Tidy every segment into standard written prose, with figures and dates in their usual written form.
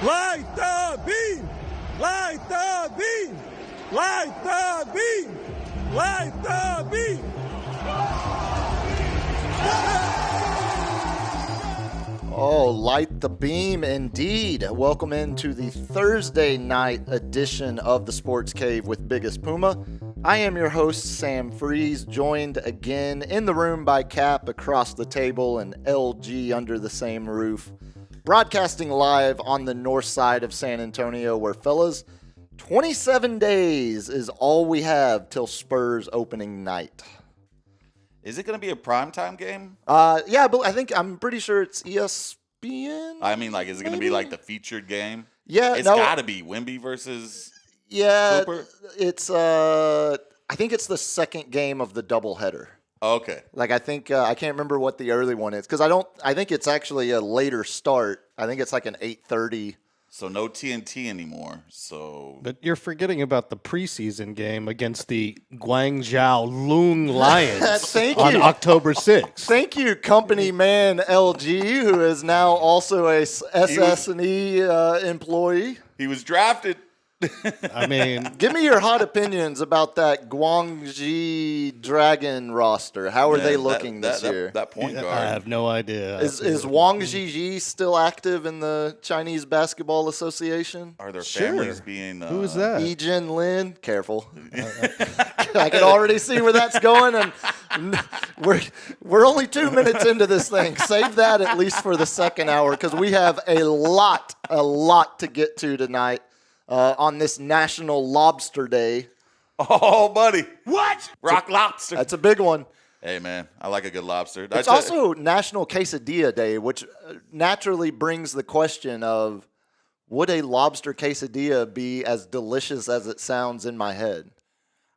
Light the beam! Light the beam! Light the beam! Light the beam! Oh, light the beam indeed. Welcome into the Thursday night edition of the Sports Cave with Biggest Puma. I am your host, Sam Freeze, joined again in the room by Cap across the table and LG under the same roof. Broadcasting live on the north side of San Antonio, where, fellas, 27 days is all we have till Spurs opening night. Is it going to be a primetime game? Yeah, but I'm pretty sure it's ESPN. I mean, like, is it going to be like the featured game? Yeah, It's no, got to be Wemby versus yeah, Cooper? it's I think it's the second game of the doubleheader. Okay. Like I think I can't remember what the early one is because I think it's actually a later start. I think it's like an 8:30. So no TNT anymore. So But you're forgetting about the preseason game against the Guangzhou Loon Lions Thank on you. October 6th. Thank you, company man LG, who is now also a SS&E employee. he was drafted. I mean, Give me your hot opinions about that Guangxi Dragon roster. How are they looking this year? That point I guard. have no idea. Is Wang Zhizhi still active in the Chinese Basketball Association? Are their Sure. families being? Who is that? E. Jin Lin, careful. I can already see where that's going, and we're only 2 minutes into this thing. Save that at least for the second hour because we have a lot to get to tonight on this National Lobster Day. Oh, buddy. What? Rock lobster. That's a big one. Hey, man. I like a good lobster. It's also National Quesadilla Day, which naturally brings the question of, would a lobster quesadilla be as delicious as it sounds in my head?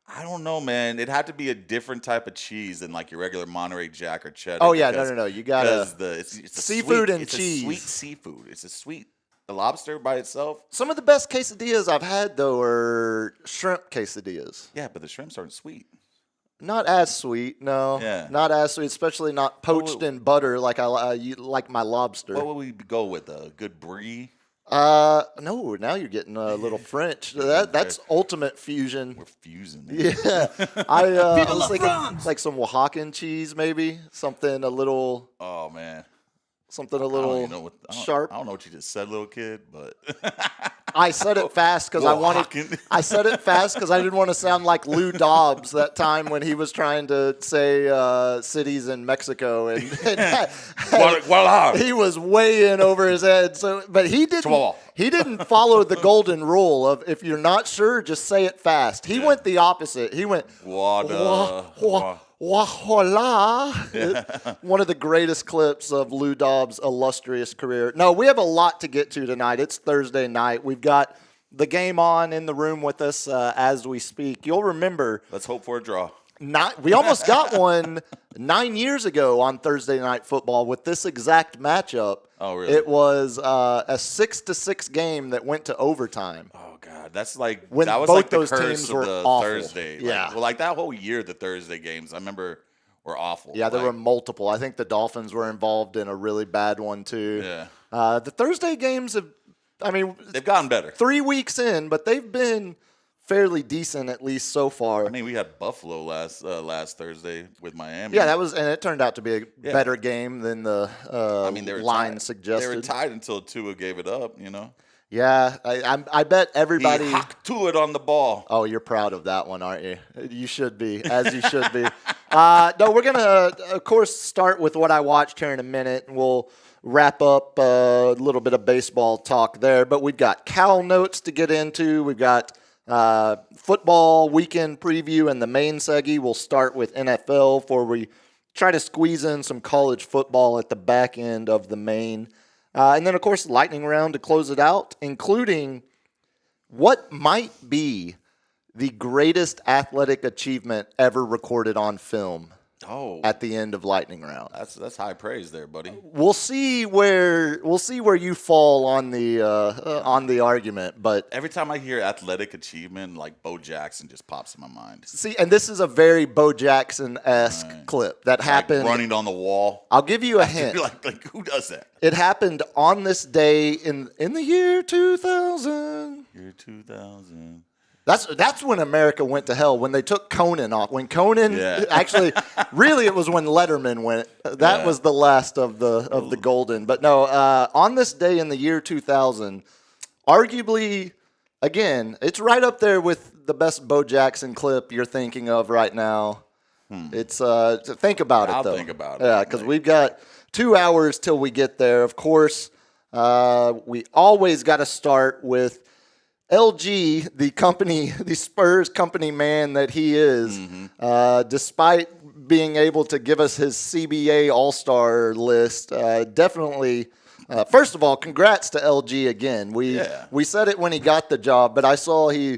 I don't know, man. It had to be a different type of cheese than like your regular Monterey Jack or cheddar. Oh, yeah. because- No. You got to. because it's a Seafood sweet, and it's cheese. a sweet seafood. It's a sweet. The lobster by itself. Some of the best quesadillas I've had, though, are shrimp quesadillas. Yeah, but the shrimps aren't sweet. Not as sweet, no. Yeah. Not as sweet, especially not poached in butter like you like my lobster. What would we go with? A good brie? No, now you're getting a little French. That's ultimate fusion. We're fusing. Man. Yeah, I was thinking like some Oaxacan cheese, maybe something a little, Oh man. I a don't little even know sharp. I don't know what you just said, little kid, but I said it fast because I wanted. Oaxacan. I said it fast because I didn't want to sound like Lou Dobbs that time when he was trying to say cities in Mexico, and Voila. he was way in over his head. So, but he didn't. Chihuahua. He didn't follow the golden rule of if you're not sure, just say it fast. He went the opposite. He went Wahola. One of the greatest clips of Lou Dobbs' illustrious career. No, we have a lot to get to tonight. It's Thursday night. We've got the game on in the room with us as we speak. You'll remember Let's hope for a draw. we almost got one 9 years ago on Thursday Night Football with this exact matchup. Oh, really? It was a 6-6 game that went to overtime. Oh God, that's like When that was both like the those curse teams of were the awful. Thursday. Yeah. Like that whole year, the Thursday games I remember were awful. Yeah, there Like, were multiple. I think the Dolphins were involved in a really bad one too. Yeah, The Thursday games have, they've gotten better. 3 weeks in, but they've been fairly decent at least so far. I mean, we had Buffalo last Thursday with Miami. Yeah, and it turned out to be a better game than the they were line tied. suggested. They were tied until Tua gave it up. You know, Yeah, I bet everybody. he hocked to it on the ball. Oh, you're proud of that one, aren't you? You should be, as you should be. No, we're gonna, of course, start with what I watched here in a minute, and we'll wrap up a little bit of baseball talk there. But we've got Cal notes to get into. We've got football weekend preview and the main seggy. We'll start with NFL before we try to squeeze in some college football at the back end of the main. And then, of course, lightning round to close it out, including what might be the greatest athletic achievement ever recorded on film. Oh, at the end of lightning round. that's high praise there, buddy. We'll see where you fall on the argument, but Every time I hear athletic achievement, like Bo Jackson just pops in my mind. see, and this is a very Bo Jackson-esque clip that happened. Like running on the wall. I'll give you a hint. like who does that? It happened on this day in the year 2000. Year 2000. That's when America went to hell, when they took Conan off. When Conan Yeah. actually, really, it was when Letterman went. That Yeah. was the last of the golden. But no, on this day in the year 2000, arguably, again, it's right up there with the best Bo Jackson clip you're thinking of right now. It's think about it I'll though. think about it. Yeah, because we've got 2 hours till we get there. Of course, we always got to start with LG, the company, the Spurs company man that he is, despite being able to give us his CBA All-Star list, definitely. First of all, congrats to LG again. We said it when he got the job, but I saw he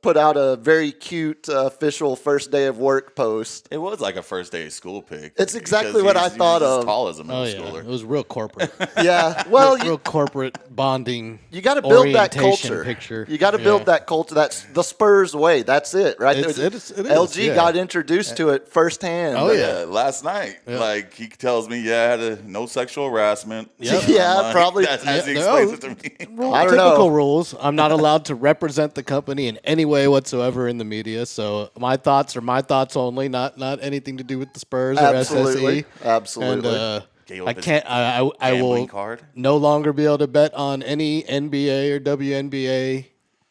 put out a very cute official first day of work post. It was like a first day of school pic. It's exactly because what I he's thought as of. tall as a middle Oh yeah, schooler. it was real corporate. Yeah, well, real corporate bonding. you got to build that orientation culture. Picture. You got to build that culture. That's the Spurs way. That's it, right? It is, LG yeah. got introduced to it firsthand. Oh, yeah. Last night, like he tells me, I had no sexual harassment. Yep. Yeah, I'm like, probably. That's as he Yeah, explains it to me. I don't Typical know. rules. I'm not allowed to represent the company in any way whatsoever in the media. So my thoughts are my thoughts only, not anything to do with the Spurs or Absolutely. SSE. Absolutely. And Gave I up his can't. I gambling will card. no longer be able to bet on any NBA or WNBA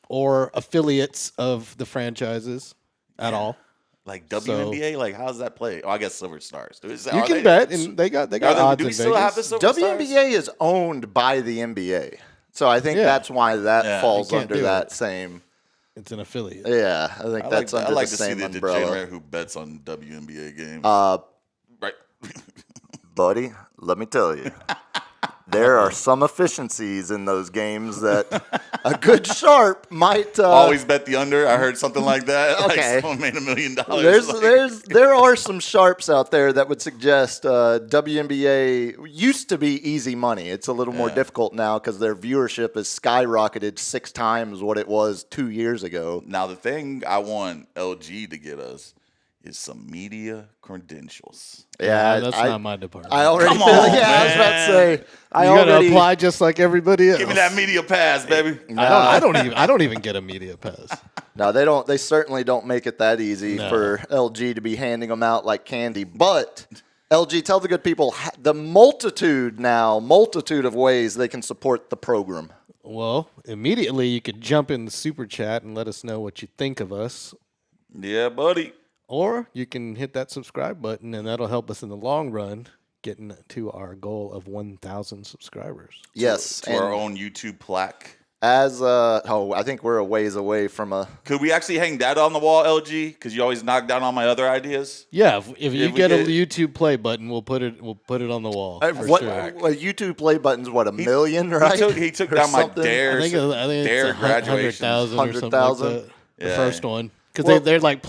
or affiliates of the franchises at all. Like WNBA, like how's that play? Oh, I guess Silver Stars. You can bet, and they got odds Do we in still Vegas. have the Silver Stars? WNBA is owned by the NBA. So I think Yeah. that's why that Yeah, falls you can't under do that it. same. It's an affiliate. Yeah, I think that's I under like the to see same the umbrella. degenerate who bets on WNBA games. Right. Buddy, let me tell you. There are some efficiencies in those games that a good sharp might Always bet the under. I heard something like that. Okay. Like someone made $1 million. There are some sharps out there that would suggest WNBA used to be easy money. It's a little more difficult now because their viewership has skyrocketed 6 times what it was 2 years ago. Now the thing I want LG to get us is some media credentials. Yeah, that's not my department. I already Come feel, on, yeah, I was about to man. say I you gotta already apply just like everybody else. Give me that media pass, baby. I don't even get a media pass. No, they don't. They certainly don't make it that easy No. for LG to be handing them out like candy. But LG, tell the good people the multitude of ways they can support the program. Well, immediately you could jump in the super chat and let us know what you think of us. Yeah, buddy. Or you can hit that subscribe button, and that'll help us in the long run getting to our goal of 1,000 subscribers. Yes, To our and own YouTube plaque. as I think we're a ways away from a. Could we actually hang that on the wall, LG? Because you always knock down all my other ideas. Yeah, if you If we get a get- YouTube play button, we'll put it on the wall. For What sure. a YouTube play button's what, $1 million, right? He took Or down my something? Dare. I think Dare it's graduation. 100,000 or something like 100,000? that. The Yeah. first one. Because Well- they're like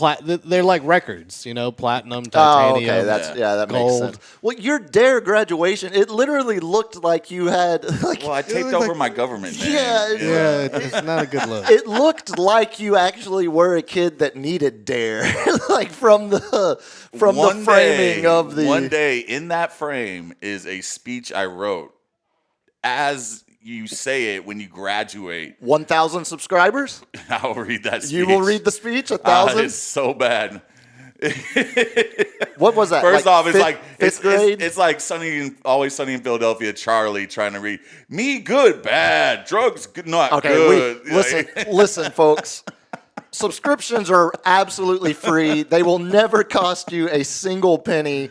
they're like records, platinum, Oh, titanium. okay. That gold. makes sense. Well, your Dare graduation, it literally looked like you had like. Well, I taped was over like- my government name. Yeah, Yeah, it's not a good look. It looked like you actually were a kid that needed Dare, like from the framing of the. One day in that frame is a speech I wrote as you say it when you graduate. 1,000 subscribers. I'll read that speech. You will read the speech. It's 1,000. so bad. What was that? First off, it's like fifth grade. It's like Always Sunny in Philadelphia. Charlie trying to read me good, bad, drugs good, not Okay, good. listen, folks. Subscriptions are absolutely free. They will never cost you a single penny.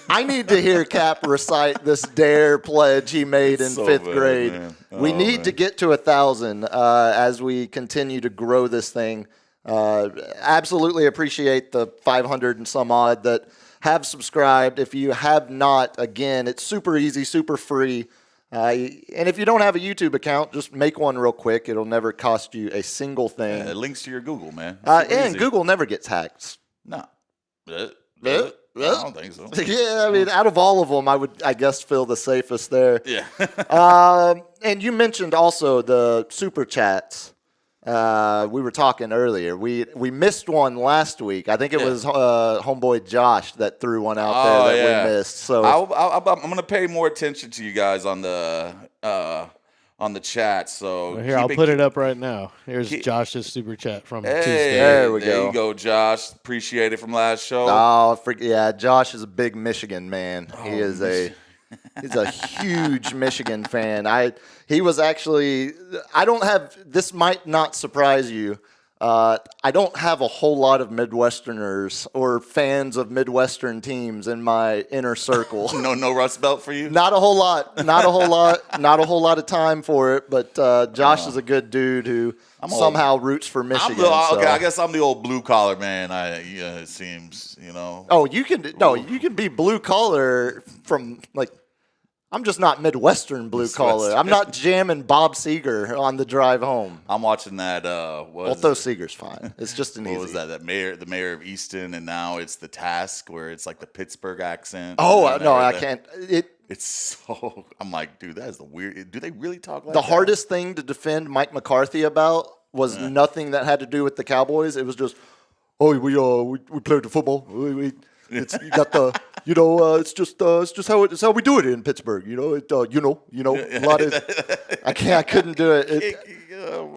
I need to hear Cap recite this Dare pledge he made in so 5th bad, grade. man. We Oh, need man. to get to 1,000 as we continue to grow this thing. Absolutely appreciate the 500 and some odd that have subscribed. If you have not, again, it's super easy, super free. And if you don't have a YouTube account, just make one real quick. It'll never cost you a single thing. It links to your Google, man. And Google never gets hacked. No. I don't think so. Yeah, I mean, out of all of them, I guess feel the safest there. Yeah. And you mentioned also the super chats. We were talking earlier. We missed one last week. I think it was homeboy Josh that threw one out there that we missed. So I'm going to pay more attention to you guys on the chat. So Here, I'll put it up right now. Here's Josh's super chat from Tuesday. There we go. There you go, Josh. Appreciate it from last show. Josh is a big Michigan man. He's a huge Michigan fan. He was actually. I don't have. This might not surprise you. I don't have a whole lot of Midwesterners or fans of Midwestern teams in my inner circle. No Rust Belt for you? Not a whole lot. Not a whole lot of time for it. But Josh is a good dude who somehow roots for Michigan. I guess I'm the old blue collar man. It seems, Oh, you can be blue collar from like. I'm just not Midwestern blue collar. I'm not jamming Bob Seger on the drive home. I'm watching that. Although Seger's fine, it's just an easy. What was that? The mayor of Easton, and now it's the Task, where it's like the Pittsburgh accent. Oh no, I can't. It's so. I'm like, dude, that is the weird. Do they really talk like the that? hardest thing to defend Mike McCarthy about was nothing that had to do with the Cowboys. It was just, we played the football. It's you got the it's just how we do it in Pittsburgh. A lot of I couldn't do it.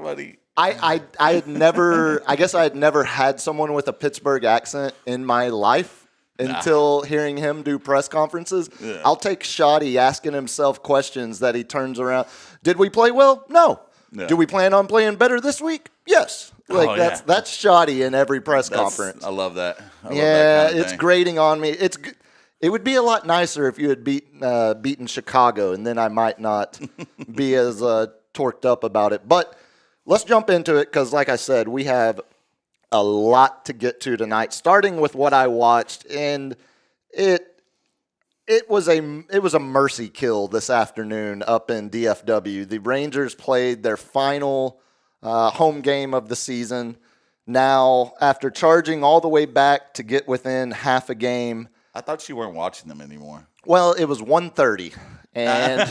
Buddy. I had never. I guess I had never had someone with a Pittsburgh accent in my life until hearing him do press conferences. Yeah. I'll take Shoddy asking himself questions that he turns around. Did we play well? No. Yeah. Do we plan on playing better this week? Yes. That's Shoddy in every press conference. I love that. It's grating on me. It would be a lot nicer if you had beaten Chicago, and then I might not be as torqued up about it. But let's jump into it because, like I said, we have a lot to get to tonight. Starting with what I watched, and it was a mercy kill this afternoon up in DFW. The Rangers played their final home game of the season. Now, after charging all the way back to get within half a game. I thought you weren't watching them anymore. Well, it was 1:30, and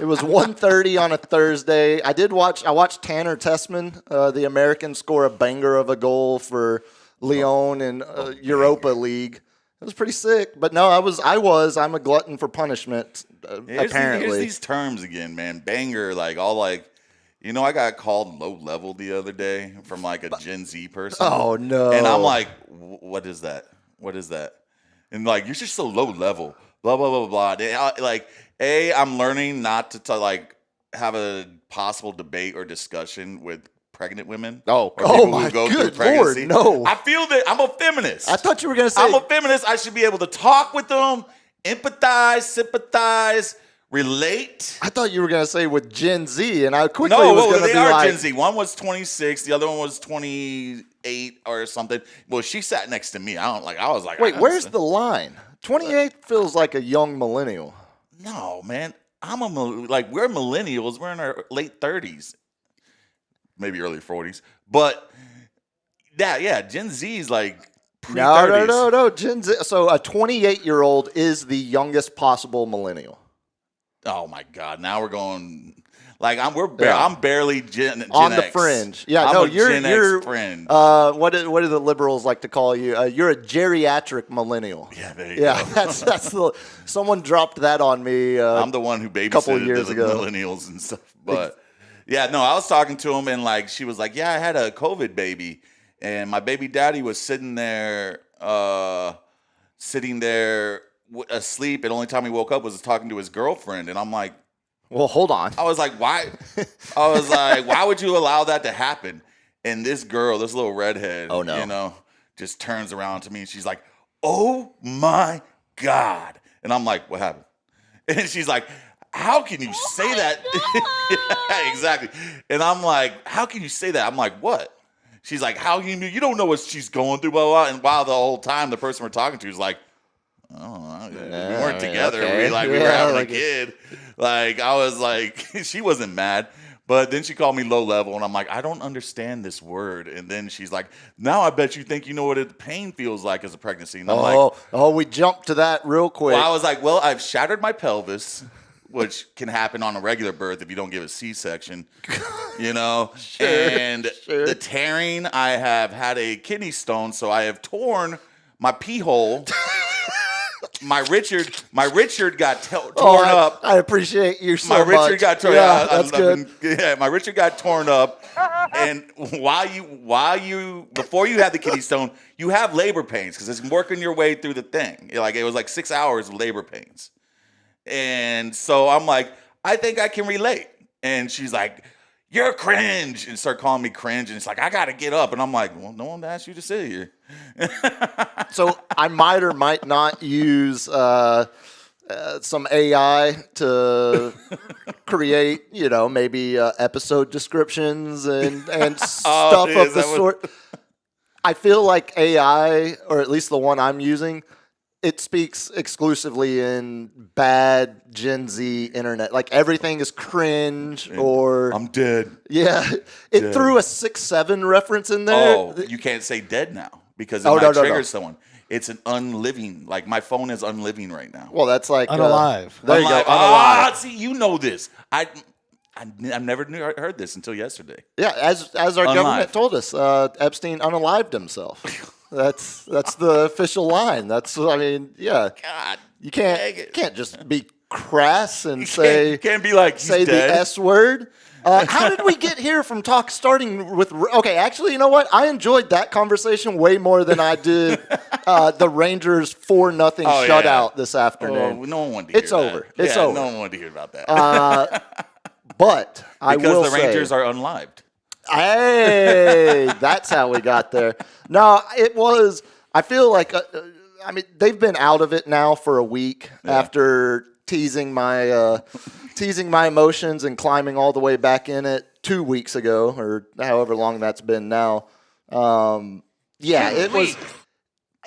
it was 1:30 on a Thursday. I watched Tanner Tessman, the American, score a banger of a goal for Lyon in Europa League. It was pretty sick, but no, I'm a glutton for punishment. Apparently, here's these terms again, man. Banger, I got called low level the other day from like a Gen Z person. Oh no! And I'm like, what is that? What is that? And like, you're just so low level. Blah blah blah blah. I'm learning not to have a possible debate or discussion with pregnant women. Oh my good Lord, no. I feel that I'm a feminist. I thought you were going to say. I'm a feminist. I should be able to talk with them, empathize, sympathize, relate. I thought you were going to say with Gen Z, and I quickly was going to be they are Gen Z. One was 26, the other one was 28 or something. Well, she sat next to me. I was like, wait, where's the line? 28 feels like a young millennial. No, man. We're millennials. We're in our late 30s. Maybe early 40s. But, Gen Z is like pre-30s. No. Gen Z. So a 28-year-old is the youngest possible millennial. Oh, my God. Now we're going... I'm barely Gen on X. The fringe. Yeah, I'm Gen X fringe. What do the liberals like to call you? You're a geriatric millennial. Yeah, there you go. that's someone dropped that on me. I'm the one who babysitted the millennials and stuff. But I was talking to him and she was like, "Yeah, I had a COVID baby, and my baby daddy was sitting there asleep, and the only time he woke up was talking to his girlfriend." And I'm like, well, hold on. I was like, why? Why would you allow that to happen? And this girl, this little redhead, just turns around to me and she's like, "Oh my God." And I'm like, "What happened?" And she's like, "How can you say that?" Yeah, exactly. And I'm like, "How can you say that?" I'm like, "What?" She's like, "How can you don't know what she's going through, blah, blah, blah." And while the whole time the person we're talking to is like, "Oh, we weren't together. Okay. We were having a kid." I was like, she wasn't mad, But then she called me low level, and I'm like, I don't understand this word. And then she's like, now I bet you think you know what pain feels like as a pregnancy. And I'm like, we jumped to that real quick. Well, I was like, well, I've shattered my pelvis, which can happen on a regular birth if you don't give a C-section, Sure, and the tearing, I have had a kidney stone, so I have torn my pee hole. My Richard got torn up. I appreciate you so much. My Richard got torn up. Yeah, that's good. Yeah, my Richard got torn up. And before you have the kidney stone, you have labor pains because it's working your way through the thing. It was like 6 hours of labor pains. And so I'm like, I think I can relate. And she's like, you're cringe, and start calling me cringe. And it's like, I got to get up. And I'm like, well, no one asked you to sit here. So I might or might not use some AI to create, maybe episode descriptions and stuff of the sort. I feel like AI, or at least the one I'm using, it speaks exclusively in bad Gen Z internet. Like everything is cringe or I'm dead. Yeah, it threw a 6'7" reference in there. Oh, you can't say dead now because it might trigger someone. It's an unliving. Like my phone is unliving right now. Well, that's like unalive. There you go. Unalive. See, you know this. I never heard this until yesterday. Yeah, as our government told us, Epstein unalived himself. That's the official line. Yeah. God, you can't just be crass and say can't be like say dead. The S word. How did we get here from starting with? Okay, actually, you know what? I enjoyed that conversation way more than I did the Rangers 4-0 shutout this afternoon. Oh, no one wanted to hear It's over. That. It's over. No one wanted to hear about that. But I will because the Rangers are unlived. Hey, that's how we got there. No, it was. I feel like they've been out of it now for a week after teasing my emotions and climbing all the way back in it 2 weeks ago or however long that's been now. It was.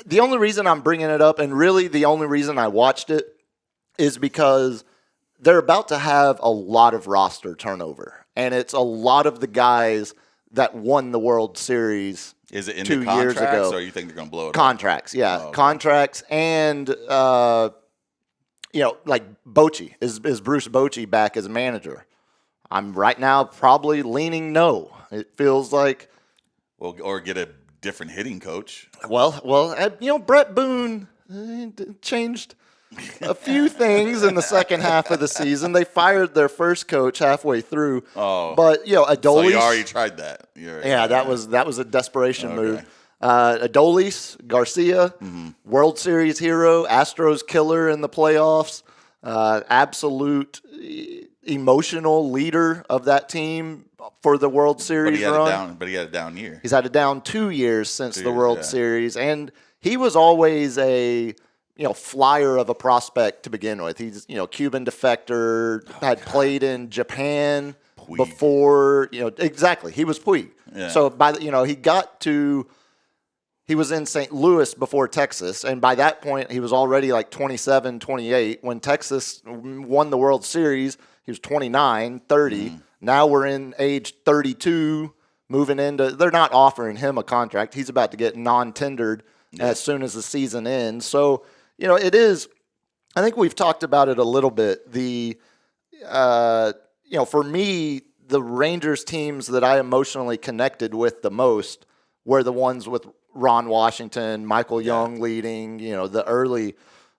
The only reason I'm bringing it up, and really the only reason I watched it, is because they're about to have a lot of roster turnover. And it's a lot of the guys that won the World Series 2 years ago. Is it in the contracts, or you think they're going to blow it Contracts, up? yeah. Contracts and, like Bochy. Is Bruce Bochy back as a manager? I'm right now probably leaning no. It feels like. Well, or get a different hitting coach. Well, Brett Boone changed a few things in the second half of the season. They fired their first coach halfway through. Oh, but Adolis. So you already tried that. That was a desperation move. Adolis Garcia, World Series hero, Astros killer in the playoffs, absolute emotional leader of that team for the World Series run. But he had a down year. He's had a down 2 years since the World Series, and he was always a flyer of a prospect to begin with. He's, Cuban defector, had played in Japan before, exactly. He was Puig. Yeah. So he was in St. Louis before Texas. And by that point, he was already like 27, 28. When Texas won the World Series, he was 29, 30. Now we're in age 32, moving into, they're not offering him a contract. He's about to get non-tendered as soon as the season ends. So, it is, I think we've talked about it a little bit. For me, the Rangers teams that I emotionally connected with the most were the ones with Ron Washington, Michael Young leading, the early,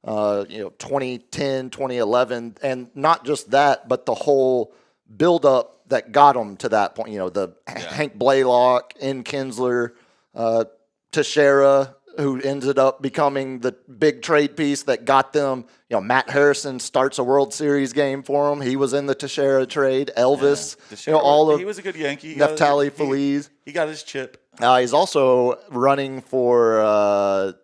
2010, 2011. And not just that, but the whole buildup that got them to that point. The Hank Blaylock, N. Kinsler, Teixeira, who ended up becoming the big trade piece that got them. Matt Harrison starts a World Series game for him. He was in the Teixeira trade. Elvis, he was a good Yankee. Neftali Feliz. He got his chip. He's also running for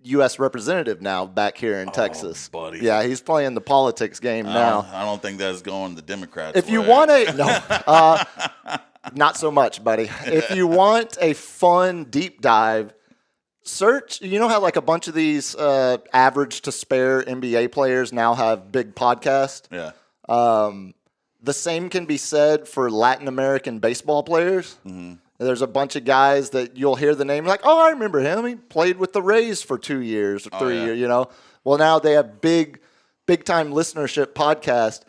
U.S. representative now back here in Texas. Buddy. Yeah, he's playing the politics game now. I don't think that's going the Democrats' If you way. want not so much, buddy. If you want a fun deep dive, search, how like a bunch of these average to spare NBA players now have big podcasts? Yeah. the same can be said for Latin American baseball players. Mm-hmm. There's a bunch of guys that you'll hear the name like, oh, I remember him. He played with the Rays for 2 years or 3 years, you know. Well, now they have big time listenership podcast.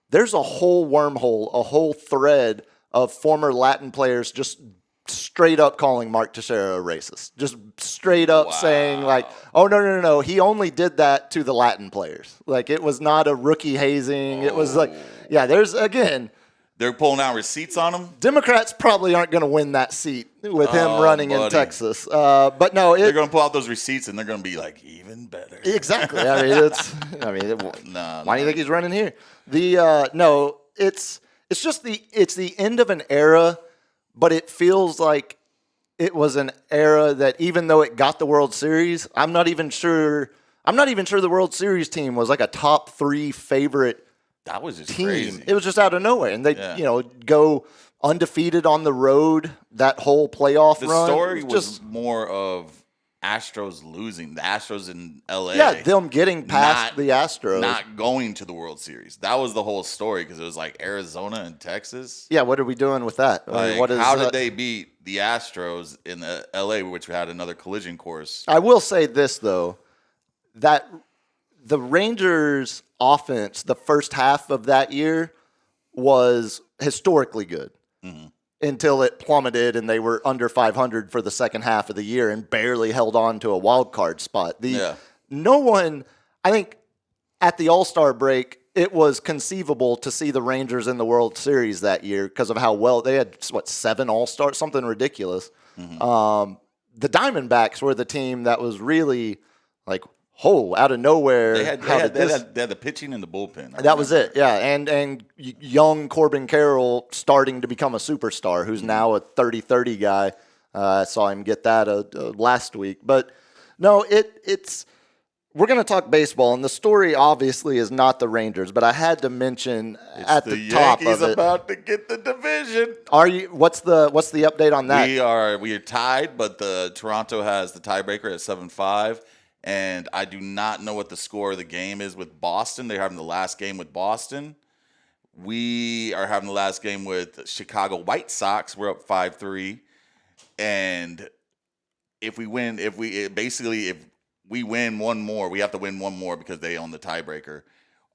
There's a whole wormhole, a whole thread of former Latin players just straight up calling Mark Teixeira a racist. Just straight up saying like, oh, no. He only did that to the Latin players. Like it was not a rookie hazing. It was like, there's, again. They're pulling out receipts on him? Democrats probably aren't going to win that seat with him running in Texas. But no. They're going to pull out those receipts and they're going to be like, even better. Exactly. I mean, why do you think he's running here? It's just the end of an era, but it feels like it was an era that even though it got the World Series, I'm not even sure the World Series team was like a top 3 favorite that was just team. Crazy. It was just out of nowhere. And they, go undefeated on the road that whole playoff run. The story was more of Astros losing. The Astros in L.A. Yeah, them getting past the Astros. Not going to the World Series. That was the whole story because it was like Arizona and Texas. Yeah, what are we doing with that? Like, how did they beat the Astros in the L.A., which had another collision course? I will say this, though, that the Rangers' offense, the first half of that year, was historically good. Mm-hmm. Until it plummeted and they were under 500 for the second half of the year and barely held on to a wild card spot. No one, I think, at the All-Star break, it was conceivable to see the Rangers in the World Series that year because of how well they had, 7 All-Stars, something ridiculous. Mm-hmm. The Diamondbacks were the team that was really like, out of nowhere. They had the pitching and the bullpen. That was it, yeah. And young Corbin Carroll starting to become a superstar, who's now a 30-30 guy. I saw him get that last week. But no, it's we're going to talk baseball, and the story obviously is not the Rangers, but I had to mention at the top of it. Yankees about to get the division. Are you? What's the update on that? We are tied, but the Toronto has the tiebreaker at 7-5. And I do not know what the score of the game is with Boston. They're having the last game with Boston. We are having the last game with Chicago White Sox. We're up 5-3. And if we win one more, we have to win one more because they own the tiebreaker.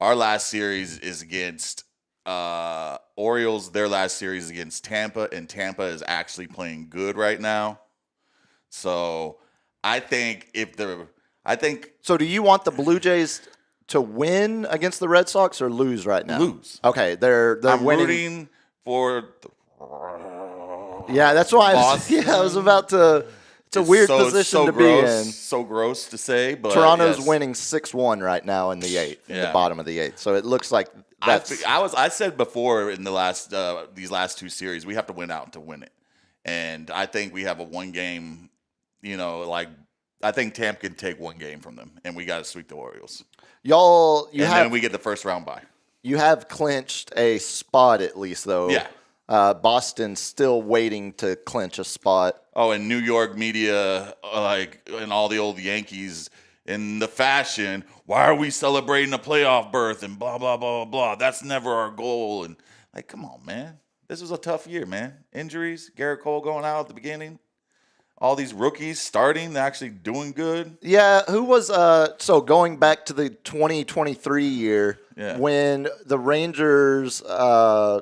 Our last series is against Orioles. Their last series is against Tampa, and Tampa is actually playing good right now. So I think So do you want the Blue Jays to win against the Red Sox or lose right now? Lose. Okay, they're I'm winning. Rooting for Yeah, that's why I was about to. It's a weird position to be in. So gross to say, but Toronto's winning 6-1 right now in the 8th, in the bottom of the 8th. So it looks like that's. I said before in the last these last 2 series, we have to win out to win it, and I think we have a 1 game. I think Tampa can take 1 game from them, and we got to sweep the Orioles. Then we get the first round bye. You have clinched a spot at least, though. Yeah. Boston's still waiting to clinch a spot. Oh, and New York media, and all the old Yankees in the fashion, why are we celebrating a playoff berth and blah, blah, blah, blah. That's never our goal. And, come on, man. This was a tough year, man. Injuries, Garrett Cole going out at the beginning. All these rookies starting, actually doing good. Yeah, who was so going back to the 2023 year when the Rangers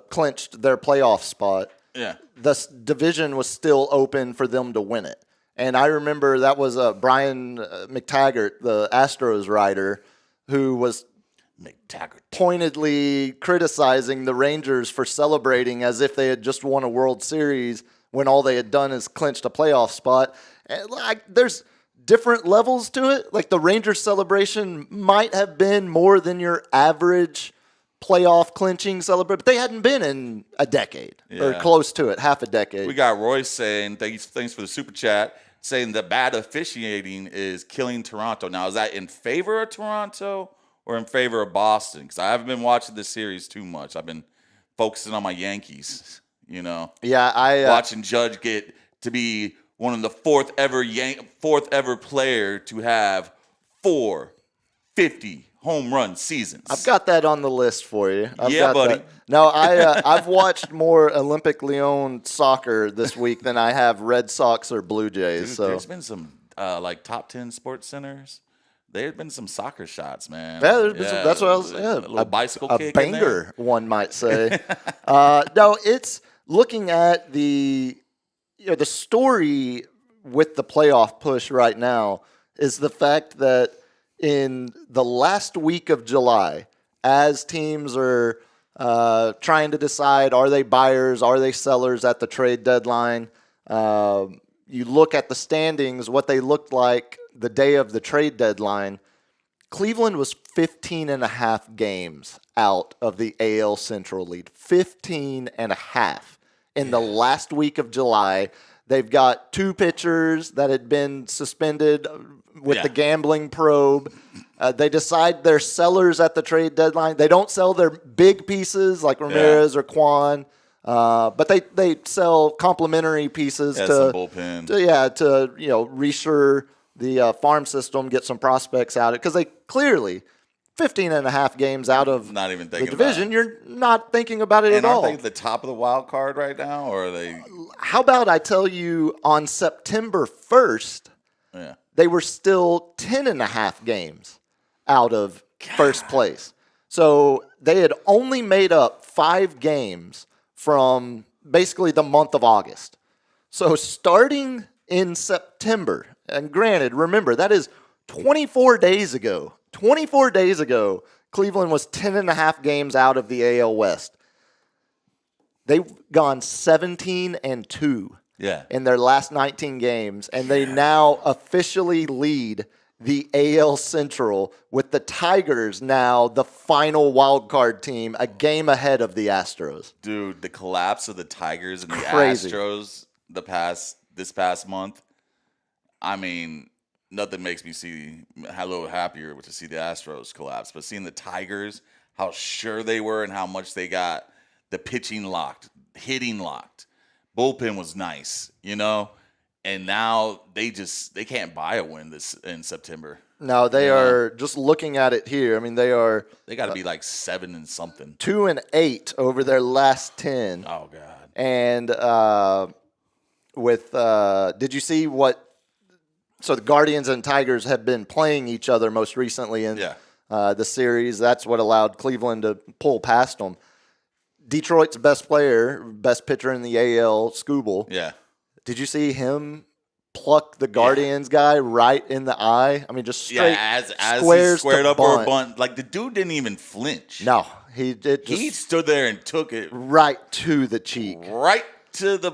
clinched their playoff spot. Yeah. The division was still open for them to win it. And I remember that was Brian McTaggart, the Astros writer, who was pointedly criticizing the Rangers for celebrating as if they had just won a World Series when all they had done is clinched a playoff spot. And there's different levels to it. Like the Rangers celebration might have been more than your average playoff clinching celebration, but they hadn't been in a decade or close to it, half a decade. We got Royce saying, thanks for the super chat, saying the bad officiating is killing Toronto. Now, is that in favor of Toronto or in favor of Boston? Because I haven't been watching this series too much. I've been focusing on my Yankees. Yeah, watching Judge get to be one of the fourth ever player to have 4 50 home run seasons. I've got that on the list for you. Yeah, buddy. That. No, I've watched more Olympic Lyon soccer this week than I have Red Sox or Blue Jays. Dude, so there's been some like top 10 sports centers. There's been some soccer shots, man. Yeah, there's been some, that's what I was. Yeah, a little bicycle kick. A banger, one might say. No, it's looking at the story with the playoff push right now is the fact that in the last week of July, as teams are trying to decide, are they buyers, are they sellers at the trade deadline, you look at the standings, what they looked like the day of the trade deadline. Cleveland was 15 and a half games out of the AL Central lead. 15 and a half in the last week of July. They've got 2 pitchers that had been suspended with the gambling probe. They decide they're sellers at the trade deadline. They don't sell their big pieces like Ramirez or Kwan, but they sell complementary pieces to some bullpen. To reassure the farm system, get some prospects out because they clearly 15 and a half games out of not even the thinking division. about it. You're not thinking about it And at all. aren't they at the top of the wild card right now, or are they? How about I tell you on September 1st, they were still 10 and a half games out of first place. So they had only made up 5 games from basically the month of August. So starting in September, and granted, remember, that is 24 days ago. 24 days ago, Cleveland was 10 and a half games out of the AL West. They've gone 17-2 in their last 19 games, and they now officially lead the AL Central with the Tigers now the final wild card team, a game ahead of the Astros. Dude, the collapse of the Tigers and the Crazy. Astros this past month, I mean, nothing makes me a little happier to see the Astros collapse. But seeing the Tigers, how sure they were and how much they got the pitching locked, hitting locked, bullpen was nice, and now they can't buy a win this in September. No, they are just looking at it here. I mean, they got to be like 7 and something. 2-8 over their last 10. Oh God. And did you see what? So the Guardians and Tigers have been playing each other most recently in the series. That's what allowed Cleveland to pull past them. Detroit's best pitcher in the AL, Skubal. Yeah. Did you see him pluck the Guardians guy right in the eye? I mean, just straight as squares he squared to up bunt. for a bunt. Like, the dude didn't even flinch. No, he did. He stood there and took it right to the cheek. Right to the...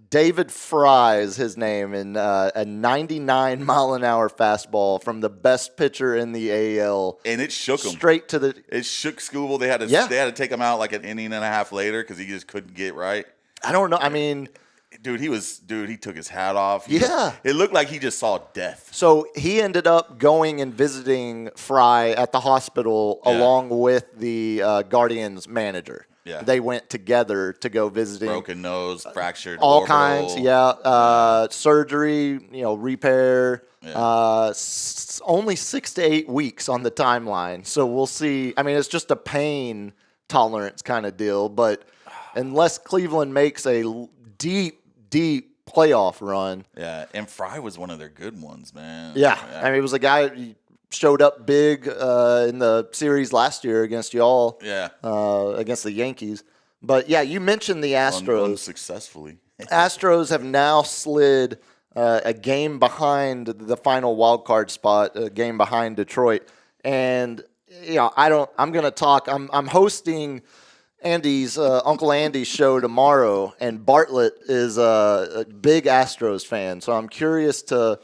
David Fry is his name, in a 99-mile-an-hour fastball from the best pitcher in the AL. And it shook him. Straight to the... It shook Skubal. They had to take him out like an inning and a half later because he just couldn't get right. I don't know. I mean... Dude, he took his hat off. Yeah. It looked like he just saw death. So he ended up going and visiting Fry at the hospital along with the Guardians manager. Yeah. They went together to go visiting. Broken nose, fractured all orbital. kinds, surgery, repair. Yeah. Only 6 to 8 weeks on the timeline. So we'll see. I mean, it's just a pain tolerance kind of deal. But unless Cleveland makes a deep playoff run. Yeah, and Fry was one of their good ones, man. Yeah. I mean, it was a guy who showed up big in the series last year against y'all. Yeah. Against the Yankees. But, yeah, you mentioned the Astros. Unsuccessfully. Astros have now slid a game behind the final wild card spot, a game behind Detroit. And, I'm going to talk. I'm hosting Andy's Uncle Andy's show tomorrow, and Bartlett is a big Astros fan. So I'm curious to,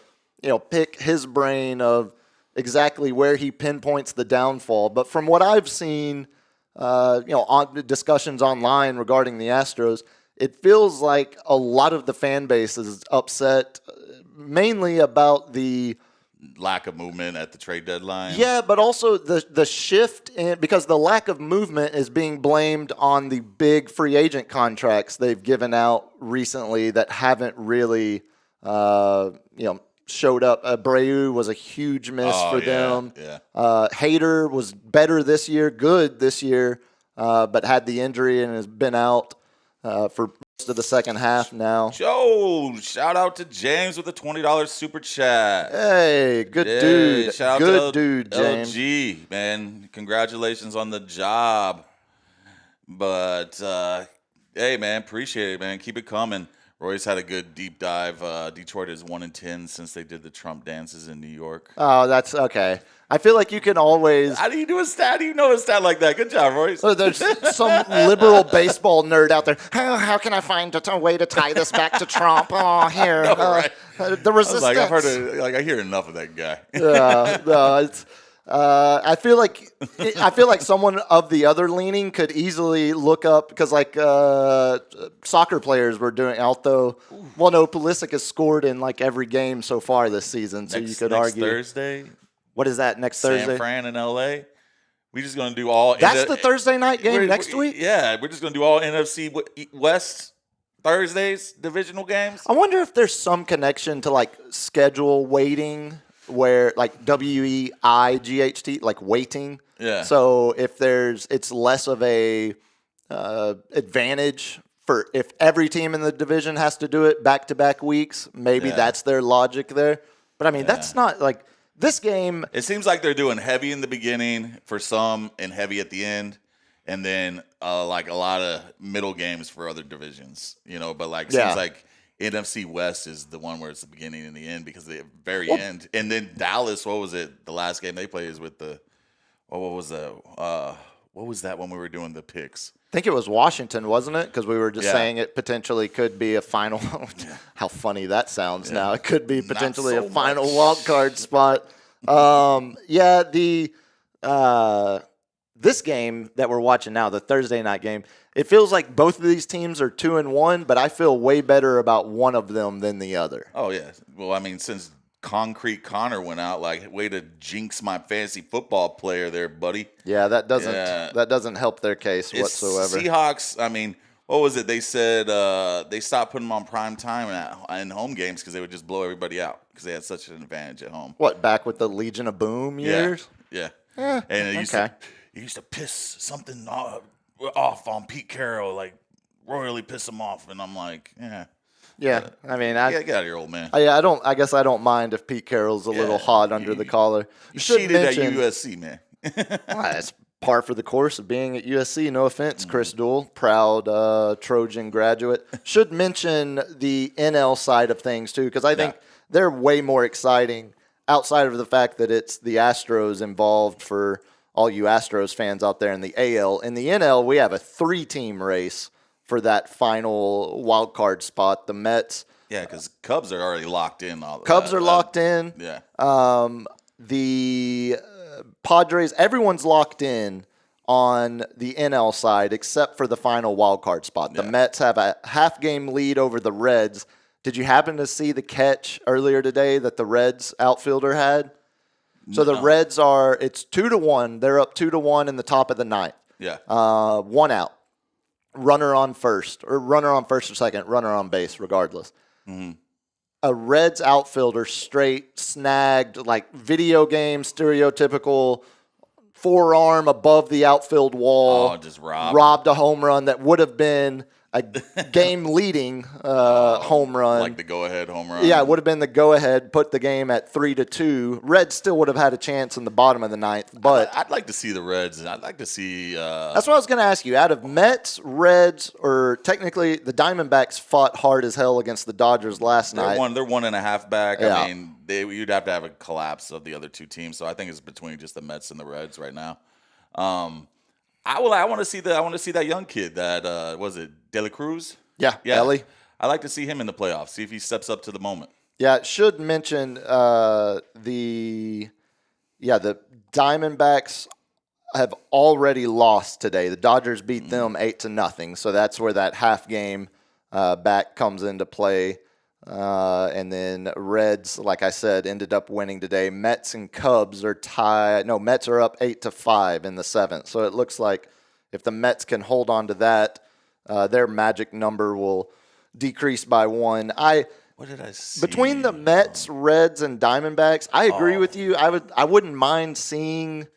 pick his brain of exactly where he pinpoints the downfall. But from what I've seen, on discussions online regarding the Astros, it feels like a lot of the fan base is upset, mainly about the lack of movement at the trade deadline. Yeah, but also the shift because the lack of movement is being blamed on the big free agent contracts they've given out recently that haven't really, showed up. Abreu was a huge miss for them. Yeah. Hader was better this year, good this year, but had the injury and has been out for most of the second half now. Joe, shout out to James with a $20 super chat. Hey, good dude. Shout good out to dude, James. LG, man. Congratulations on the job. But, hey, man, appreciate it, man. Keep it coming. Roy's had a good deep dive. Detroit is 1-10 since they did the Trump dances in New York. Oh, that's okay. I feel like you can always. How do you do a stat? How do you know a stat like that? Good job, Royce. So there's some liberal baseball nerd out there. Oh, how can I find a way to tie this back to Trump? Oh, here. Right. The resistance. I was like, I've heard it, like I hear enough of that guy. Yeah, no, it's. I feel like someone of the other leaning could easily look up because soccer players were doing. Although, well, no, Pulisic has scored in like every game so far this season, so you could argue. Thursday. What is that next Thursday? San Fran in LA. We're just gonna do all. That's the Thursday night game next week. Yeah, we're just gonna do all NFC West Thursdays divisional games. I wonder if there's some connection to like schedule weighting. Where like WEIGHT, like weighting. Yeah. So if it's less of a advantage for if every team in the division has to do it back-to-back weeks, maybe that's their logic there. But I mean, that's not like this game. It seems like they're doing heavy in the beginning for some and heavy at the end, and then like a lot of middle games for other divisions. But like seems like. NFC West is the one where it's the beginning and the end because the very end. And then Dallas, what was it? The last game they played is with the what was that when we were doing the picks? I think it was Washington, wasn't it? Because we were just saying it potentially could be a final. How funny that sounds now. It could be potentially a final wild card spot. This game that we're watching now, the Thursday night game, it feels like both of these teams are 2-1, but I feel way better about one of them than the other. Oh, yeah. Well, I mean, since Concrete Connor went out, like, way to jinx my fantasy football player there, buddy. Yeah, that doesn't help their case whatsoever. Seahawks, I mean, what was it? They said they stopped putting them on prime time in home games because they would just blow everybody out because they had such an advantage at home. What, back with the Legion of Boom years? Yeah. And it used to piss something off on Pete Carroll, like royally piss him off, and I'm like, yeah. I mean, get out of here, old man. I guess I don't mind if Pete Carroll's a little hot under the collar. You cheated at USC, man. That's par for the course of being at USC. No offense, Chris Duell, proud Trojan graduate. Should mention the NL side of things too, because I think they're way more exciting outside of the fact that it's the Astros involved for all you Astros fans out there in the AL. In the NL, we have a 3-team race for that final wild card spot. The Mets. Yeah, because Cubs are already locked in. Cubs are locked in. Yeah. The Padres, everyone's locked in on the NL side except for the final wild card spot. The Mets have a half-game lead over the Reds. Did you happen to see the catch earlier today that the Reds outfielder had? So the Reds it's 2-1. They're up 2-1 in the top of the ninth. Yeah. 1 out. Runner on first or second, runner on base, regardless. Mm-hmm. A Reds outfielder straight snagged, like video game stereotypical forearm above the outfield wall. Oh, just robbed a home run that would have been a game-leading home run. Like the go-ahead home run. Yeah, it would have been the go-ahead, put the game at 3-2. Reds still would have had a chance in the bottom of the ninth, but I'd like to see the Reds. I'd like to see. That's what I was going to ask you. Out of Mets, Reds, or technically the Diamondbacks fought hard as hell against the Dodgers last night. They're 1.5 back. Yeah. I mean, you'd have to have a collapse of the other two teams. So I think it's between just the Mets and the Reds right now. I want to see that young kid that was it De La Cruz? Yeah, Ellie. I like to see him in the playoffs. See if he steps up to the moment. Yeah, should mention the Diamondbacks have already lost today. The Dodgers beat them 8-0, so that's where that half game back comes into play. And then Reds, like I said, ended up winning today. Mets and Cubs are tied. No, Mets are up 8-5 in the 7th. So it looks like if the Mets can hold on to that, their magic number will decrease by 1. What did I see? Between the Mets, Reds, and Diamondbacks, I agree with you. I wouldn't mind seeing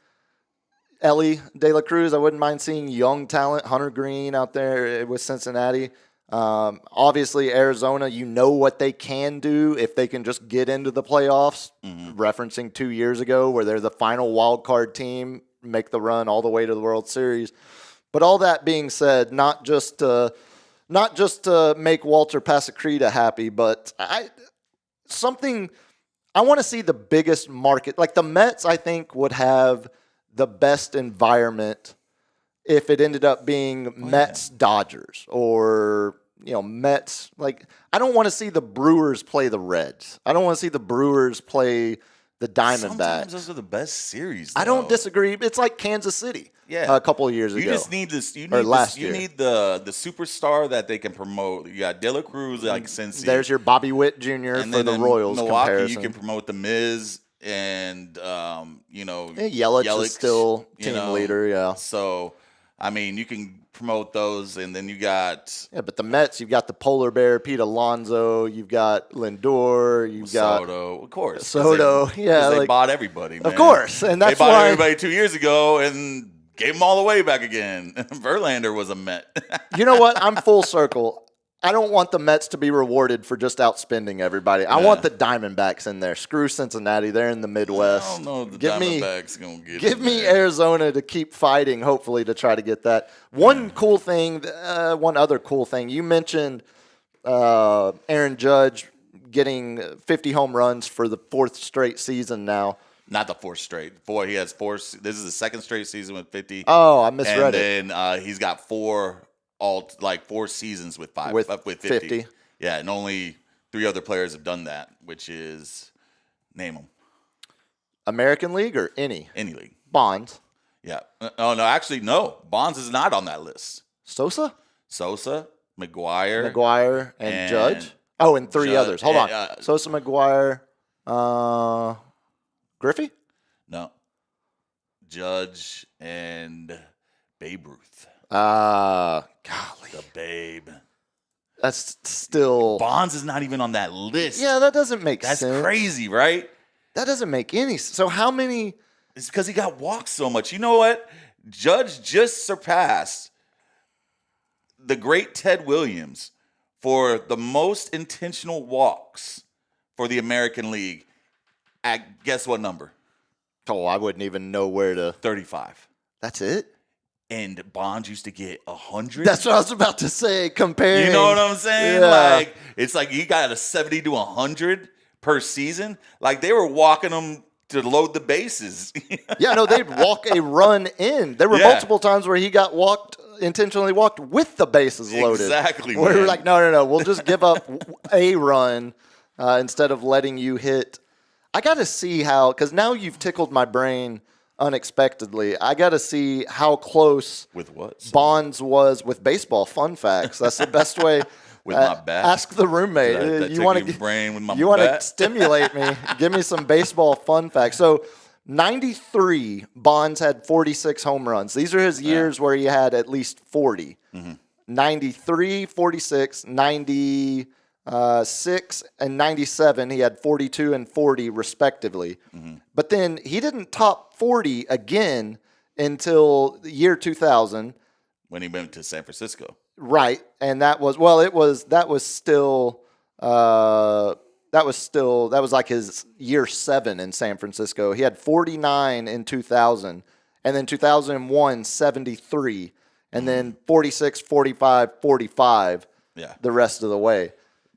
Ellie De La Cruz. I wouldn't mind seeing young talent, Hunter Green out there with Cincinnati. Obviously, Arizona, you know what they can do if they can just get into the playoffs. Referencing 2 years ago where they're the final wild card team, make the run all the way to the World Series. But all that being said, not just to make Walter Pasacreta happy, but I want to see the biggest market. Like the Mets, I think, would have the best environment if it ended up being Mets-Dodgers or, Mets. Like, I don't want to see the Brewers play the Reds. I don't want to see the Brewers play the Diamondbacks. Sometimes those are the best series, though. I don't disagree. It's like Kansas City a couple of years ago. You just need this. You need the superstar that they can promote. You got De La Cruz, like Cincy. There's your Bobby Witt Jr. And for the Royals Milwaukee, comparison. you can promote the Miz and Yelich is still team leader. Yeah. So, I mean, you can promote those, and then you got but the Mets, you've got the polar bear, Pete Alonso, you've got Lindor, you've got Soto, of course. Soto, they bought everybody, man. Of course, and that's they bought why everybody 2 years ago and gave them all the way back again. Verlander was a Met. You know what? I'm full circle. I don't want the Mets to be rewarded for just outspending everybody. I want the Diamondbacks in there. Screw Cincinnati. They're in the Midwest. I don't know if the Diamondbacks going to get Give me Arizona to keep fighting, hopefully, to try to get that. One other cool thing. You mentioned Aaron Judge getting 50 home runs for the fourth straight season now. Not the fourth straight. He has four. This is the second straight season with 50. Oh, I misread it. And then he's got four seasons with 50. Yeah, and only 3 other players have done that, which is, name them. American League or any? Any league. Bonds. Yeah. Oh, no, actually, no. Bonds is not on that list. Sosa, McGuire, and Judge. Oh, and 3 others. Hold on. Sosa, McGuire, Griffey? No. Judge and Babe Ruth. Golly. The Babe. That's still... Bonds is not even on that list. Yeah, that doesn't make sense. That's crazy, right? That doesn't make any sense. So how many... It's because he got walked so much. You know what? Judge just surpassed the great Ted Williams for the most intentional walks for the American League at guess what number? Oh, I wouldn't even know where to... 35. That's it? And Bonds used to get 100. That's what I was about to say. Comparing, you know what I'm saying? Yeah. Like it's like you got a 70 to 100 per season. Like they were walking them to load the bases. Yeah, no, they'd walk a run in. There were multiple times where he got intentionally walked with the bases loaded. Exactly. Where we were like, no, we'll just give up a run instead of letting you hit. I got to see how, because now you've tickled my brain unexpectedly. I got to see how close with what Bonds was with baseball. Fun facts. That's the best way. With my bat. Ask the roommate. You want to stimulate me? Give me some baseball fun facts. So, 93, Bonds had 46 home runs. These are his years where he had at least 40. 93, 46, 96, and 97, he had 42 and 40 respectively. But then he didn't top 40 again until the year 2000. When he went to San Francisco. Right. And that was like his year 7 in San Francisco. He had 49 in 2000, and then 2001, 73, and then 46, 45, 45 the rest of the way.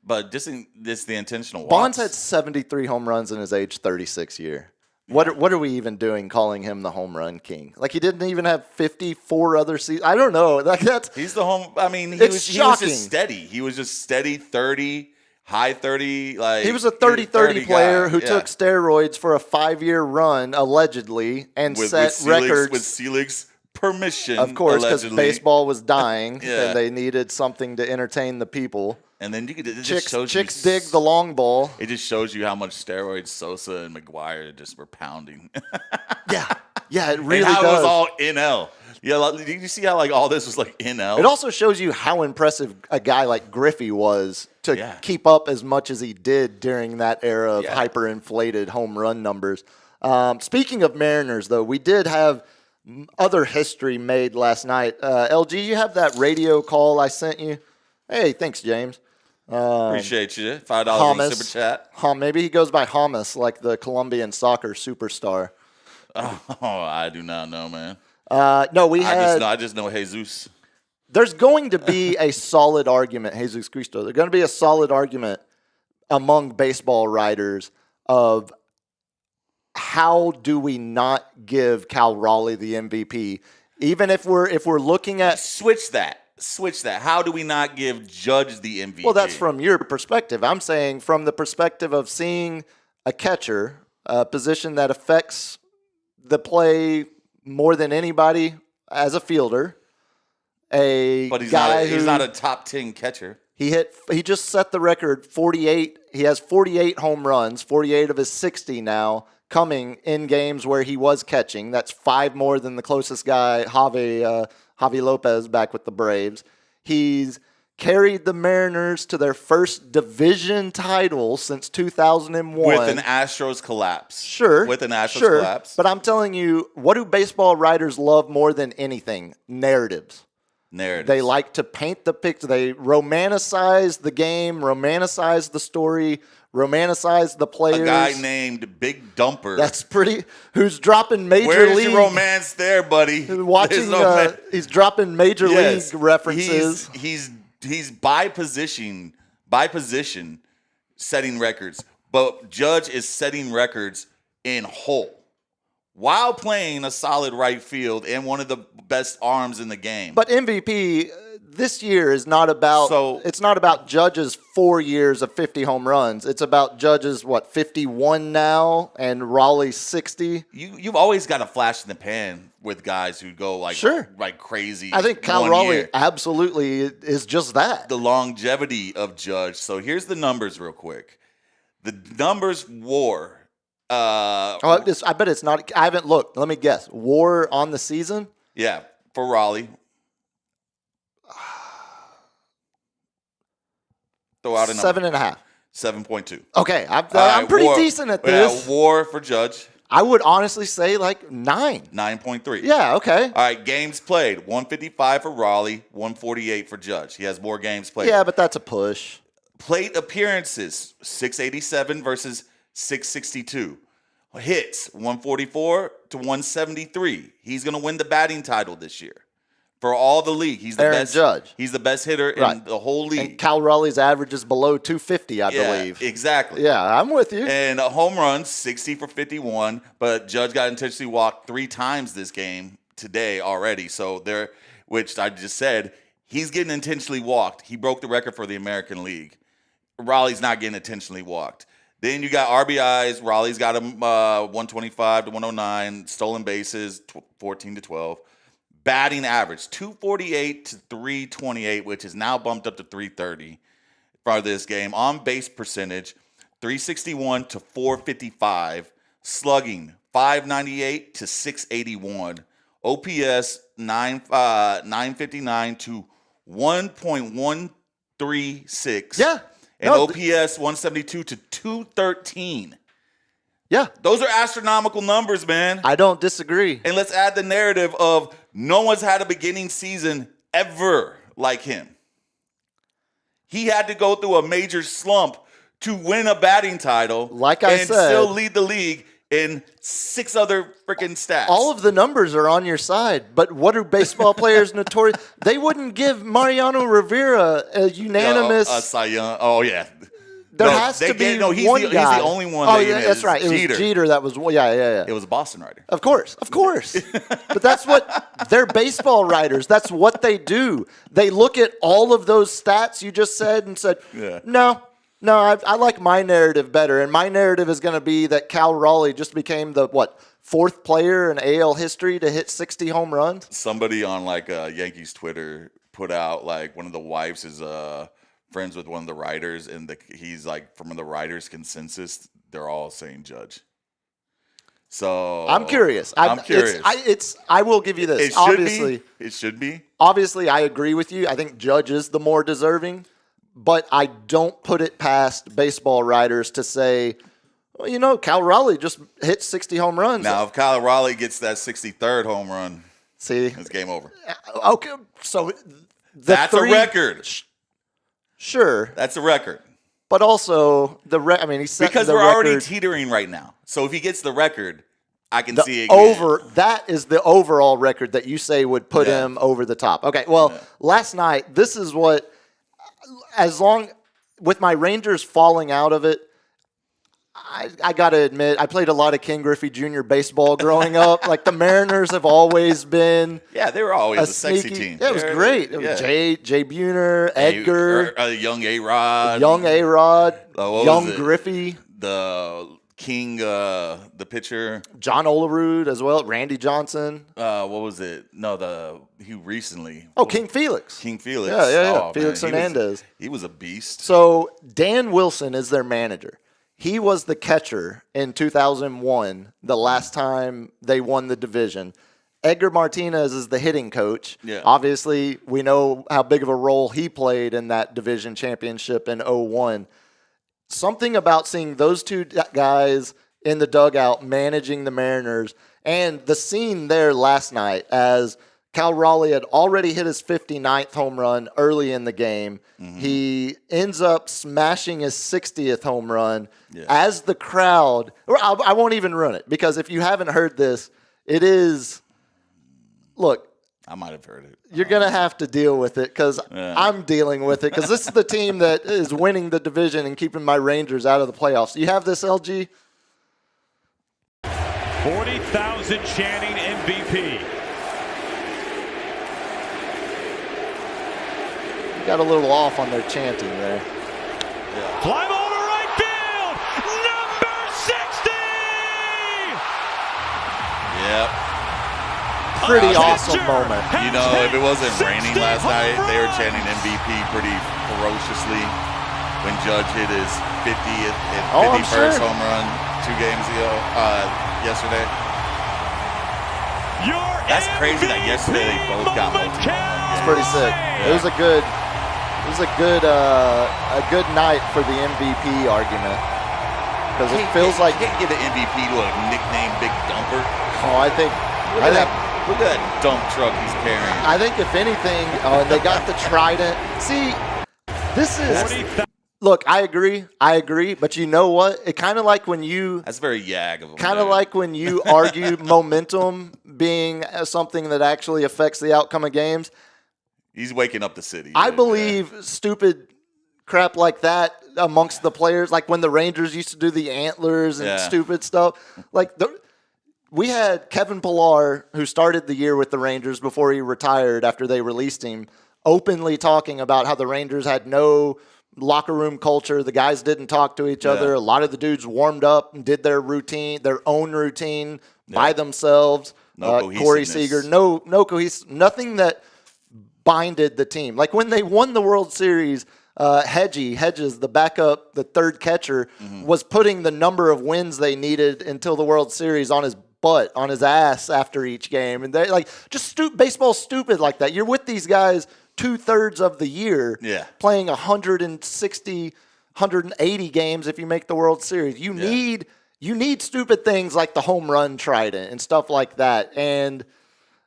But this the intentional walks. Bonds had 73 home runs in his age 36 year. What are we even doing calling him the home run king? Like he didn't even have 54 other seasons. I don't know. Like he's the home. I mean, he was just steady. He was just steady 30, high 30. Like he was a 30-30 player who took steroids for a 5-year run allegedly and set records with Selig's permission. Of course, because baseball was dying and they needed something to entertain the people. And then chicks dig the long ball. It just shows you how much steroids Sosa and McGuire just were pounding. Yeah, it really and how does. It was all NL. Yeah, did you see how all this was NL? It also shows you how impressive a guy like Griffey was to keep up as much as he did during that era of hyperinflated home run numbers. Speaking of Mariners, though, we did have other history made last night. LG, you have that radio call I sent you? Hey, thanks, James. Appreciate you. $5 on the super chat. Maybe he goes by Hamas, like the Colombian soccer superstar. Oh, I do not know, man. No, I just know Jesus. There's going to be a solid argument, Jesus Cristo. There's going to be a solid argument among baseball writers of how do we not give Cal Raleigh the MVP, even if we're looking at switch that. How do we not give Judge the MVP? Well, that's from your perspective. I'm saying from the perspective of seeing a catcher, a position that affects the play more than anybody as a fielder. But he's not a top 10 catcher. He just set the record 48. He has 48 home runs, 48 of his 60 now coming in games where he was catching. That's 5 more than the closest guy, Javi Lopez, back with the Braves. He's carried the Mariners to their first division title since 2001. With an Astros collapse. Sure. With an Astros collapse. But I'm telling you, what do baseball writers love more than anything? Narratives. They like to paint the picture. They romanticize the game, romanticize the story, romanticize the players. A guy named Big Dumper. That's pretty. Who's dropping major league? Where's your romance there, buddy? He's dropping major league references. He's by position setting records, but Judge is setting records in whole while playing a solid right field and one of the best arms in the game. But MVP this year is not about it's not about Judge's 4 years of 50 home runs. It's about Judge's 51 now and Raleigh's 60. You've always got a flash in the pan with guys who go like crazy. I think Cal Raleigh absolutely is just that. The longevity of Judge. So here's the numbers real quick. The numbers WAR. I bet it's not. I haven't looked. Let me guess. WAR on the season? Yeah, for Raleigh. Throw out a number. 7.5. 7.2. Okay, I'm pretty decent at this. WAR for Judge. I would honestly say 9. 9.3. Yeah, okay. All right, games played. 155 for Raleigh, 148 for Judge. He has more games played. Yeah, but that's a push. Plate appearances, 687 versus 662. Hits, 144 to 173. He's going to win the batting title this year. For all the league, he's the best Judge. He's the best hitter in the whole league. And Cal Raleigh's average is below 250, I believe. Exactly. Yeah, I'm with you. And home runs, 60 for 51, but Judge got intentionally walked 3 times this game today already. So which I just said, he's getting intentionally walked. He broke the record for the American League. Raleigh's not getting intentionally walked. Then you got RBIs. Raleigh's got him 125 to 109. Stolen bases, 14 to 12. Batting average, 248 to 328, which is now bumped up to 330 for this game. On base percentage, 361 to 455. Slugging, 598 to 681. OPS, 959 to 1.136. Yeah. And OPS 172 to 213. Yeah. Those are astronomical numbers, man. I don't disagree. And let's add the narrative of no one's had a beginning season ever like him. He had to go through a major slump to win a batting title. And still lead the league in 6 other freaking stats. All of the numbers are on your side, but what are baseball players notorious? They wouldn't give Mariano Rivera a unanimous. A Cy Young. Oh, yeah. There has to be one guy. He's the only one. Oh, yeah, that's right. It was Jeter that was. Yeah. It was a Boston writer. Of course. But that's what they're baseball writers. That's what they do. They look at all of those stats you just said and said, No, I like my narrative better. And my narrative is going to be that Cal Raleigh just became the 4th player in AL history to hit 60 home runs. Somebody on Yankees Twitter put out one of the wives is friends with one of the writers, and he's from the writers' consensus, they're all saying Judge. So I'm curious. I'm curious. I will give you this. It should be. Obviously, I agree with you. I think Judge is the more deserving, but I don't put it past baseball writers to say, well, Cal Raleigh just hit 60 home runs. Now, if Cal Raleigh gets that 63rd home run, it's game over. Okay, so that's a record. Sure, that's a record. But also he's set because the we're record. already teetering right now. So if he gets the record, I can see it that is the overall record that you say would put him over the top. Okay, well, last night, this is what, with my Rangers falling out of it, I got to admit, I played a lot of Ken Griffey Jr. baseball growing up. Like, the Mariners have always been they were always a sexy team. Yeah, it was great. It was Jay Buhner, Edgar. Young A-Rod. Young Griffey. The King, the pitcher. John Olerud as well. Randy Johnson. What was it? No, he recently. King Felix. King Felix. Yeah. Oh, Felix Hernandez. He was a beast. So Dan Wilson is their manager. He was the catcher in 2001, the last time they won the division. Edgar Martinez is the hitting coach. Yeah. Obviously, we know how big of a role he played in that division championship in 2001. Something about seeing those two guys in the dugout managing the Mariners, and the scene there last night as Cal Raleigh had already hit his 59th home run early in the game. Mm-hmm. He ends up smashing his 60th home run as the crowd – I won't even run it, because if you haven't heard this, it is – look. I might have heard it. You're going to have to deal with it, because I'm dealing with it, because this is the team that is winning the division and keeping my Rangers out of the playoffs. You have this, LG? 40,000 chanting MVP. Got a little off on their chanting there. Fly ball to right field. Number 60. Yep. Pretty awesome moment. If it wasn't raining last night, they were chanting MVP pretty ferociously when Judge hit his 50th and 51st home run 2 games ago, yesterday. That's crazy that yesterday they both got multi-home run. It's pretty sick. Yeah. It was a good night for the MVP argument, because it feels like you can't give the MVP to a nickname Big Dumper. Oh, I think look at that dump truck he's carrying. I think if anything, they got the Trident. See, this is. Look, I agree, but you know what? It kind of like when you. That's very Yag of him. Kind of like when you argue momentum being something that actually affects the outcome of games. He's waking up the city. I believe stupid crap like that amongst the players, like when the Rangers used to do the antlers and stupid stuff. Like we had Kevin Pillar, who started the year with the Rangers before he retired after they released him, openly talking about how the Rangers had no locker room culture. The guys didn't talk to each other. A lot of the dudes warmed up and did their own routine by themselves. Corey Seager, no cohesive, nothing that binded the team. Like when they won the World Series, Hedges, the backup, the third catcher, was putting the number of wins they needed until the World Series on his butt, on his ass after each game. And they baseball's stupid like that. You're with these guys 2/3 of the year, playing 160, 180 games if you make the World Series. You need stupid things like the home run trident and stuff like that. And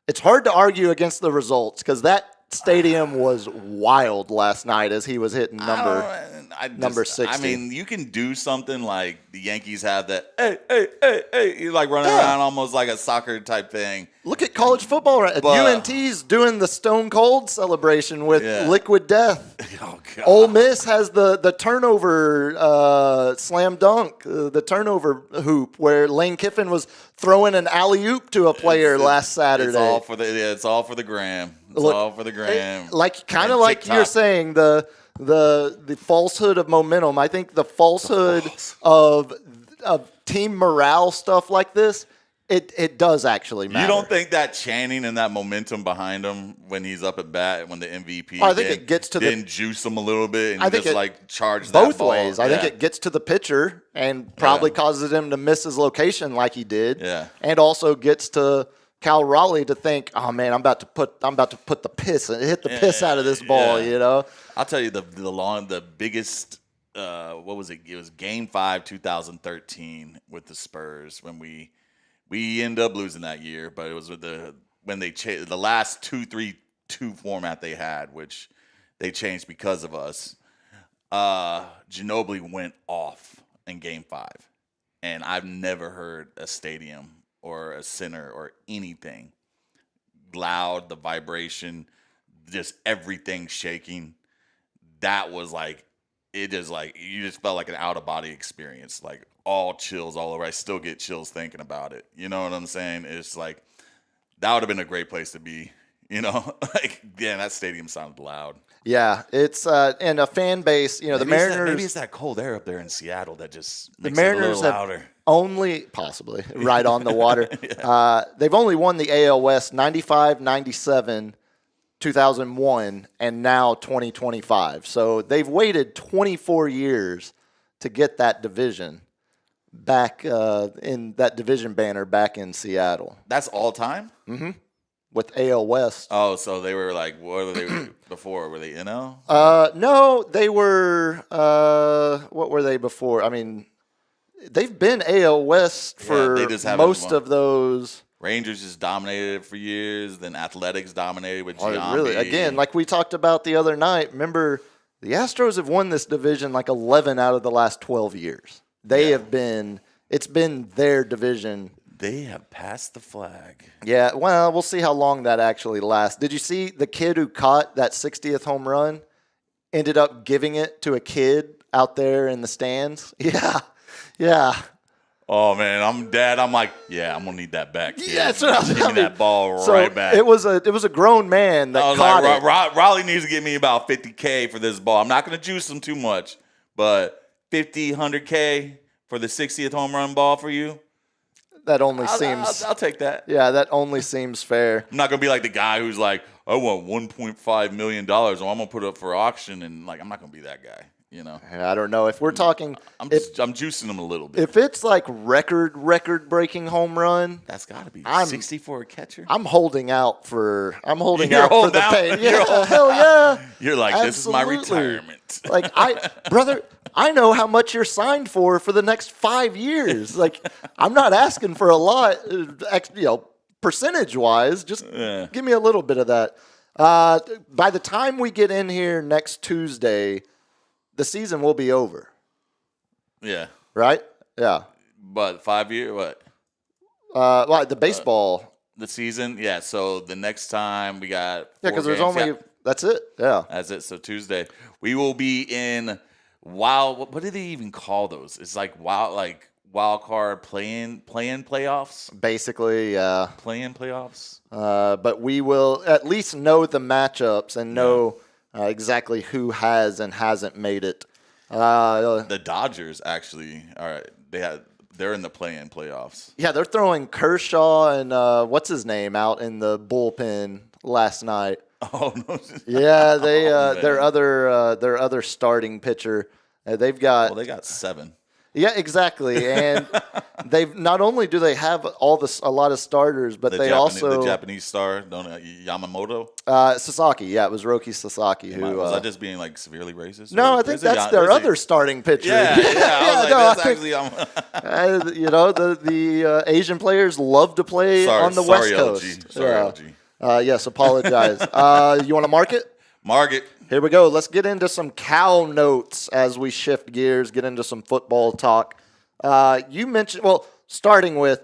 it's hard to argue against the results, because that stadium was wild last night as he was hitting number 60. I mean, you can do something like the Yankees have that, hey, you're like running around almost like a soccer type thing. Look at college football. UNT's doing the Stone Cold celebration with Liquid Death. Oh, God. Ole Miss has the turnover slam dunk, the turnover hoop, where Lane Kiffin was throwing an alley-oop to a player last Saturday. It's all for the gram. It's all for the gram. Kind of like you're saying, the falsehood of momentum. I think the falsehood of team morale stuff like this It does actually matter. You don't think that chanting and that momentum behind him when he's up at bat, when the MVP, I think it gets to then juice him a little bit and I think just like charge that both ball. ways. I think it gets to the pitcher and probably causes him to miss his location like he did. Yeah. And also gets to Cal Raleigh to think, oh man, I'm about to put the piss and hit the piss out of this ball. Yeah. You know. I'll tell you the biggest. What was it? It was Game 5, 2013, with the Spurs when we ended up losing that year, but it was with when they changed the last 2-3-2 format they had, which they changed because of us. Ginobili went off in Game 5, and I've never heard a stadium or a center or anything loud, the vibration, just everything shaking. That was like, it just like, you just felt like an out of body experience, like all chills all over. I still get chills thinking about it. You know what I'm saying? It's like, that would have been a great place to be, you know? Like, yeah, that stadium sounded loud. Yeah, it's and a fan base. You know, the Mariners. Maybe it's that cold air up there in Seattle that just makes the it a Mariners little louder. Only possibly right on the water. They've only won the AL West 95, 97, 2001, and now 2025. So they've waited 24 years to get that division back in that division banner back in Seattle. That's all time? Mm-hmm. With AL West. Oh, so they were like, what were they before? Were they NL? No, they were. What were they before? I mean, they've been AL West for most of those. Rangers just dominated it for years. Then Athletics dominated with Giambi. Really? Again, like we talked about the other night, remember, the Astros have won this division like 11 out of the last 12 years. They have been, it's been their division. They have passed the flag. Yeah, well, we'll see how long that actually lasts. Did you see the kid who caught that 60th home run ended up giving it to a kid out there in the stands? Yeah. Oh, man, I'm like, yeah, I'm going to need that back, kid. Yeah, that's what I was Give me that ball right back. It was a grown man that caught it. Raleigh needs to give me about $50K for this ball. I'm not going to juice him too much, but $50, $100K for the 60th home run ball for you? That only seems... I'll take that. Yeah, that only seems fair. I'm not going to be like the guy who's like, I want $1.5 million, or I'm going to put it up for auction, and like, I'm not going to be that guy, you know? I don't know. If we're talking... I'm juicing him a little bit. If it's like record-breaking home run... That's got to be 60 for a catcher? I'm holding out for... the pain. Yeah, hell yeah. You're like, Absolutely. This is my retirement. Like, brother... I know how much you're signed for the next 5 years. Like, I'm not asking for a lot, percentage-wise. Just give me a little bit of that. By the time we get in here next Tuesday, the season will be over. Yeah. Right? Yeah. But 5 year, what? Well, the baseball. The season? Yeah, so the next time we got because there's only... That's it. Yeah. That's it. So Tuesday. We will be in... What do they even call those? It's like wild card play-in playoffs? Basically, yeah. Play-in playoffs? But we will at least know the matchups and know exactly who has and hasn't made it. The Dodgers actually they're in the play-in playoffs. Yeah, they're throwing Kershaw and what's his name out in the bullpen last night. Oh no! Yeah, their other starting pitcher. They've got. Well, they got 7. Yeah, exactly, and they've not only do they have a lot of starters, but also the Japanese star, Yamamoto. Sasaki, yeah, it was Roki Sasaki. Was I just being like severely racist? No, I think that's their other starting pitcher. Yeah, the Asian players love to play on the West Coast. Sorry, LG. Yes, apologize. You want to mark it? Mark it. Here we go. Let's get into some Cal notes as we shift gears, get into some football talk. You mentioned, starting with,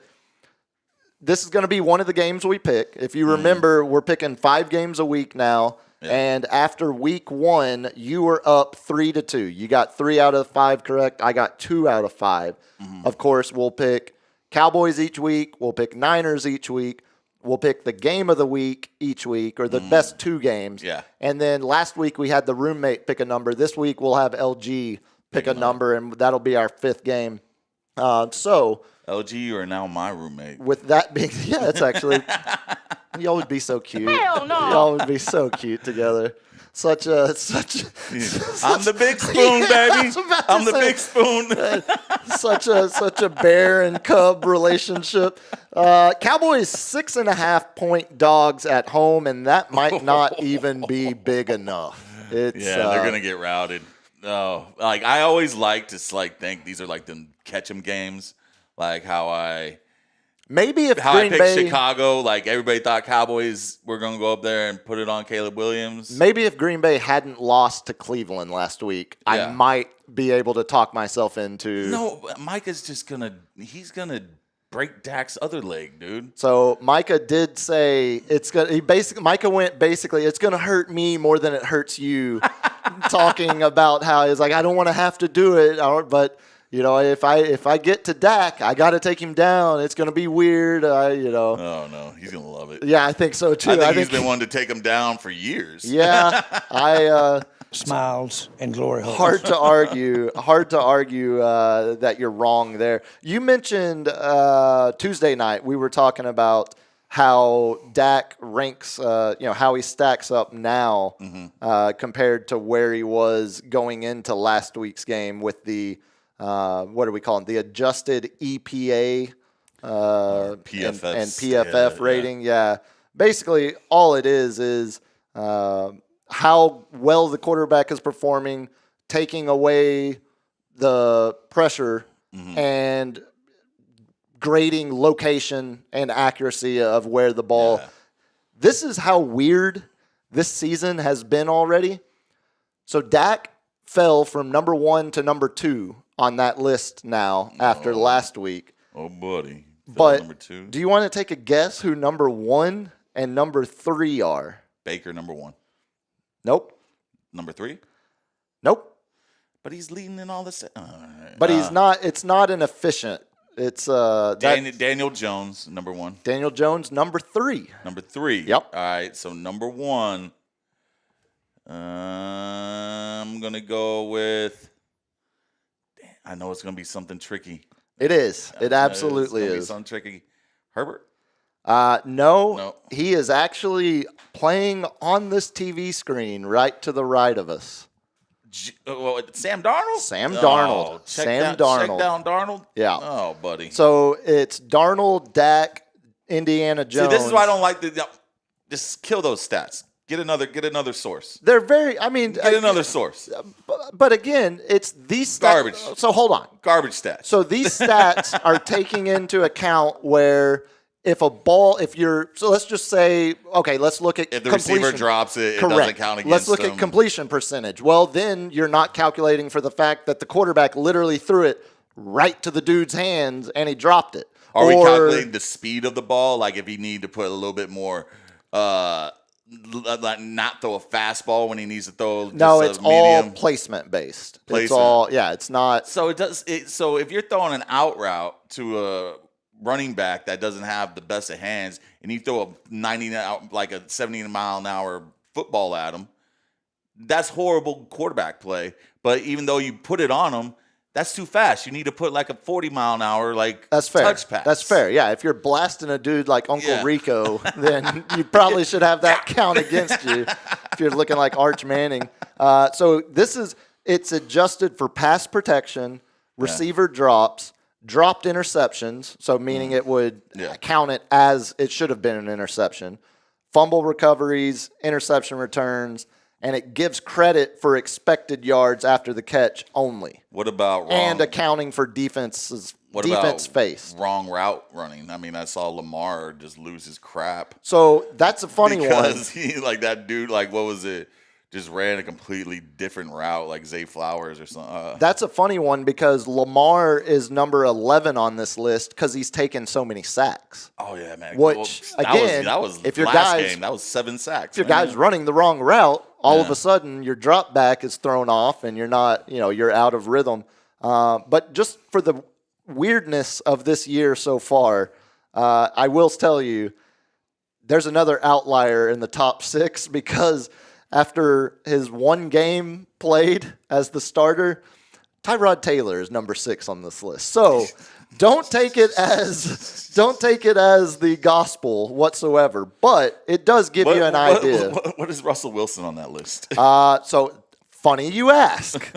this is going to be one of the games we pick. If you remember, we're picking 5 games a week now. Yeah. And after week 1, you were up 3-2. You got 3 out of 5 correct. I got 2 out of 5. Mm-hmm. Of course, we'll pick Cowboys each week. We'll pick Niners each week. We'll pick the game of the week each week, or the best 2 games. Yeah. And then last week we had the roommate pick a number. This week we'll have LG pick a number, and that'll be our 5th game. So LG, you are now my roommate. With that being, yeah, it's actually, y'all would be so cute. Hell no. Y'all would be so cute together. Such a. I'm the big spoon, baby. I'm the big spoon. such a bear and cub relationship. Cowboys 6.5-point dogs at home, and that might not even be big enough. They're gonna get routed. No, like I always like to think these are like the catch 'em games, like how I picked Chicago. Like everybody thought Cowboys were gonna go up there and put it on Caleb Williams. Maybe if Green Bay hadn't lost to Cleveland last week, I might be able to talk myself into. No, Micah's just gonna break Dak's other leg, dude. So Micah did say Micah went basically it's gonna hurt me more than it hurts you, talking about how he's like I don't want to have to do it, but you know if I get to Dak, I got to take him down. It's gonna be weird, Oh no, he's gonna love it. Yeah, I think so too. I think he's been wanting to take him down for years. Yeah, smiles and glory holes. Hard to argue that you're wrong there. You mentioned Tuesday night we were talking about how Dak ranks, how he stacks up now compared to where he was going into last week's game with the what are we calling the adjusted EPA PFF and PFF rating. Yeah, basically all it is how well the quarterback is performing, taking away the pressure, and grading location and accuracy of where the ball. Yeah. This is how weird this season has been already. So Dak fell from number 1 to number 2 on that list now after last week. Oh, buddy. But number 2. Do you want to take a guess who number 1 and number 3 are? Baker, number 1. Nope. Number 3? Nope. But he's leading in all this. But he's not. It's not an efficient. It's Daniel Jones, number 1. Daniel Jones, number 3. Number 3. Yep. All right. So number 1. I'm gonna go with. I know it's gonna be something tricky. It is. It absolutely it's is. Something tricky. Herbert. No, he is actually playing on this TV screen right to the right of us. Sam Darnold? Sam Darnold. Check down Darnold? Yeah. Oh, buddy. So it's Darnold, Dak, Indiana Jones. See, this is why I don't like just kill those stats. Get another source. They're very, Get another source. But again, it's these stats. Garbage. So hold on. Garbage stats. So these stats are taking into account where so let's just say, okay, let's look at if the completion. receiver drops it, Correct. It doesn't count against Let's look them. at completion percentage. Well, then you're not calculating for the fact that the quarterback literally threw it right to the dude's hands and he dropped it. Are we calculating the speed of the ball? Like if he need to put a little bit more, like not throw a fastball when he needs to throw just it's a all medium? placement based. Placement. It's all, it's not. So it does. So if you're throwing an out route to a running back that doesn't have the best of hands, and you throw a 70 mile an hour football at him, that's horrible quarterback play. But even though you put it on him, that's too fast. You need to put like a 40 mile an hour that's fair. touch pass. That's fair. Yeah, if you're blasting a dude like Uncle Rico, then you probably should have that count against you if you're looking like Arch Manning. So it's adjusted for pass protection, receiver drops, dropped interceptions, so meaning it would count it as it should have been an interception, fumble recoveries, interception returns, and it gives credit for expected yards after the catch only. What about wrong? And accounting for defense face. Wrong route running. I mean, I saw Lamar just lose his crap. So that's a funny one. Because he, like that dude, like what was it? Just ran a completely different route, like Zay Flowers or something. That's a funny one because Lamar is number 11 on this list because he's taken so many sacks. Oh yeah, man. Which again, that was if your last guys, game, that was 7 sacks. If your guy's running the wrong route, all of a sudden your drop back is thrown off and you're not, you're out of rhythm. But just for the weirdness of this year so far, I will tell you, there's another outlier in the top 6 because after his one game played as the starter, Tyrod Taylor is number 6 on this list. So Don't take it as the gospel whatsoever, but it does give you an idea. What is Russell Wilson on that list? So funny you ask.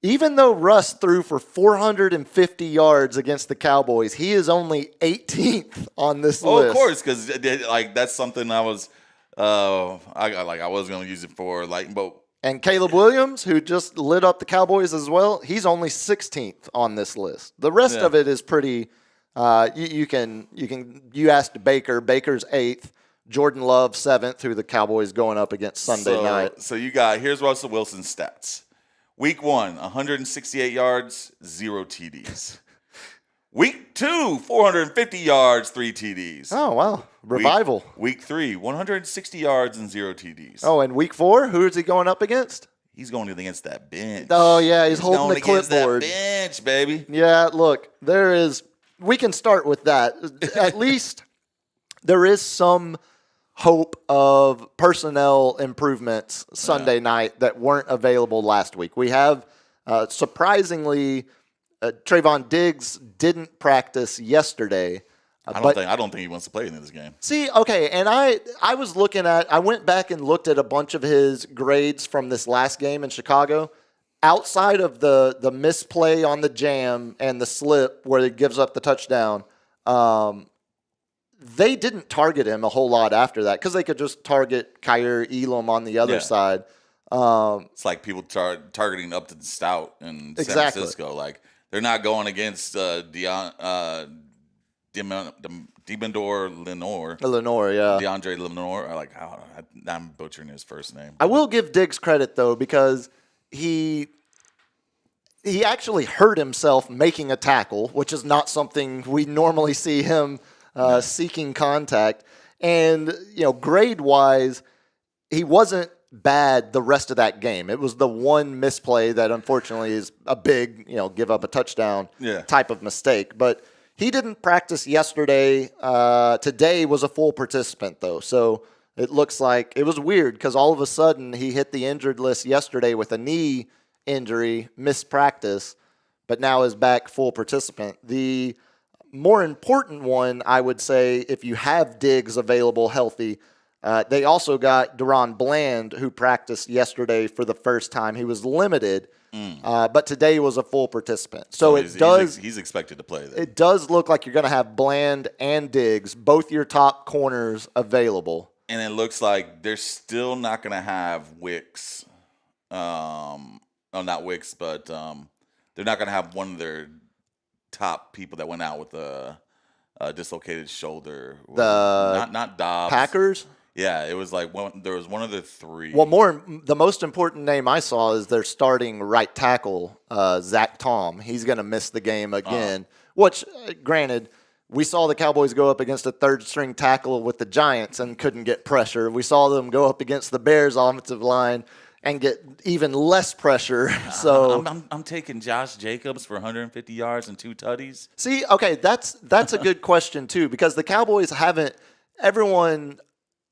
Even though Russ threw for 450 yards against the Cowboys, he is only 18th on this list. Of course, because that's something I was I was going to use it for but. And Caleb Williams, who just lit up the Cowboys as well, he's only 16th on this list. The rest of it is pretty. You asked Baker. Baker's 8th. Jordan Love 7th, who the Cowboys going up against Sunday night. So here's Russell Wilson's stats. Week 1, 168 yards, 0 TDs. Week 2, 450 yards, 3 TDs. Oh, wow. Revival. Week 3, 160 yards and 0 TDs. Oh, and week 4, who is he going up against? He's going against that bench. Oh, yeah, he's holding the clipboard. That bench, baby. Yeah, look, we can start with that. At least there is some hope of personnel improvements Sunday night that weren't available last week. We have, surprisingly, Trayvon Diggs didn't practice yesterday. I don't think he wants to play in this game. See, okay, and I went back and looked at a bunch of his grades from this last game in Chicago. Outside of the misplay on the jam and the slip where he gives up the touchdown, they didn't target him a whole lot after that because they could just target Kaiir Elam on the other side. It's like people targeting Upton Stout in San Francisco. Like, they're not going against Demondor Lenore. Lenore, yeah. DeAndre Lenore. I'm butchering his first name. I will give Diggs credit, though, because he actually hurt himself making a tackle, which is not something we normally see him seeking contact. And, grade-wise, he wasn't bad the rest of that game. It was the one misplay that unfortunately is a big, give up a touchdown type of mistake. But he didn't practice yesterday. Today was a full participant, though. So it looks like it was weird because all of a sudden he hit the injured list yesterday with a knee injury, missed practice, but now is back full participant. The more important one, I would say, if you have Diggs available healthy, they also got Deron Bland, who practiced yesterday for the first time. He was limited, but today was a full participant. So he's expected to play. Then. It does look like you're going to have Bland and Diggs, both your top corners, available. And it looks like they're still not going to have Wicks. Not Wicks, but they're not going to have one of their top people that went out with a dislocated shoulder. Not Dobbs. Packers? Yeah, it was like there was one of the three. Well, the most important name I saw is their starting right tackle, Zach Tom. He's going to miss the game again, which, granted, we saw the Cowboys go up against a third-string tackle with the Giants and couldn't get pressure. We saw them go up against the Bears' offensive line and get even less pressure. So I'm taking Josh Jacobs for 150 yards and 2 tutties. See, okay, that's a good question too, because the Cowboys haven't. Everyone,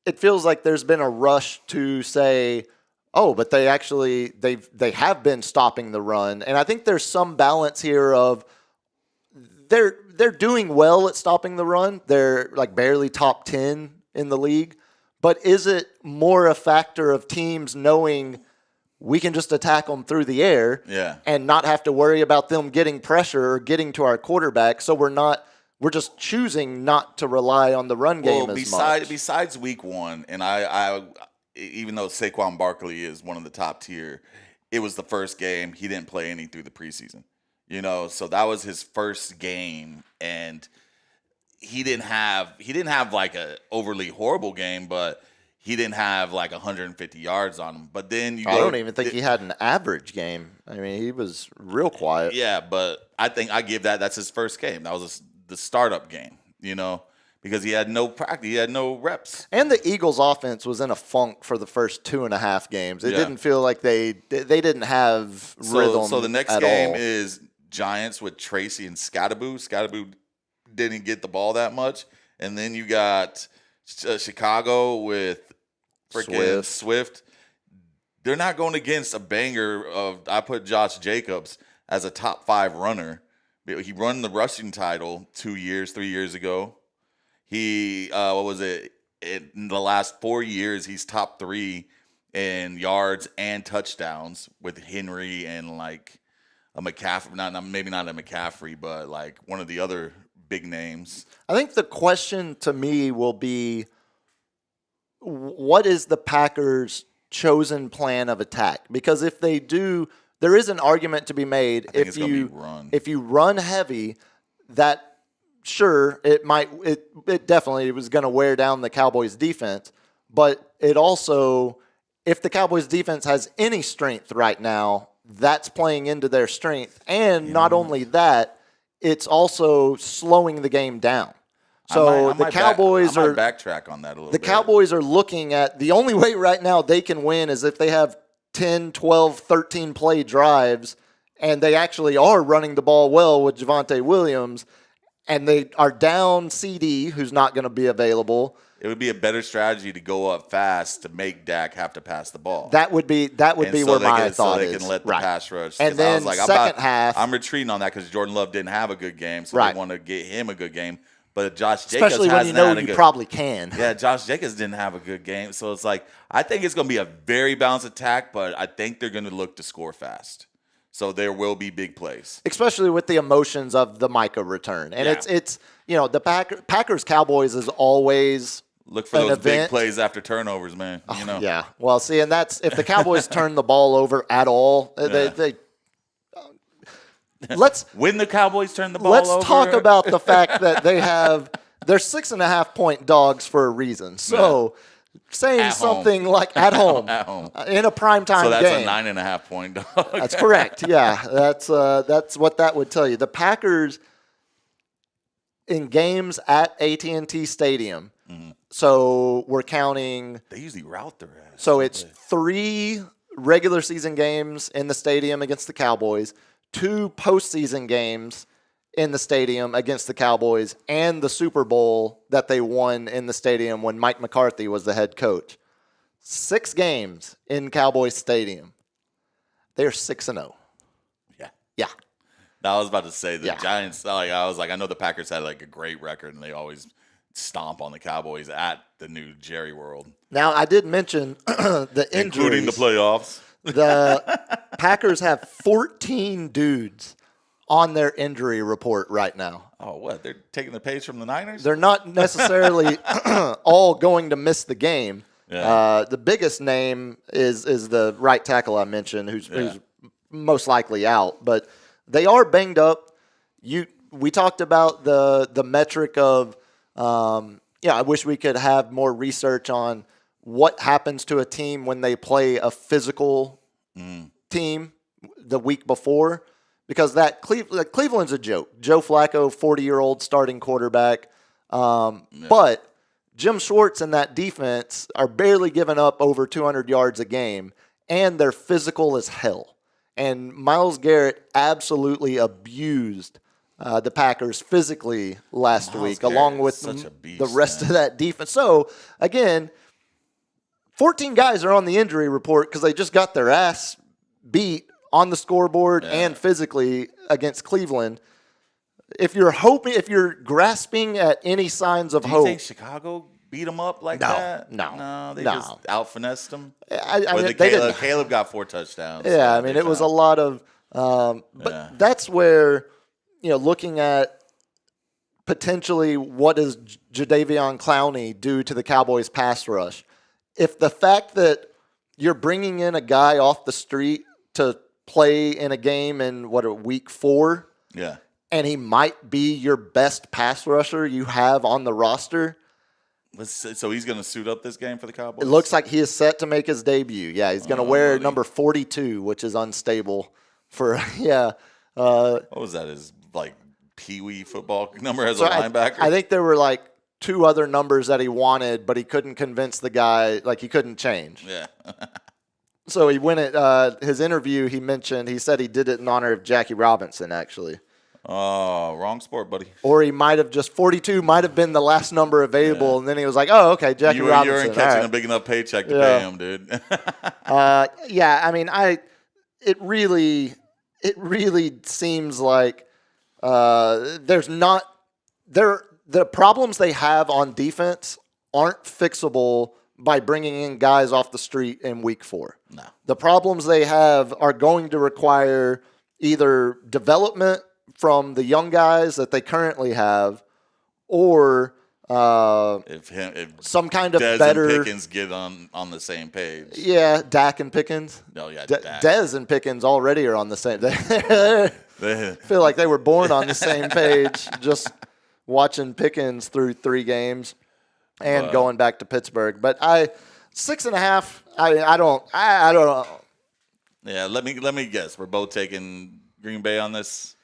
it feels like there's been a rush to say, oh, but they have been stopping the run, and I think there's some balance here of they're doing well at stopping the run. They're like barely top 10 in the league. But is it more a factor of teams knowing we can just attack them through the air and not have to worry about them getting pressure or getting to our quarterback? So we're just choosing not to rely on the run game as much. Besides week 1, and I even though Saquon Barkley is one of the top tier, it was the first game. He didn't play any through the preseason. So that was his first game, and he didn't have like a overly horrible game, but he didn't have like 150 yards on him. But then I don't even think he had an average game. I mean, he was real quiet. Yeah, but I think I give that's his first game. That was the startup game, because he had no practice, he had no reps. And the Eagles' offense was in a funk for the first 2.5 games. It didn't feel like they didn't have rhythm. So the next game is Giants with Tracy and Scatterboo. Scatterboo didn't get the ball that much. And then you got Chicago with freaking Swift. They're not going against a banger of, I put Josh Jacobs as a top 5 runner He won the rushing title 3 years ago. He, what was it? In the last 4 years, he's top 3 in yards and touchdowns with Henry and like a McCaffrey. Maybe not a McCaffrey, but like one of the other big names. I think the question to me will be, what is the Packers' chosen plan of attack? Because if they do, there is an argument to be made. If you run heavy, that sure it definitely was going to wear down the Cowboys' defense, but it also, if the Cowboys' defense has any strength right now, that's playing into their strength, and not only that, it's also slowing the game down. So the Cowboys are backtrack on that a little bit. The Cowboys are looking at the only way right now they can win is if they have 10, 12, 13 play drives, and they actually are running the ball well with Javonte Williams, and they are down CD, who's not going to be available. It would be a better strategy to go up fast to make Dak have to pass the ball. That would be where my thought is. So they can let the pass rush. And then I was like, second half, I'm retreating on that because Jordan Love didn't have a good game, so they want to get him a good game. But Josh Jacobs especially when you know you probably can. Yeah, Josh Jacobs didn't have a good game, so it's like I think it's going to be a very balanced attack, but I think they're going to look to score fast. So there will be big plays, especially with the emotions of the Micah return, and it's the Packers Cowboys is always. Look for those big plays after turnovers, man. Yeah. Well, see, and that's if the Cowboys turn the ball over at all, when the Cowboys turn the ball over. Let's talk about the fact that they're 6.5 point dogs for a reason. So saying something like at home in a primetime game. So that's a 9.5 point dog. That's correct. Yeah, that's what that would tell you. The Packers in games at AT&T Stadium. Mm-hmm. So we're counting. They usually route their ass. So it's 3 regular season games in the stadium against the Cowboys, 2 postseason games in the stadium against the Cowboys, and the Super Bowl that they won in the stadium when Mike McCarthy was the head coach. 6 games in Cowboys Stadium. They're 6-0. Yeah. Now, I was about to say the Giants. I know the Packers had like a great record, and they always stomp on the Cowboys at the new Jerry World. Now, I did mention the injuries. Including the playoffs. The Packers have 14 dudes on their injury report right now. Oh, what? They're taking the page from the Niners? They're not necessarily all going to miss the game. Yeah. The biggest name is the right tackle I mentioned, who's most likely out. But they are banged up. We talked about the metric of I wish we could have more research on what happens to a team when they play a physical team the week before, because Cleveland's a joke. Joe Flacco, 40-year-old starting quarterback. But Jim Schwartz and that defense are barely giving up over 200 yards a game, and they're physical as hell. And Myles Garrett absolutely abused the Packers physically last week, along with the rest of that defense. So, again, 14 guys are on the injury report because they just got their ass beat on the scoreboard and physically against Cleveland. If you're grasping at any signs of hope. Do you think Chicago beat them up like that? No. They just out-finessed them? Caleb got 4 touchdowns. Yeah, so it was a lot of but that's where, looking at potentially what does Jadeveon Clowney do to the Cowboys pass rush. If the fact that you're bringing in a guy off the street to play in a game in week 4, and he might be your best pass rusher you have on the roster. So he's going to suit up this game for the Cowboys? It looks like he is set to make his debut. Yeah, he's going to wear number 42, which is unstable for what was that? His Pee-wee football number as a linebacker? I think there were 2 other numbers that he wanted, but he couldn't convince the guy, he couldn't change. Yeah. So he went at his interview, he said he did it in honor of Jackie Robinson, actually. Oh, wrong sport, buddy. Or he might have 42 might have been the last number available, and then he was like, oh, okay, Jackie Robinson. You weren't catching a big enough paycheck to pay him, dude. It really seems like there's not the problems they have on defense aren't fixable by bringing in guys off the street in week 4. No. The problems they have are going to require either development from the young guys that they currently have, or if some kind of Dez better and Pickens get on the same page. Yeah, Dak and Pickens. No, yeah, Dez and Pickens already are on the same. They feel like they were born on the same page. Just watching Pickens through 3 games and going back to Pittsburgh. But 6.5. I don't know. Yeah, let me guess. We're both taking Green Bay on this.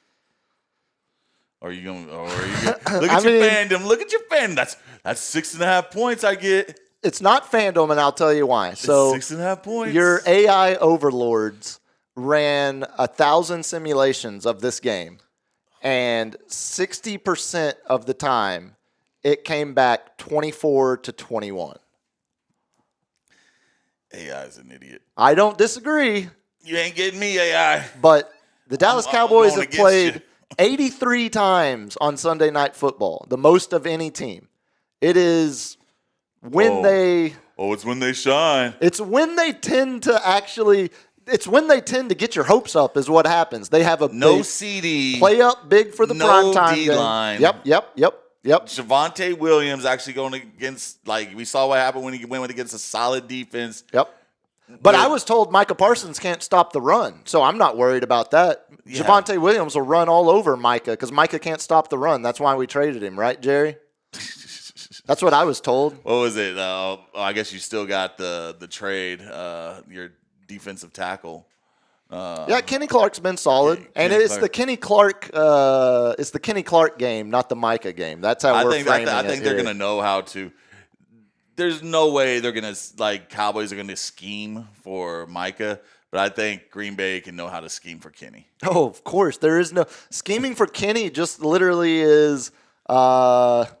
Or are you going? Look at your fandom. Look at your fandom. That's 6.5 points I get. It's not fandom, and I'll tell you why. So 6.5 points. Your AI overlords ran 1,000 simulations of this game, and 60% of the time, it came back 24-21. AI is an idiot. I don't disagree. You ain't getting me, AI. But the Dallas Cowboys have played you. 83 times on Sunday Night Football, the most of any team. It is when they... Oh, it's when they shine. It's when they tend to actually... It's when they tend to get your hopes up is what happens. They have no CD. Play up big for the prime time D-line. Yep. Javonte Williams actually going against, like, we saw what happened when he went against a solid defense. Yep. But I was told Micah Parsons can't stop the run, so I'm not worried about that. Yeah. Javonte Williams will run all over Micah because Micah can't stop the run. That's why we traded him, right, Jerry? That's what I was told. What was it? I guess you still got the trade, your defensive tackle. Yeah, Kenny Clark's been solid, and it's the Kenny Clark. It's the Kenny Clark game, not the Micah game. That's how we're framing it. I think they're going to know how to. There's no way they're going to Cowboys are going to scheme for Micah, but I think Green Bay can know how to scheme for Kenny. Oh, of course, there is no scheming for Kenny. Just literally is. Just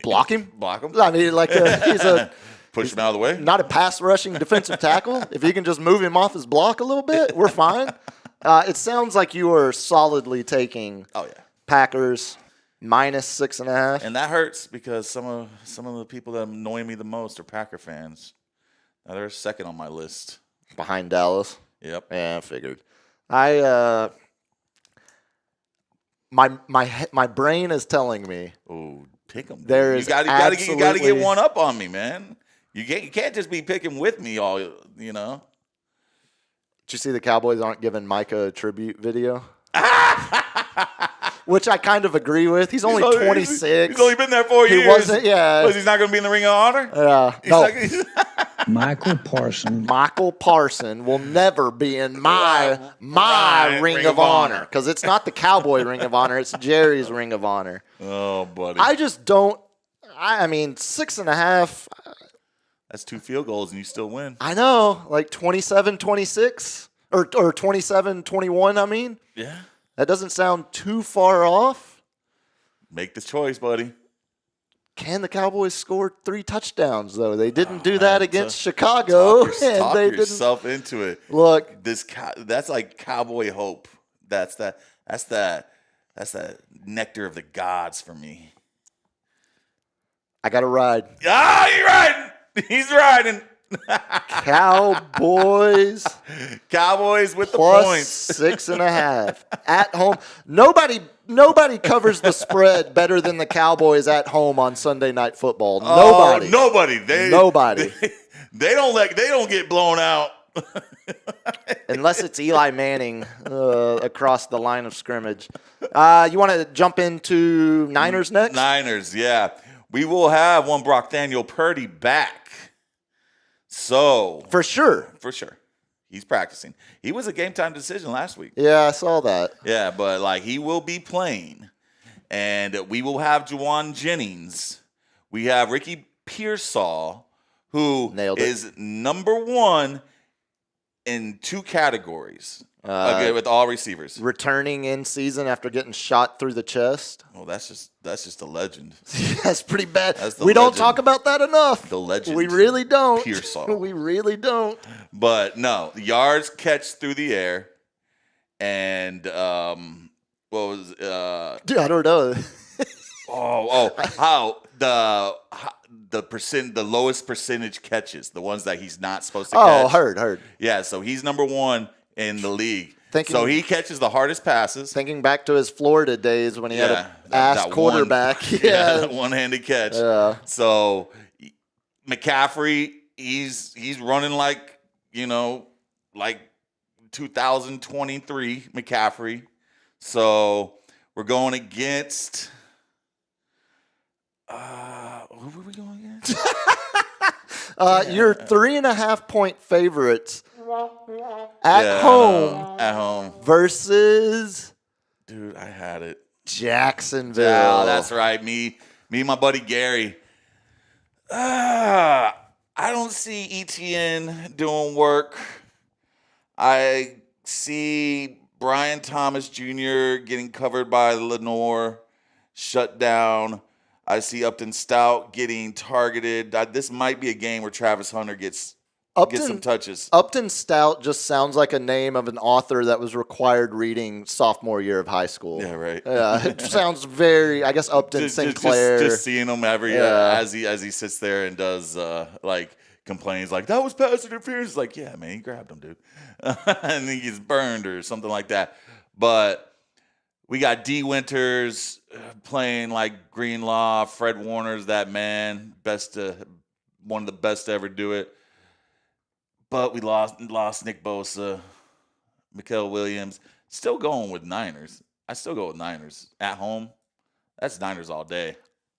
block him. Block him. I mean, he's a. Push him out of the way? Not a pass-rushing defensive tackle. If you can just move him off his block a little bit, we're fine. It sounds like you are solidly taking Packers minus 6.5. And that hurts because some of the people that annoy me the most are Packer fans. Now they're second on my list. Behind Dallas? Yep. Yeah, I figured. My brain is telling me. Oh, pick them. You got to get one up on me, man. You can't just be picking with me all, Did you see the Cowboys aren't giving Micah a tribute video? Which I kind of agree with. He's only 26. He's only been there 4 years. He wasn't, yeah. He's not going to be in the Ring of Honor? Yeah. No. Michael Parsons. Michael Parsons will never be in my Ring of Honor. Because it's not the Cowboy Ring of Honor. It's Jerry's Ring of Honor. Oh, buddy. I just don't. I mean, 6.5. That's 2 field goals and you still win. I know. Like 27-26 or 27-21, I mean. Yeah. That doesn't sound too far off. Make the choice, buddy. Can the Cowboys score 3 touchdowns, though? They didn't do that against Chicago. Talk yourself into it. Look. That's like Cowboy hope. That's the nectar of the gods for me. I got to ride. Ah, you're riding. He's riding. Cowboys with the plus points. 6.5 at home. Nobody covers the spread better than the Cowboys at home on Sunday Night Football. Nobody. Nobody. Nobody. They don't get blown out. Unless it's Eli Manning across the line of scrimmage. You want to jump into Niners next? Niners, yeah. We will have one Brockdaniel Purdy back. So For sure. He's practicing. He was a game time decision last week. Yeah, I saw that. Yeah, but he will be playing. And we will have Juwan Jennings. We have Ricky Pearsall, who is number 1 in 2 categories. With all receivers. Returning in season after getting shot through the chest. Oh, that's just a legend. That's pretty bad. We don't talk about that enough. The legend. We really don't. Pearsall. We really don't. But no, yards catch through the air, and what was Dude, I don't know. how the lowest percentage catches, the ones that he's not supposed to Oh, catch. heard. Yeah, so he's number 1 in the league. So he catches the hardest passes. Thinking back to his Florida days when he had an ass quarterback. That one-handed catch. Yeah. So McCaffrey, he's running like 2023 McCaffrey. So we're going against who were we going against? Your 3.5-point favorites at home versus dude, I had it. Jacksonville. Yeah, that's right. Me and my buddy Gary. I don't see Etienne doing work. I see Brian Thomas Jr. getting covered by Lenore, shut down. I see Upton Stout getting targeted. This might be a game where Travis Hunter gets some touches. Upton Stout just sounds like a name of an author that was required reading sophomore year of high school. Yeah, right. Yeah, it sounds very. I guess Upton Sinclair. Just seeing him as he sits there and does complains like that was pass interference. Like, yeah, man, he grabbed him, dude, and he gets burned or something like that. But we got D. Winters playing like Greenlaw. Fred Warner's that man, one of the best to ever do it. But we lost Nick Bosa, Mikael Williams. Still going with Niners. I still go with Niners at home. That's Niners all day.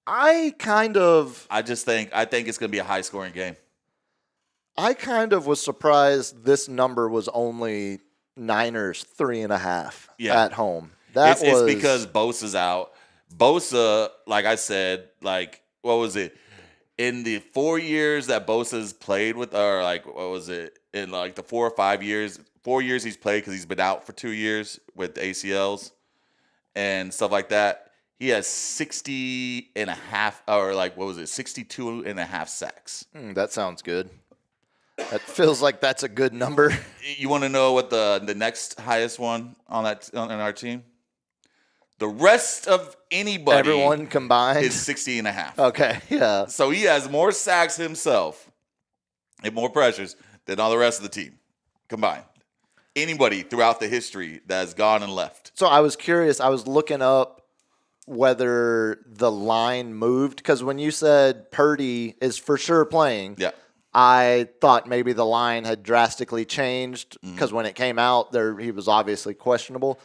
I think it's going to be a high scoring game. I kind of was surprised this number was only Niners 3.5 at home. It's because Bosa's out. Bosa, like I said, what was it? In the 4 years that Bosa's played with, or what was it? In the 4 or 5 years, 4 years he's played because he's been out for 2 years with ACLs and stuff like that. He has 60 and a half, or 62 and a half sacks. That sounds good. That feels like that's a good number. You want to know what the next highest one on our team? The rest of anybody, everyone combined, is 60 and a half. Okay, yeah. So he has more sacks himself and more pressures than all the rest of the team combined. Anybody throughout the history that has gone and left. So I was curious. I was looking up whether the line moved because when you said Purdy is for sure playing, yeah, I thought maybe the line had drastically changed because when it came out, he was obviously questionable.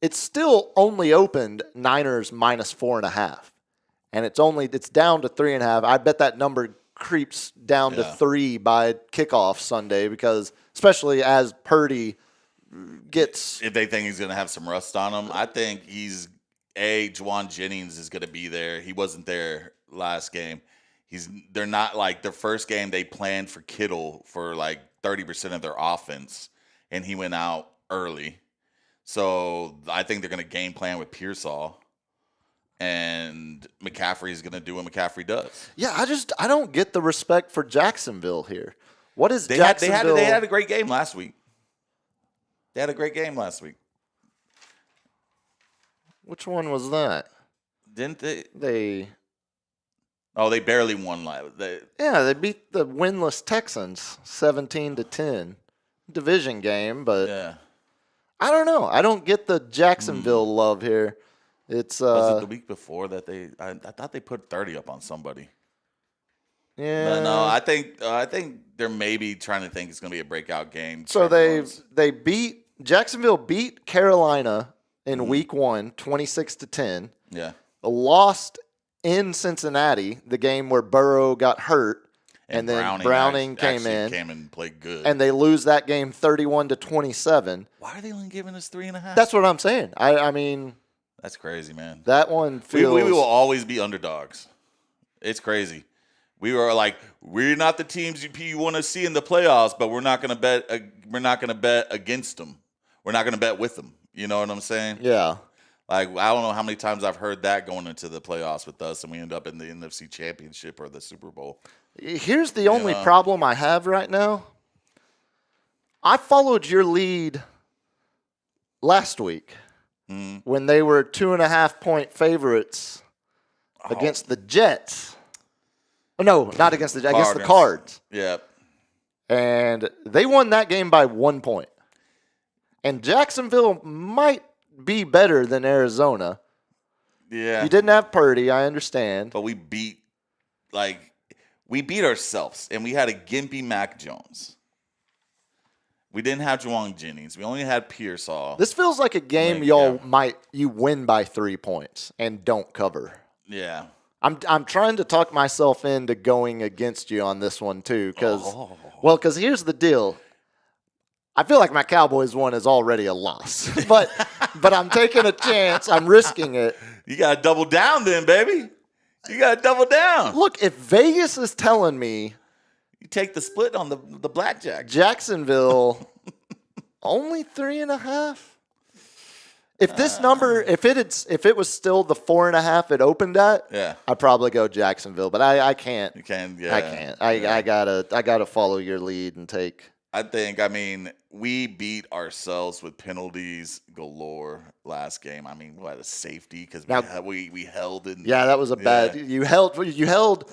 It's still only opened Niners minus 4.5, and it's down to 3.5. I bet that number creeps down to 3 by kickoff Sunday because especially as Purdy gets, if they think he's going to have some rust on him, I think Juwan Jennings is going to be there. He wasn't there last game. They're not their first game. They planned for Kittle for 30% of their offense, and he went out early. So I think they're going to game plan with Pearsall, and McCaffrey is going to do what McCaffrey does. Yeah, I don't get the respect for Jacksonville here. What is Jacksonville? They had a great game last week. Which one was that? Didn't they? They barely won. They beat the winless Texans 17-10. Division game, but yeah. I don't know. I don't get the Jacksonville love here. Was it the week before that I thought they put 30 up on somebody. Yeah. But no, I think they're maybe trying to think it's going to be a breakout game. So Jacksonville beat Carolina in week 1, 26-10. Yeah. Lost in Cincinnati, the game where Burrow got hurt. And then Browning came and played good. And they lose that game 31-27. Why are they only giving us 3.5? That's what I'm saying. I mean, that's crazy, man. That one feels. We will always be underdogs. It's crazy. We were we're not the teams you want to see in the playoffs, but we're not going to bet. We're not going to bet against them. We're not going to bet with them. You know what I'm saying? Yeah. I don't know how many times I've heard that going into the playoffs with us, and we end up in the NFC Championship or the Super Bowl. Here's the only problem I have right now. I followed your lead last week. when they were 2.5-point favorites against the Jets. Oh, no, not against the Jets, against the Cards. Yep. And they won that game by 1 point. And Jacksonville might be better than Arizona. Yeah. You didn't have Purdy, I understand. But we beat ourselves, and we had a gimpy Mac Jones. We didn't have Juwan Jennings. We only had Pearsall. This feels like a game you win by 3 points and don't cover. Yeah. I'm trying to talk myself into going against you on this one too, because here's the deal. I feel like my Cowboys one is already a loss, but I'm taking a chance. I'm risking it. You gotta double down, then, baby. You gotta double down. Look, if Vegas is telling me you take the split on the blackjack. Jacksonville only 3.5. If this number, if it was still the 4.5 it opened at, I'd probably go Jacksonville. But I can't. You can, yeah. I can't. I gotta follow your lead and take. I mean, we beat ourselves with penalties galore last game. I mean, we had a safety because we held it. Yeah, that was a bad. You held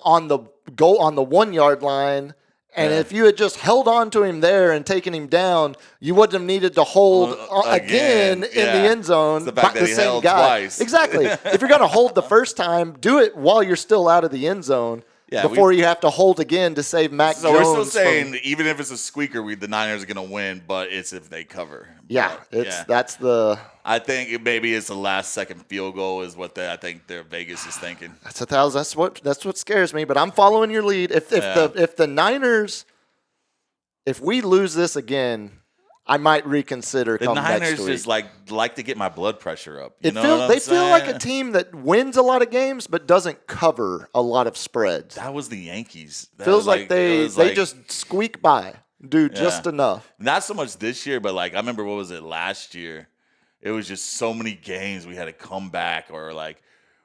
on the goal on the 1 yard line. And if you had just held on to him there and taken him down, you wouldn't have needed to hold again in the end zone. It's the fact that he same held guy. twice. Exactly. If you're going to hold the first time, do it while you're still out of the end zone before you have to hold again to save Mac Jones. So we're still saying even if it's a squeaker, the Niners are going to win, but it's if they cover. Yeah, that's the. I think maybe it's the last second field goal is what I think their Vegas is thinking. That's what scares me. But I'm following your lead. If the Niners, if we lose this again, I might reconsider. The Niners just like to get my blood pressure up. They feel like a team that wins a lot of games but doesn't cover a lot of spreads. That was the Yankees. Feels like they just squeak by, do just enough. Not so much this year, but I remember what was it last year? It was just so many games we had to come back, or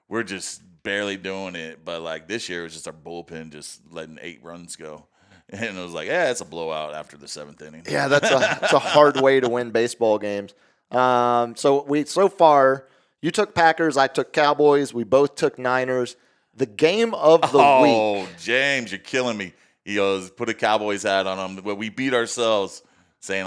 we're just barely doing it. But this year it was just our bullpen just letting 8 runs go. And it was it's a blowout after the 7th inning. Yeah, that's a hard way to win baseball games. So far, you took Packers, I took Cowboys, we both took Niners. The game of the week. Oh, James, you're killing me. He goes, put a Cowboys hat on them. Well, we beat ourselves, saying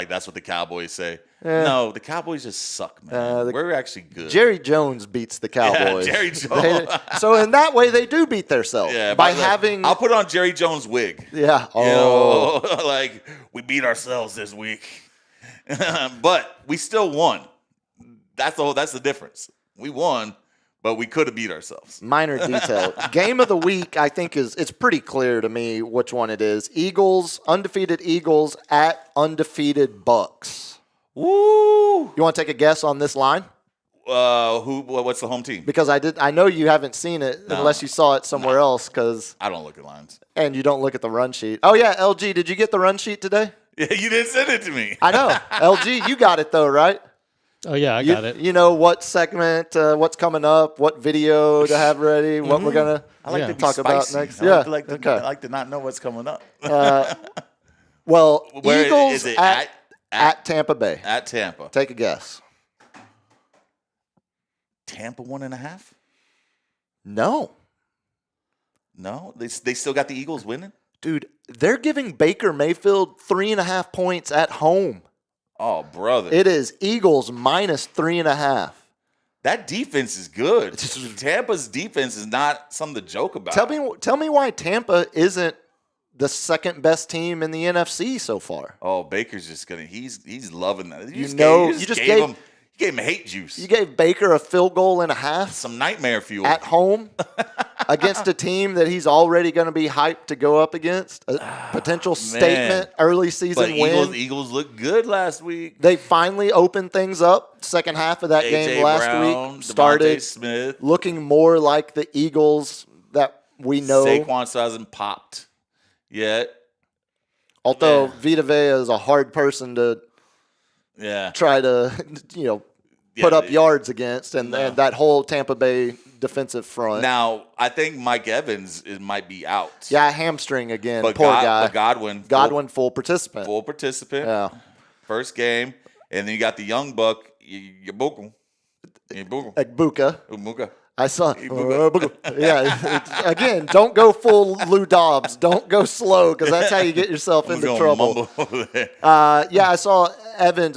that's what the Cowboys say. No, the Cowboys just suck, man. We're actually good. Jerry Jones beats the Cowboys. Yeah, Jerry Jones. So in that way, they do beat themselves by having. I'll put on Jerry Jones' wig. Yeah. We beat ourselves this week, but we still won. That's the difference. We won, but we could have beat ourselves. Minor detail. Game of the week, I think it's pretty clear to me which one it is. Undefeated Eagles at undefeated Bucks. Woo! You want to take a guess on this line? What's the home team? Because I know you haven't seen it unless you saw it somewhere else. Because I don't look at lines, and you don't look at the run sheet. Oh yeah, LG, did you get the run sheet today? Yeah, you didn't send it to me. I know, LG, you got it though, right? Oh yeah, I got it. You know what segment, what's coming up, what video to have ready, what we're gonna to talk about next. I like to not know what's coming up. Well, Where Eagles is it at Tampa Bay. At Tampa. Take a guess. Tampa 1.5? No. No? They still got the Eagles winning? Dude, they're giving Baker Mayfield 3.5 points at home. Oh, brother. It is Eagles minus 3.5. That defense is good. Tampa's defense is not something to joke about. Tell me why Tampa isn't the second best team in the NFC so far. Oh, Baker's just he's loving that. You gave him hate juice. You gave Baker a field goal and a half. Some nightmare fuel. At home against a team that he's already going to be hyped to go up against. A potential statement early season win. Eagles looked good last week. They finally opened things up. Second half of that game last week started Smith. Looking more like the Eagles that we know. Saquon still hasn't popped yet. Although Vita Vea is a hard person to try to put up yards against, and that whole Tampa Bay defensive front. Now, I think Mike Evans might be out. Yeah, hamstring again. But Poor guy. But Godwin, full participant. Full participant. Yeah. First game. And then you got the young buck Ibuka. Ibuka. I saw. Yeah. Again, don't go full Lou Dobbs. Don't go slow because that's how you get yourself into trouble. Yeah, I saw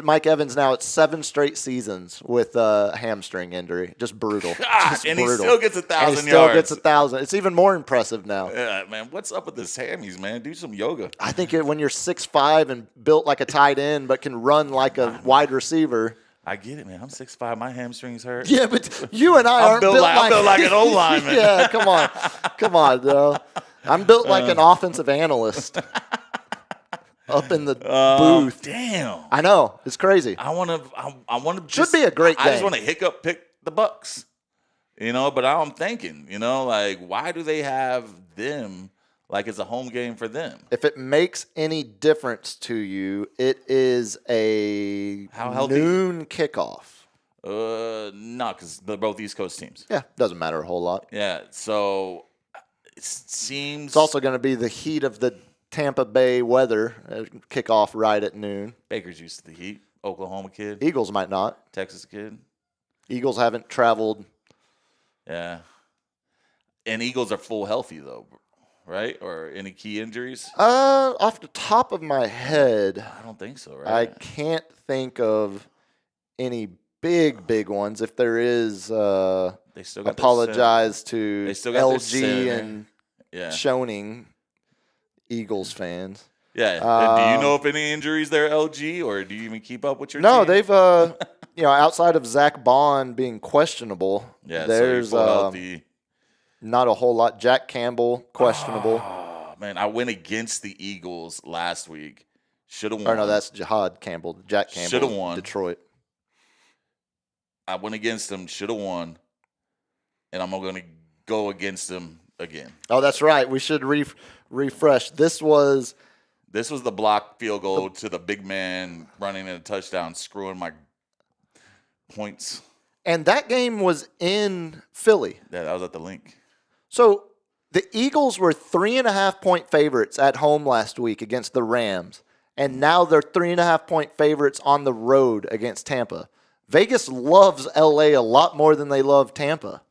Mike Evans now at 7 straight seasons with a hamstring injury. Just brutal. Just and brutal. he still gets 1,000 yards. He still gets 1,000. It's even more impressive now. Yeah, man. What's up with this hammies, man? Do some yoga. I think when you're 6'5" and built like a tight end but can run like a wide receiver. I get it, man. I'm 6'5". My hamstrings hurt. Yeah, but you and I aren't built like an O-lineman. Yeah, come on, bro. I'm built like an offensive analyst up in the booth. Damn. I know, it's crazy. I want to. Should be a great game. I just want to hiccup pick the Bucks, But I'm thinking, like why do they have them? Like it's a home game for them. If it makes any difference to you, it is a noon kickoff. No, because they're both East Coast teams. Yeah, doesn't matter a whole lot. Yeah, so it seems it's also going to be the heat of the Tampa Bay weather. Kickoff right at noon. Baker's used to the heat. Oklahoma kid. Eagles might not. Texas kid. Eagles haven't traveled. Yeah, and Eagles are full healthy though. Right? Or any key injuries? Off the top of my head, I don't think so, right? I can't think of any big ones. If there is, they still got apologize to LG and yeah. Schoening, Eagles fans. Yeah. Do you know if any injuries there, LG, or do you even keep up with your No, team? they've outside of Zach Bond being questionable, there's not a whole lot. Jack Campbell, questionable. Oh, man, I went against the Eagles last week. Should have won. Or no, that's Jahad Campbell. Jack Campbell. Should have won. Detroit. I went against them. Should have won. And I'm going to go against them again. Oh, that's right. We should refresh. This was the block field goal to the big man running in a touchdown, screwing my points. And that game was in Philly. Yeah, that was at the Link. So the Eagles were 3.5-point favorites at home last week against the Rams, and now they're 3.5-point favorites on the road against Tampa. Vegas loves LA a lot more than they love Tampa.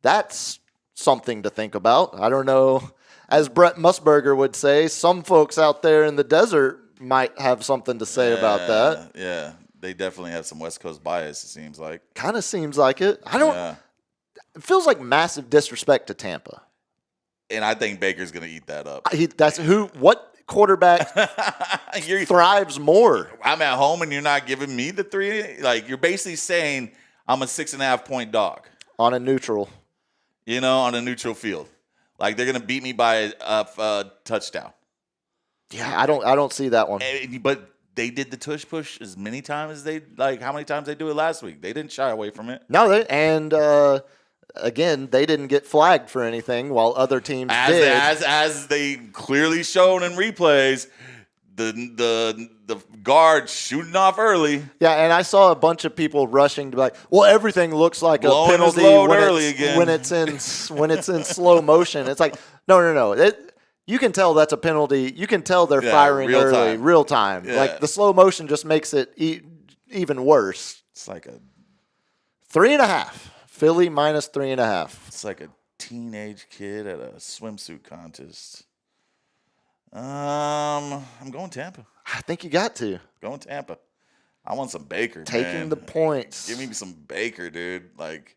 That's something to think about. I don't know. As Brett Musburger would say, some folks out there in the desert might have something to say about that. Yeah, they definitely have some West Coast bias, it seems like. Kind of seems like it. It feels like massive disrespect to Tampa. And I think Baker's going to eat that up. What quarterback thrives more? I'm at home and you're not giving me the 3. Like, you're basically saying I'm a 6.5-point dog. On a neutral. On a neutral field. Like, they're going to beat me by a touchdown. Yeah, I don't see that one. But they did the tush push as many times as how many times they do it last week? They didn't shy away from it. No, again, they didn't get flagged for anything while other teams did. As they clearly shown in replays, the guard shooting off early. Yeah, and I saw a bunch of people rushing to be like, well, everything looks like a penalty when it's in slow motion. It's like, no. You can tell that's a penalty. You can tell they're firing early, real time. Yeah. Like the slow motion just makes it even worse. It's like a 3.5. Philly minus 3.5. It's like a teenage kid at a swimsuit contest. I'm going Tampa. I think you got to. Going Tampa. I want some Baker. Taking the points. Give me some Baker, dude. Like,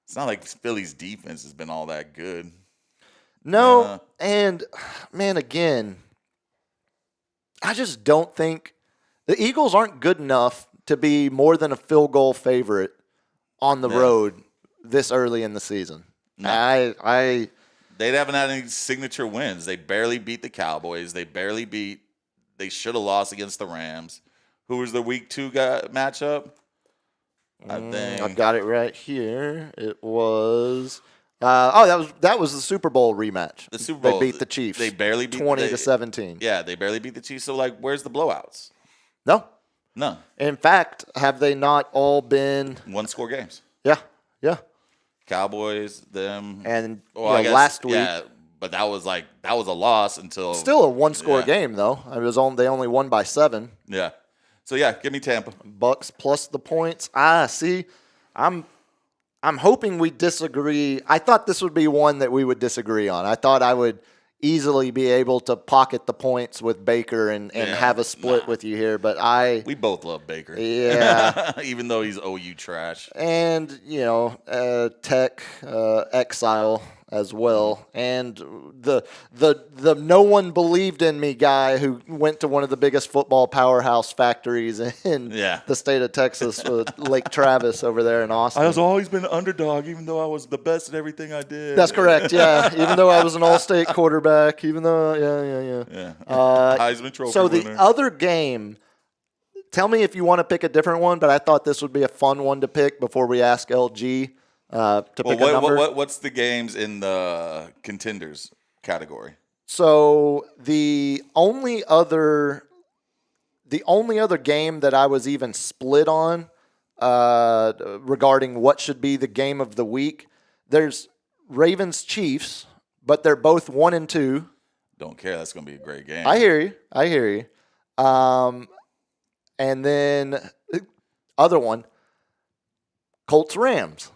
it's not like Philly's defense has been all that good. No, and man, again, I just don't think the Eagles aren't good enough to be more than a field goal favorite on the road this early in the season. No. They haven't had any signature wins. They barely beat the Cowboys. They should have lost against the Rams. Who was the week 2 matchup? I think I've got it right here. It was that was the Super Bowl rematch. The Super Bowl. They beat the Chiefs. They barely beat 20-17. Yeah, they barely beat the Chiefs. So where's the blowouts? No. None. In fact, have they not all been 1-score games? Yeah. Cowboys, them, and last week. Yeah, but that was a loss until still a 1-score game though. They only won by 7. Yeah, So yeah, give me Tampa. Bucks plus the points. See, I'm hoping we disagree. I thought this would be one that we would disagree on. I thought I would easily be able to pocket the points with Baker and have a split with you here, but we both love Baker. Yeah. Even though he's OU trash. And, Tech exile as well. And the no one believed in me guy who went to one of the biggest football powerhouse factories in the state of Texas, Lake Travis over there in Austin. I was always been an underdog, even though I was the best at everything I did. That's correct, yeah. Even though I was an all-state quarterback, even though, yeah. Heisman Trophy So winner. the other game, tell me if you want to pick a different one, but I thought this would be a fun one to pick before we ask LG to pick a number. What's the games in the contenders category? So the only other game that I was even split on regarding what should be the game of the week, there's Ravens Chiefs, but they're both 1-2. Don't care. That's going to be a great game. I hear you. And then other one, Colts Rams.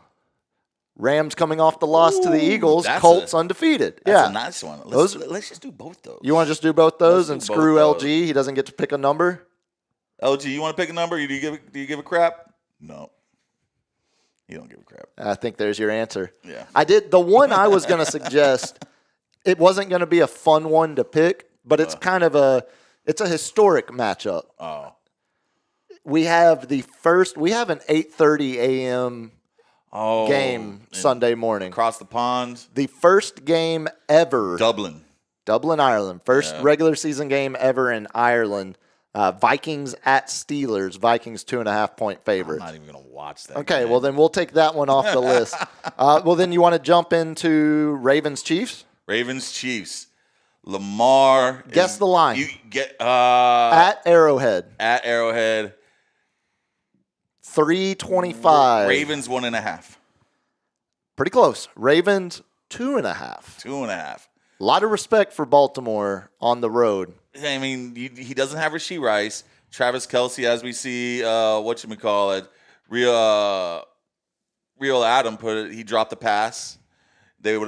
Rams coming off the loss to the Eagles. Colts undefeated. That's a nice one. Let's just do both those. You want to just do both those and screw LG? He doesn't get to pick a number. LG, you want to pick a number? Do you give a crap? No. You don't give a crap. I think there's your answer. Yeah. I did. The one I was going to suggest, it wasn't going to be a fun one to pick, but it's kind of it's a historic matchup. Oh. We have an 8:30 a.m. game Sunday morning. Across the pond. The first game ever. Dublin, Ireland. First regular season game ever in Ireland. Vikings at Steelers. Vikings 2.5-point favorites. I'm not even going to watch that. Okay, game. well then we'll take that one off the list. Well then you want to jump into Ravens Chiefs? Ravens Chiefs. Lamar. Guess the line. You get at Arrowhead. At Arrowhead. 325. Ravens 1.5. Pretty close. Ravens 2.5. 2.5. A lot of respect for Baltimore on the road. I mean, he doesn't have Rashee Rice. Travis Kelce, as we see, Real Adam put it, he dropped the pass. They would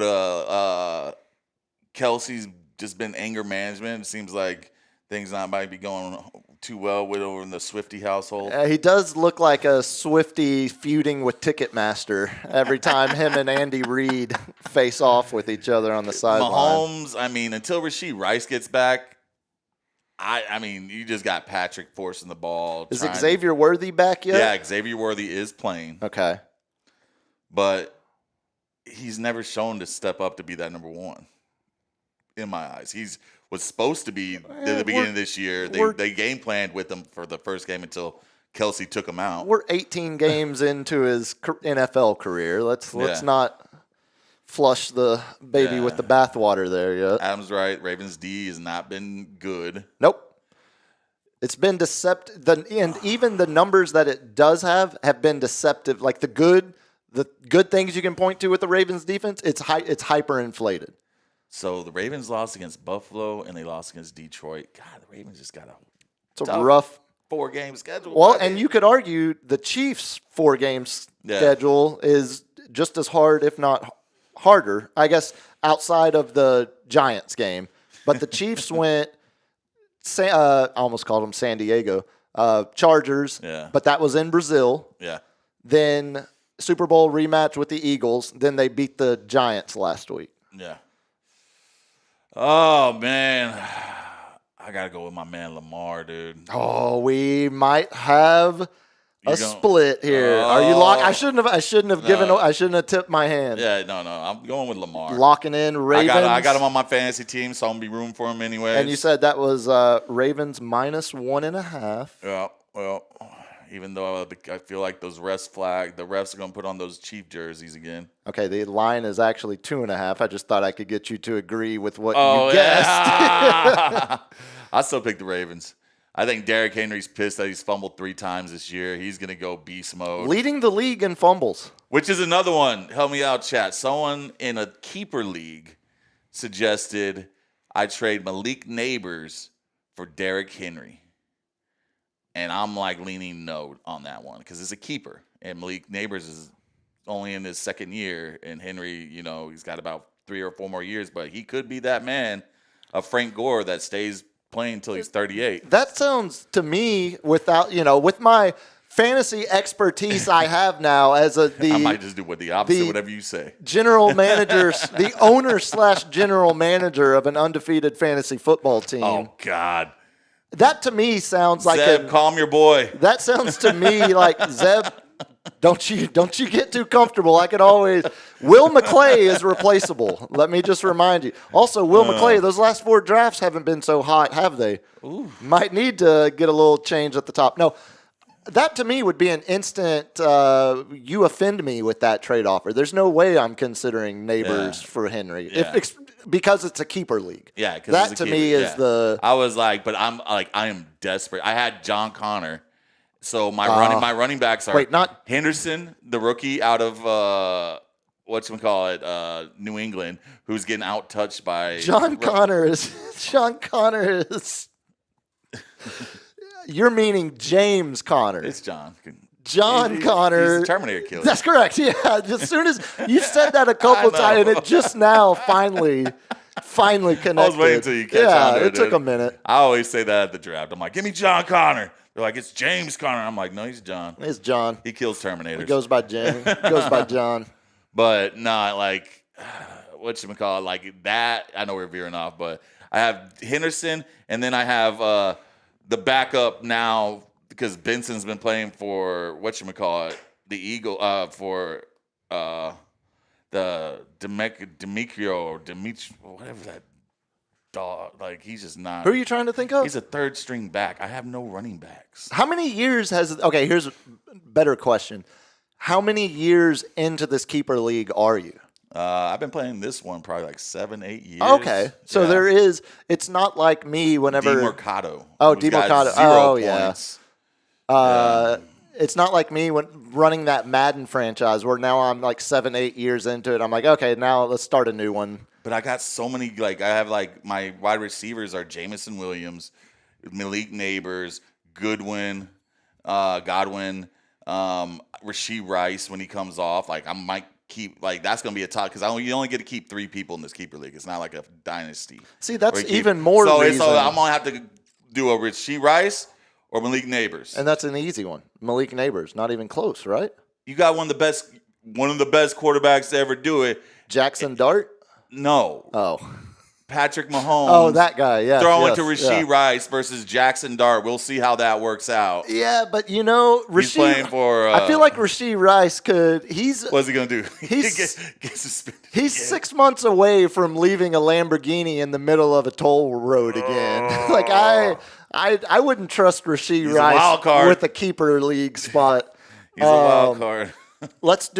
Kelce's just been anger management. It seems like things might be going too well over in the Swifty household. He does look like a Swifty feuding with Ticketmaster every time him and Andy Reid face off with each other on the sideline. Mahomes, I mean, until Rashee Rice gets back, I mean, you just got Patrick forcing the ball. Is Xavier Worthy back yet? Yeah, Xavier Worthy is playing. Okay. But he's never shown to step up to be that number one. In my eyes, was supposed to be at the beginning of this year. They game planned with him for the first game until Kelce took him out. We're 18 games into his NFL career. Let's not flush the baby with the bathwater there yet. Adam's right. Ravens D has not been good. Nope. It's been deceptive. And even the numbers that it does have been deceptive. Like the good things you can point to with the Ravens defense, it's hyperinflated. So the Ravens lost against Buffalo and they lost against Detroit. God, the Ravens just got a rough 4-game schedule. Well, and you could argue the Chiefs' 4-game schedule is just as hard, if not harder, I guess, outside of the Giants game. But the Chiefs went, I almost called them San Diego, Chargers, but that was in Brazil. Yeah. Then Super Bowl rematch with the Eagles. Then they beat the Giants last week. Yeah. Oh, man. I got to go with my man Lamar, dude. Oh, we might have a split here. Are you locked? I shouldn't have tipped my hand. Yeah, no. I'm going with Lamar. Locking in Ravens. I got him on my fantasy team, so I'm going to be rooting for him anyway. And you said that was Ravens minus 1.5. Yeah, well, even though I feel like the refs are going to put on those Chief jerseys again. Okay, the line is actually 2.5. I just thought I could get you to agree with what you guessed. I still pick the Ravens. I think Derrick Henry's pissed that he's fumbled 3 times this year. He's going to go beast mode. Leading the league in fumbles. Which is another one. Help me out, chat. Someone in a keeper league suggested I trade Malik Neighbors for Derrick Henry. And I'm like leaning no on that one because it's a keeper. And Malik Neighbors is only in his second year. And Henry, he's got about 3 or 4 more years. But he could be that man, a Frank Gore that stays playing until he's 38. That sounds to me, with my fantasy expertise I have now as I might just do the opposite, whatever you say. General manager, the owner/general manager of an undefeated fantasy football team. Oh, God. That to me sounds like Zeb, calm your boy. That sounds to me like Zeb. Don't you get too comfortable. I could always. Will McClay is replaceable. Let me just remind you. Also, Will McClay. Those last 4 drafts haven't been so hot, have they? Ooh. Might need to get a little change at the top. No. That to me would be an instant, you offend me with that trade offer. There's no way I'm considering Neighbors for Henry because it's a keeper league. Yeah, that to me is the. I was like, but I am desperate. I had John Connor, so my running backs are Henderson, the rookie out of New England, who's getting out touched by John Connor is. You're meaning James Conner. It's John. Connor. He's a Terminator killer. That's correct. Yeah. As soon as you said that a couple times, and it just now finally connected. I was waiting until you catch on there, it took a minute. I always say that at the draft. I'm like, give me John Connor. They're like, it's James Conner. I'm like, no, he's John. It's John. He kills Terminators. He goes by James. Goes by John. But not like whatchamacallit, like that. I know we're veering off, but I have Henderson, and then I have the backup now because Benson's been playing for the Eagle for the Demetrio or Dimitri, whatever that dog. Like he's just not. Who are you trying to think of? He's a 3rd string back. I have no running backs. How many years has? Okay, here's a better question. How many years into this keeper league are you? I've been playing this one probably like 7-8 years. Okay, so there is. It's not like me whenever DeMercado. Oh, DeMercado. Oh, points. Yeah. It's not like me when running that Madden franchise where now I'm like 7-8 years into it. I'm like, okay, now let's start a new one. But I got so many. Like I have my wide receivers are Jameson Williams, Malik Neighbors, Godwin, Rashee Rice when he comes off. Like I might keep that's going to be a top because you only get to keep 3 people in this keeper league. It's not like a dynasty. See, that's even more reason. So I'm going to have to do a Rashee Rice or Malik Neighbors. And that's an easy one. Malik Neighbors, not even close, right? You got one of the best quarterbacks to ever do it. Jackson Dart? No. Oh. Patrick Mahomes. Oh, that guy, yeah. Throwing to Rashee Rice versus Jackson Dart. We'll see how that works out. Yeah, but Rashee. He's playing for. I feel like Rashee Rice could. What's he going to do? He's get suspended. He's 6 months away from leaving a Lamborghini in the middle of a toll road again. Like I wouldn't trust Rashee Rice with a keeper league spot. He's a wild card. Let's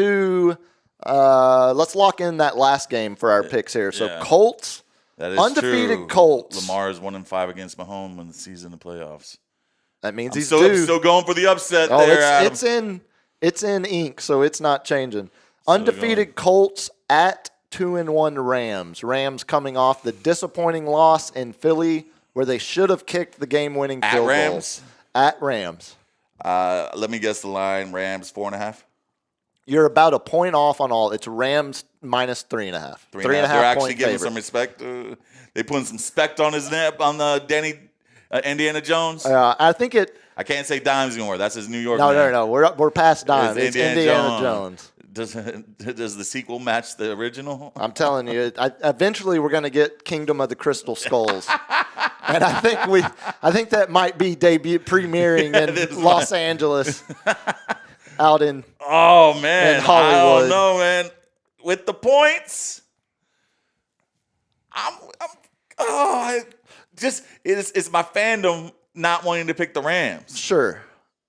lock in that last game for our picks here. So Colts. That is undefeated true. Colts. Lamar is 1-5 against Mahomes in the season of playoffs. That means he's still going for the upset there, Adam. It's in ink, so it's not changing. Undefeated Colts at 2-1 Rams. Rams coming off the disappointing loss in Philly where they should have kicked the game-winning field goal. At Rams. Let me guess the line. Rams 4.5. You're about a point off on all. It's Rams minus 3.5. 3.5 They're actually giving favorite. some respect. They putting some spect on his name on the Indiana Jones. I think it. I can't say Dimes anymore. That's his New York. No. We're past Dimes. It's Indiana Jones. Does the sequel match the original? I'm telling you. Eventually, we're going to get Kingdom of the Crystal Skulls, and I think that might be premiering in Los Angeles. Out in Hollywood. I don't know, man. With the points, it's my fandom not wanting to pick the Rams. Sure,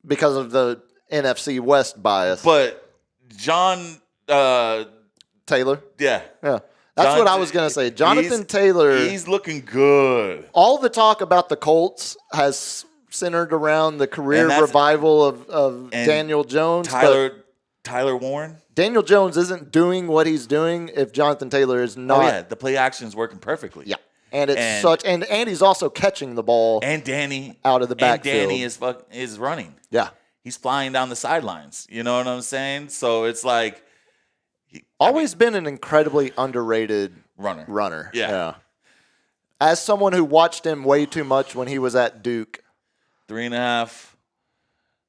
because of the NFC West bias. But John Taylor, yeah. That's what I was going to say. Jonathan Taylor, he's looking good. All the talk about the Colts has centered around the career revival of Daniel Jones. Tyler Warren. Daniel Jones isn't doing what he's doing if Jonathan Taylor is not. Oh, yeah. The play action is working perfectly. Yeah. And it's and he's also catching the ball. And Danny out of the backfield. And Danny is running. Yeah. He's flying down the sidelines. You know what I'm saying? So it's like always been an incredibly underrated runner. Yeah. As someone who watched him way too much when he was at Duke. 3.5.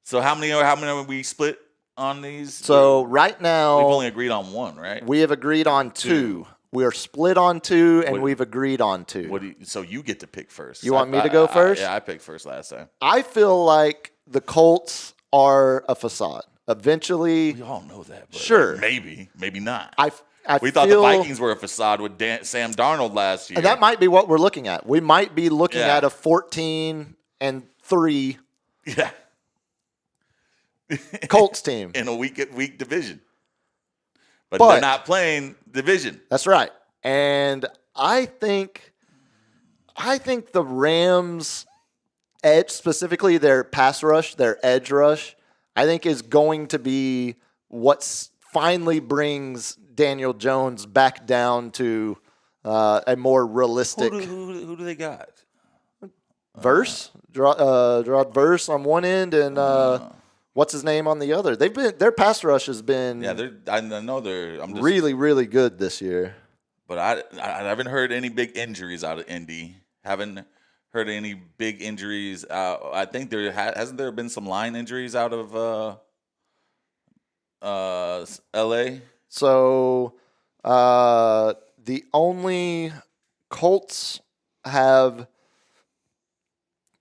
So how many are we split on these? So right now we've only agreed on one, right? We have agreed on two. We are split on two, and we've agreed on two. So you get to pick first. You want me to go first? Yeah, I picked first last time. I feel like the Colts are a facade. Eventually, we all know that. But sure, maybe not. We thought the Vikings were a facade with Sam Darnold last year. And that might be what we're looking at. We might be looking at a 14-3 Colts team in a weak division. But they're not playing division. That's right. And I think the Rams edge, specifically their pass rush, their edge rush, I think is going to be what finally brings Daniel Jones back down to a more realistic. Who do they got? Verse, Gerard Verse on one end, and what's his name on the other. Their pass rush has been I know they're really, really good this year. But I haven't heard any big injuries out of Indy. Haven't heard any big injuries. I think hasn't there been some line injuries out of L.A. So the only Colts have a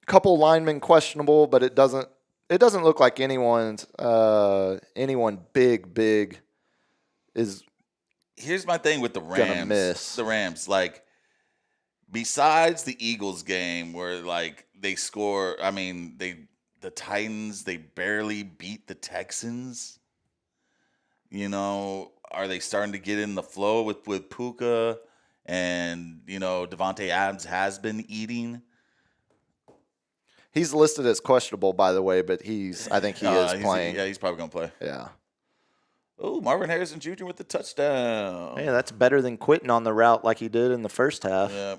couple linemen questionable, but it doesn't look like anyone big is. Here's my thing with the Rams. Gonna miss. The Rams, like, besides the Eagles game where like they score, I mean the Titans, they barely beat the Texans. You know, are they starting to get in the flow with Puka? And, you know, Devontae Adams has been eating. He's listed as questionable, by the way, but I think he is playing. He's probably going to play. Yeah. Oh, Marvin Harrison Jr. with the touchdown. Yeah, that's better than quitting on the route like he did in the first half. Yeah.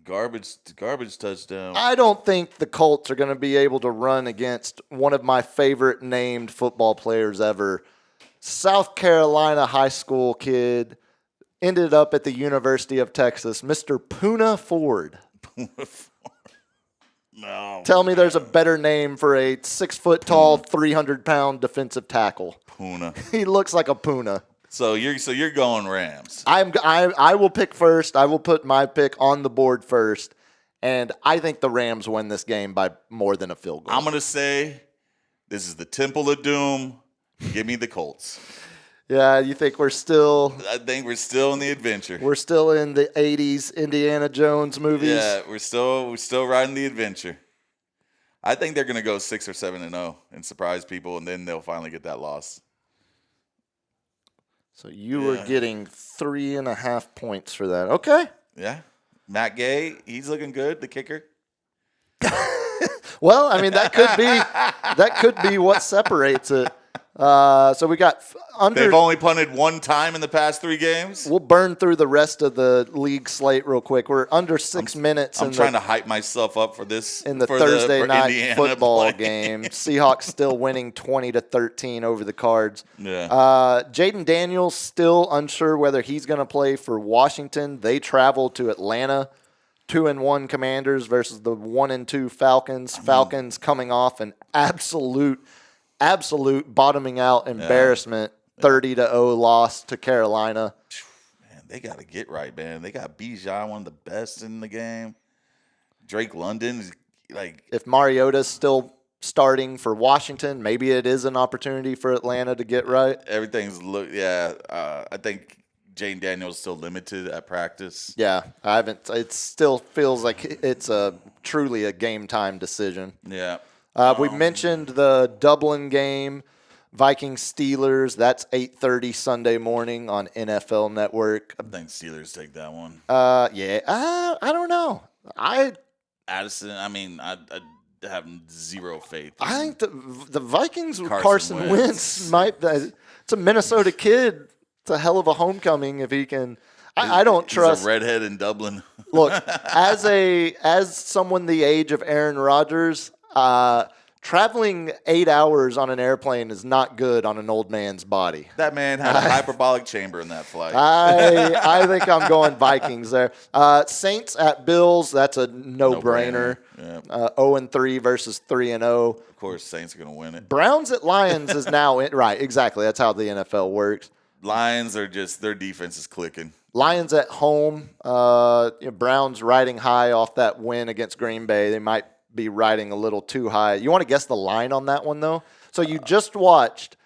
Garbage touchdown. I don't think the Colts are going to be able to run against one of my favorite named football players ever. South Carolina high school kid, ended up at the University of Texas, Mr. Poona Ford. No. Tell me there's a better name for a 6-foot-tall, 300-pound defensive tackle. Poona. He looks like a Poona. So you're going Rams. I will pick first. I will put my pick on the board first, and I think the Rams win this game by more than a field goal. I'm gonna say this is the Temple of Doom. Give me the Colts. Yeah, you think we're still? I think we're still in the adventure. We're still in the '80s Indiana Jones movies. Yeah, we're still riding the adventure. I think they're gonna go 6 or 7-0 and surprise people, and then they'll finally get that loss. So you were getting 3.5 points for that. Okay. Yeah, Matt Gay, he's looking good. The kicker. Well, I mean that could be what separates it. So we got under. They've only punted one time in the past 3 games. We'll burn through the rest of the league slate real quick. We're under 6 minutes. I'm trying to hype myself up for this in the Thursday night Indiana football game. Seahawks still winning 20-13 over the Cards. Yeah. Jaden Daniels still unsure whether he's going to play for Washington. They travel to Atlanta. 2-1 Commanders versus the 1-2 Falcons. Falcons coming off an absolute bottoming out embarrassment, 30-0 loss to Carolina. Man, they got to get right, man. They got Bijan, one of the best in the game. Drake London is like, if Mariota's still starting for Washington, maybe it is an opportunity for Atlanta to get right. I think Jane Daniels still limited at practice. Yeah, I haven't. It still feels like it's truly a game time decision. Yeah. We mentioned the Dublin game, Vikings-Steelers. That's 8:30 Sunday morning on NFL Network. I think Steelers take that one. I don't know. Addison, I have zero faith. I think the Vikings with Carson Wentz might. It's a Minnesota kid. It's a hell of a homecoming if he can. I don't trust. He's a redhead in Dublin. Look, as someone the age of Aaron Rodgers, traveling 8 hours on an airplane is not good on an old man's body. That man had a hyperbolic chamber in that flight. I think I'm going Vikings there. Saints at Bills, that's a no-brainer. Yeah. 0-3 versus 3-0. Of course, Saints are going to win it. Browns at Lions is now right. Exactly, that's how the NFL works. Lions are just their defense is clicking. Lions at home. Browns riding high off that win against Green Bay. They might be riding a little too high. You want to guess the line on that one, though? So you just watched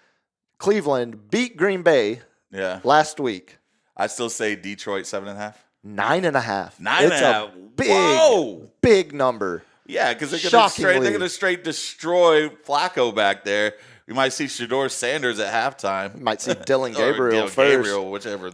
Cleveland beat Green Bay last week. I still say Detroit 7.5. 9.5. 9.5. Big number. Yeah, because they're going to straight destroy Flacco back there. We might see Shedeur Sanders at halftime. We might see Dylan Gabriel first. Gabriel, whichever.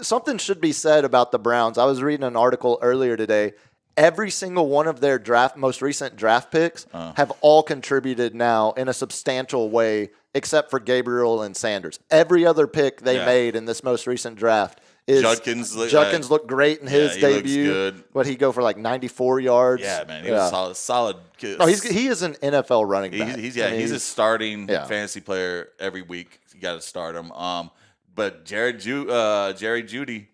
Something should be said about the Browns. I was reading an article earlier today. Every single one of their most recent draft picks have all contributed now in a substantial way, except for Gabriel and Sanders. Every other pick they made in this most recent draft is Judkins looked great in his debut. Good. What he go for like 94 yards? Yeah, man, he was solid. No, he is an NFL running back. He's a starting fantasy player every week. You got to start him. But Jerry Jeudy.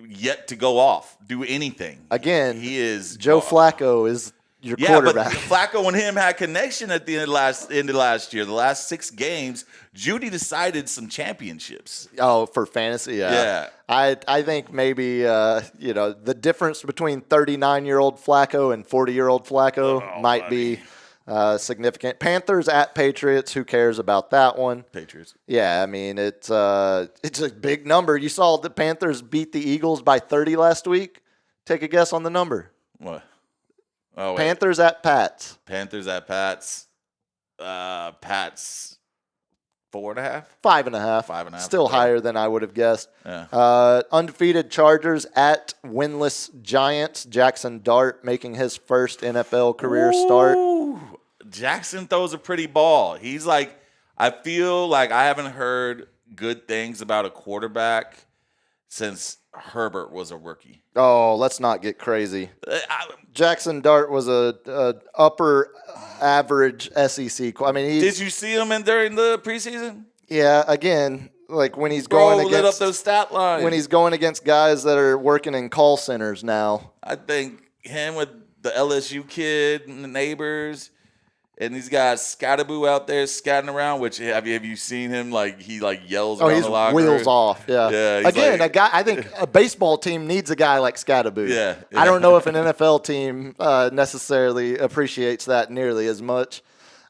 Yet to go off, do anything. Again, he is Joe Flacco is your quarterback. But Flacco and him had connection at the end of last year. The last 6 games, Jeudy decided some championships. Oh, for fantasy, yeah. I think maybe the difference between 39-year-old Flacco and 40-year-old Flacco might be significant. Panthers at Patriots. Who cares about that one? Patriots. Yeah, I mean it's a big number. You saw the Panthers beat the Eagles by 30 last week. Take a guess on the number. What? Oh, wait. Panthers at Pats. Panthers at Pats. Pats 4.5. 5.5. 5.5. Still higher than I would have guessed. Yeah. Undefeated Chargers at winless Giants. Jackson Dart making his first NFL career start. Jackson throws a pretty ball. He's like, I feel like I haven't heard good things about a quarterback since Herbert was a rookie. Oh, let's not get crazy. Jackson Dart was a upper average SEC. I mean, did you see him during the preseason? Yeah, again, like when he's going against lit up those stat lines. When he's going against guys that are working in call centers now. I think him with the LSU kid and the neighbors. And he's got Scatterboo out there scatting around. Which have you seen him? Like he yells around the locker room. Wheels off. Yeah. Again, a guy. I think a baseball team needs a guy like Scatterboo. Yeah. I don't know if an NFL team necessarily appreciates that nearly as much.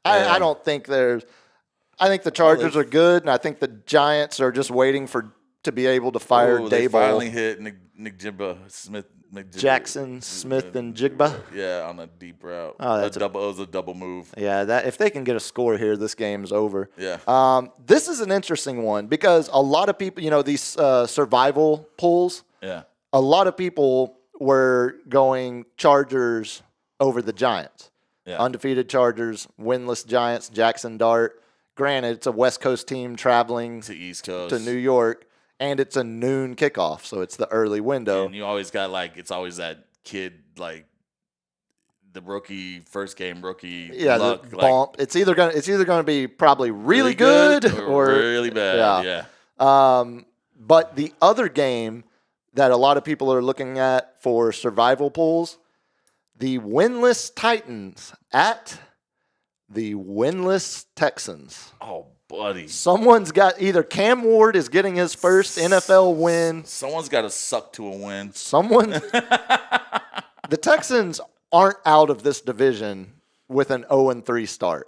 I don't think there's. I think the Chargers are good, and I think the Giants are just waiting to be able to fire Daboll. They finally hit Njigba Smith. Jackson, Smith, and Jigba. Yeah, on a deep route. Oh, it was a double move. Yeah, that if they can get a score here, this game's over. Yeah. This is an interesting one because a lot of people, these survival pools. Yeah. A lot of people were going Chargers over the Giants. Yeah. Undefeated Chargers, winless Giants, Jackson Dart. Granted, it's a West Coast team traveling to East Coast to New York. And it's a noon kickoff, so it's the early window. And you always got it's always that kid the rookie first game rookie. Yeah, luck, the bump. It's either gonna be probably really good or really bad. Yeah. But the other game that a lot of people are looking at for survival pools, the winless Titans at the winless Texans. Oh, buddy. Someone's got either Cam Ward is getting his first NFL win. Someone's got to suck to a win. The Texans aren't out of this division with an 0-3 start.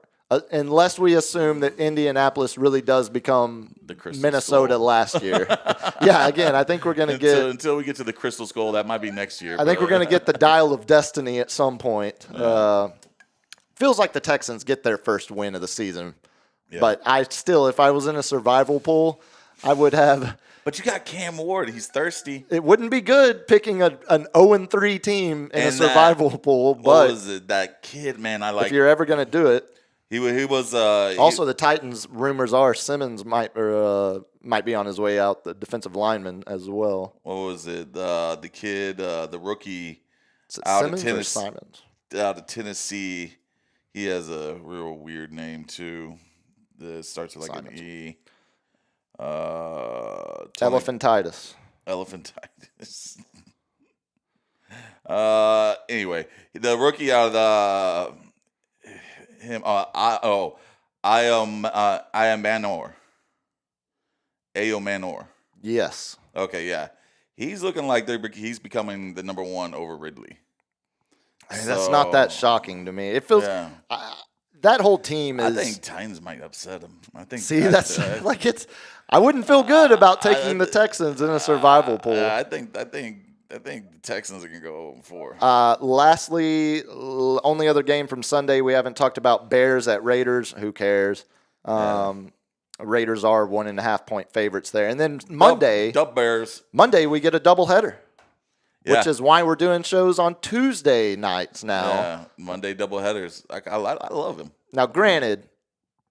Unless we assume that Indianapolis really does become Minnesota last year. Yeah, again, I think we're going to get... Until we get to the Crystal Skull, that might be next year. I think we're going to get the Dial of Destiny at some point. Feels like the Texans get their first win of the season. Yeah. But if I was in a survival pool, I would have... But you got Cam Ward. He's thirsty. It wouldn't be good picking an 0-3 team in a survival pool. But what was it? That kid, man, I like... If you're ever going to do it... He was Also, the Titans, rumors are Simmons might be on his way out, the defensive lineman as well. What was it? The kid, the rookie Simmons or Simons? Out of Tennessee. He has a real weird name, too. That starts with like Simons. an E. Elephantitis. Anyway, the rookie out of I am Manor. Ayo Manor. Yes. Okay, yeah. He's looking like he's becoming the number one over Ridley. I mean, that's not that shocking to me. It feels that whole team is. I think Titans might upset him. I think. See, that's like it's. I wouldn't feel good about taking the Texans in a survival pool. I think the Texans are gonna go 0-4. Lastly, only other game from Sunday we haven't talked about: Bears at Raiders. Who cares? Raiders are 1.5 point favorites there, and then Monday, Dub Bears. Monday we get a doubleheader. Which is why we're doing shows on Tuesday nights now. Yeah, Monday doubleheaders. I love him. Now, granted,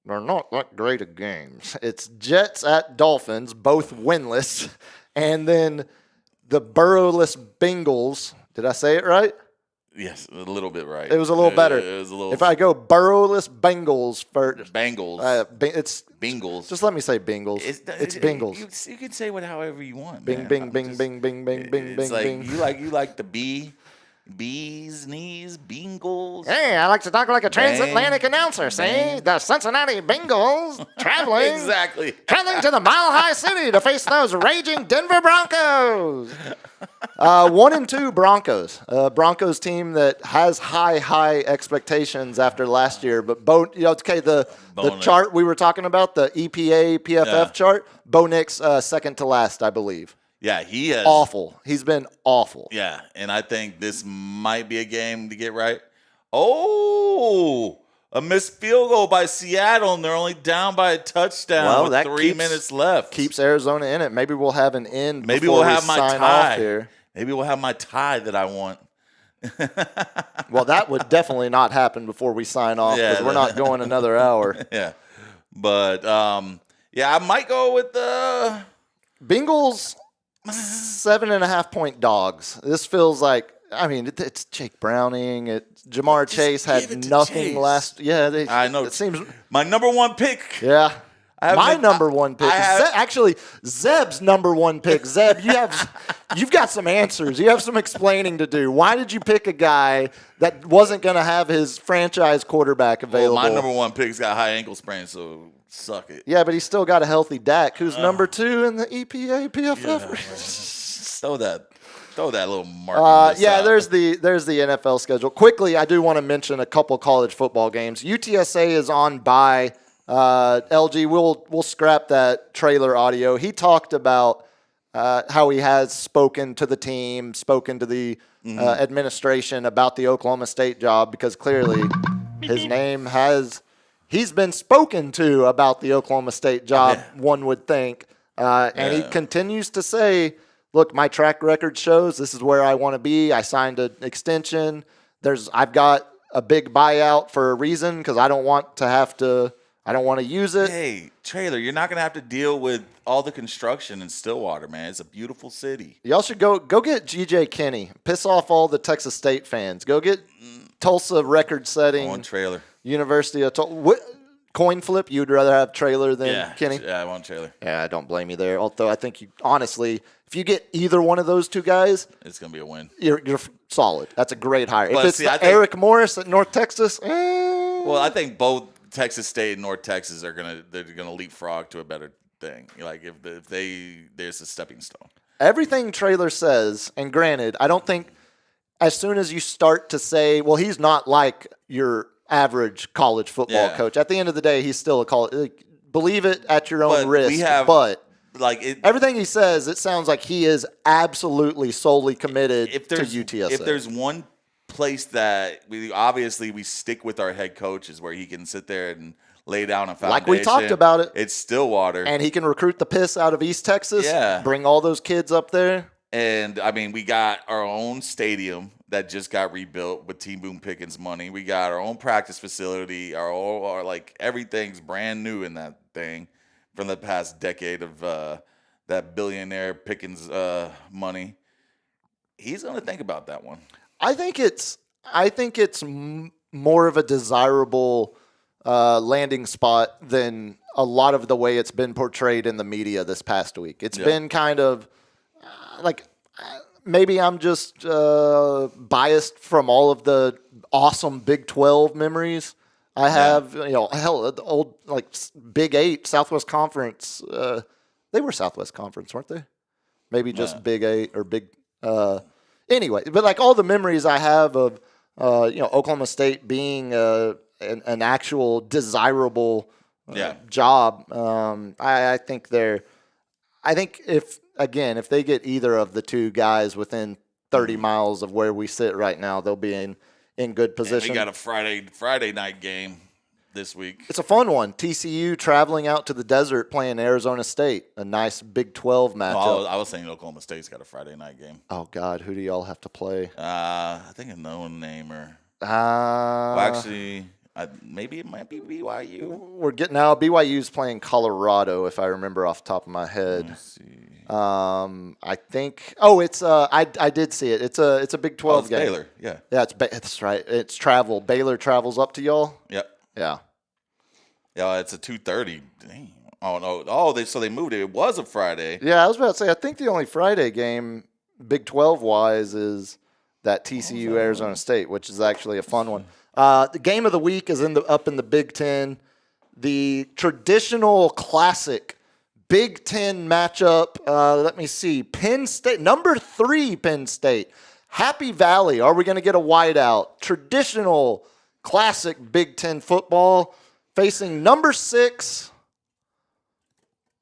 they're not that great of games. It's Jets at Dolphins, both winless, and then the Burrowless Bengals. Did I say it right? Yes, a little bit right. It was a little better. It was a little. If I go Burrowless Bengals first. Bengals. It's Bengals. Just let me say Bengals. It's Bengals. You can say it however you want. Bing, man. bing, bing, bing, bing, bing, bing, It's bing, like bing. you like the bees, knees, Bengals. Hey, I like to talk like a transatlantic announcer. See, the Cincinnati Bengals traveling. Exactly. Traveling to the Mile High City to face those raging Denver Broncos. 1-2 Broncos. Broncos team that has high expectations after last year. But the chart we were talking about, the EPA PFF chart, Bo Nix second to last, I believe. Yeah, he is awful. He's been awful. Yeah, and I think this might be a game to get right. Oh, a missed field goal by Seattle, and they're only down by a touchdown with 3 minutes left. Keeps Arizona in it. Maybe we'll have an end. Maybe before we'll have we my sign tie off here. Maybe we'll have my tie that I want. Well, that would definitely not happen before we sign off because we're not going another hour. Yeah, but I might go with the Bengals. 7.5 point dogs. This feels like, I mean, it's Jake Browning. Jamar Chase had nothing last. Yeah, I know. It seems my number one pick. Yeah, my number one pick. Actually, Zeb's number one pick. Zeb, you've got some answers. You have some explaining to do. Why did you pick a guy that wasn't going to have his franchise quarterback available? Well, my number one pick's got high ankle sprain, so. Suck it. Yeah, but he's still got a healthy Dak, who's number 2 in the EPA PFF. Yeah. Throw that little mark. There's the NFL schedule. Quickly, I do want to mention a couple college football games. UTSA is on bye. LG, we'll scrap that trailer audio. He talked about how he has spoken to the team, spoken to the administration about the Oklahoma State job because clearly his name has. He's been spoken to about the Oklahoma State job, one would think. And he continues to say, look, my track record shows this is where I want to be. I signed an extension. I've got a big buyout for a reason because I don't want to use it. Hey, Trailer, you're not going to have to deal with all the construction in Stillwater, man. It's a beautiful city. Y'all should go get G.J. Kinney. Piss off all the Texas State fans. Go get Tulsa record-setting. I want Trailer. University of coin flip. You'd rather have Trailer than Kenny? Yeah, I want Trailer. Yeah, I don't blame you there. Although I think honestly, if you get either one of those two guys, it's gonna be a win. You're solid. That's a great hire. But if it's Eric Morris at North Texas, well, I think both Texas State and North Texas they're gonna leapfrog to a better thing. Like if there's a stepping stone. Everything Trailer says, and granted, I don't think as soon as you start to say, well, he's not like your average college football coach. At the end of the day, he's still a college. Believe it at your own risk. Everything he says, it sounds like he is absolutely solely committed to UTSA. If there's one place that we stick with our head coach is where he can sit there and lay down a foundation. Like we talked about it. It's Stillwater. And he can recruit the piss out of East Texas. Yeah. Bring all those kids up there. And, I mean, we got our own stadium that just got rebuilt with T. Boone Pickens money. We got our own practice facility. Our like, everything's brand new in that thing from the past decade of that billionaire Pickens money. He's going to think about that one. I think it's more of a desirable landing spot than a lot of the way it's been portrayed in the media this past week. It's been kind of maybe I'm just biased from all of the awesome Big 12 memories I have. Hell, the old Big 8 Southwest Conference. They were Southwest Conference, weren't they? Maybe just Big 8 or Big. Anyway, but all the memories I have of Oklahoma State being an actual desirable job. I think if they get either of the two guys within 30 miles of where we sit right now, they'll be in good position. And we got a Friday night game this week. It's a fun one. TCU traveling out to the desert playing Arizona State. A nice Big 12 matchup. I was saying Oklahoma State's got a Friday night game. Oh, God. Who do y'all have to play? I think a no-namer. Actually, maybe it might be BYU. We're getting out. BYU's playing Colorado, if I remember off the top of my head. Let's see. I think. Oh, it's. I did see it. It's a Big 12 game. Baylor. Yeah. Yeah, that's right. It's travel. Baylor travels up to y'all. Yep. Yeah. Yeah, it's a 2:30. Dang. Oh no. Oh, they moved it. It was a Friday. Yeah, I was about to say. I think the only Friday game, Big 12 wise, is that TCU Arizona State, which is actually a fun one. The game of the week is up in the Big 10. The traditional classic Big 10 matchup. Let me see. Penn State, number 3 Penn State. Happy Valley. Are we going to get a whiteout? Traditional classic Big 10 football facing number 6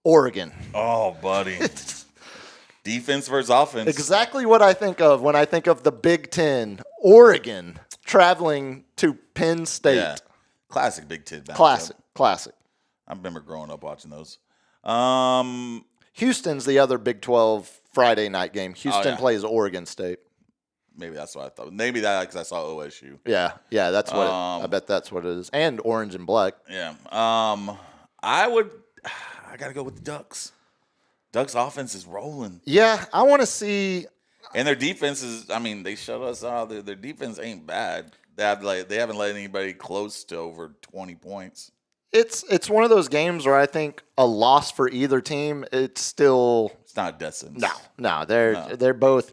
Oregon. Oh, buddy. Defense versus offense. Exactly what I think of when I think of the Big 10. Oregon traveling to Penn State. Yeah. Classic Big 10 matchup. Classic. I remember growing up watching those. Houston's the other Big 12 Friday night game. Houston plays Oregon State. Maybe that's what I thought. Maybe that because I saw OSU. Yeah, that's what I bet that's what it is. And orange and black. Yeah. I got to go with the Ducks. Ducks offense is rolling. Yeah, I want to see. And their defense is, I mean, they shut us out. Their defense ain't bad. They haven't let anybody close to over 20 points. It's one of those games where I think a loss for either team, it's not a death sentence. No, they're both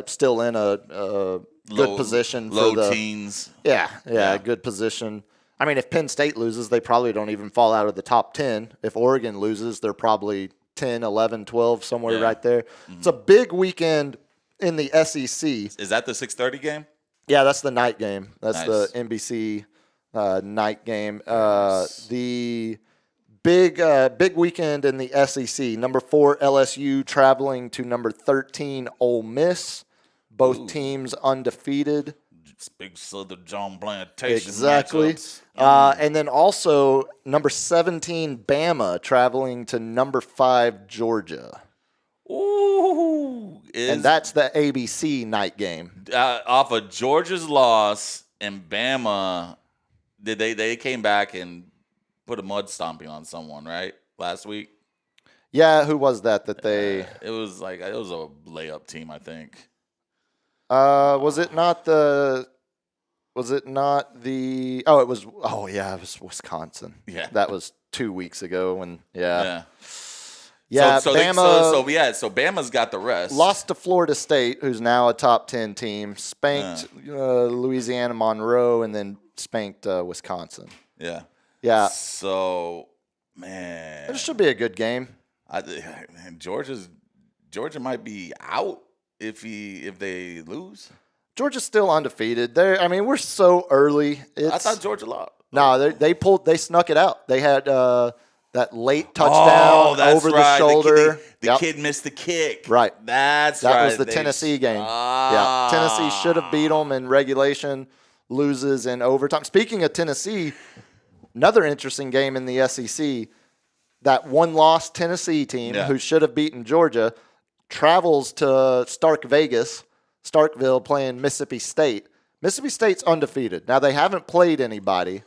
still in a good position. Low teens. Yeah, good position. I mean, if Penn State loses, they probably don't even fall out of the top 10. If Oregon loses, they're probably 10, 11, 12, somewhere right there. Mm-hmm. It's a big weekend in the SEC. Is that the 6:30 game? Yeah, that's the night game. That's nice. the NBC night game. The big weekend in the SEC. Number 4 LSU traveling to number 13 Ole Miss. Both teams undefeated. It's big Southern John Plantation. Exactly. And then also number 17 Bama traveling to number 5 Georgia. Ooh. And that's the ABC night game. Off of Georgia's loss and Bama, they came back and put a mud stomping on someone, right? Last week. Yeah, who was that they? It was a layup team, I think. Was it not the? It was Wisconsin. Yeah, that was 2 weeks ago. Yeah. So Bama. So Bama's got the rest. Lost to Florida State, who's now a top 10 team. Spanked Louisiana Monroe, and then spanked Wisconsin. Yeah. So, man, it should be a good game. Georgia might be out if they lose. Georgia's still undefeated. We're so early. I thought Georgia lost. No, they snuck it out. They had that late touchdown over the shoulder. The kid missed the kick. Right. That was the Tennessee game. Yeah, Tennessee should have beat them in regulation, loses in overtime. Speaking of Tennessee, another interesting game in the SEC. That one-loss Tennessee team who should have beaten Georgia travels to Starkville playing Mississippi State. Mississippi State's undefeated. Now, they haven't played anybody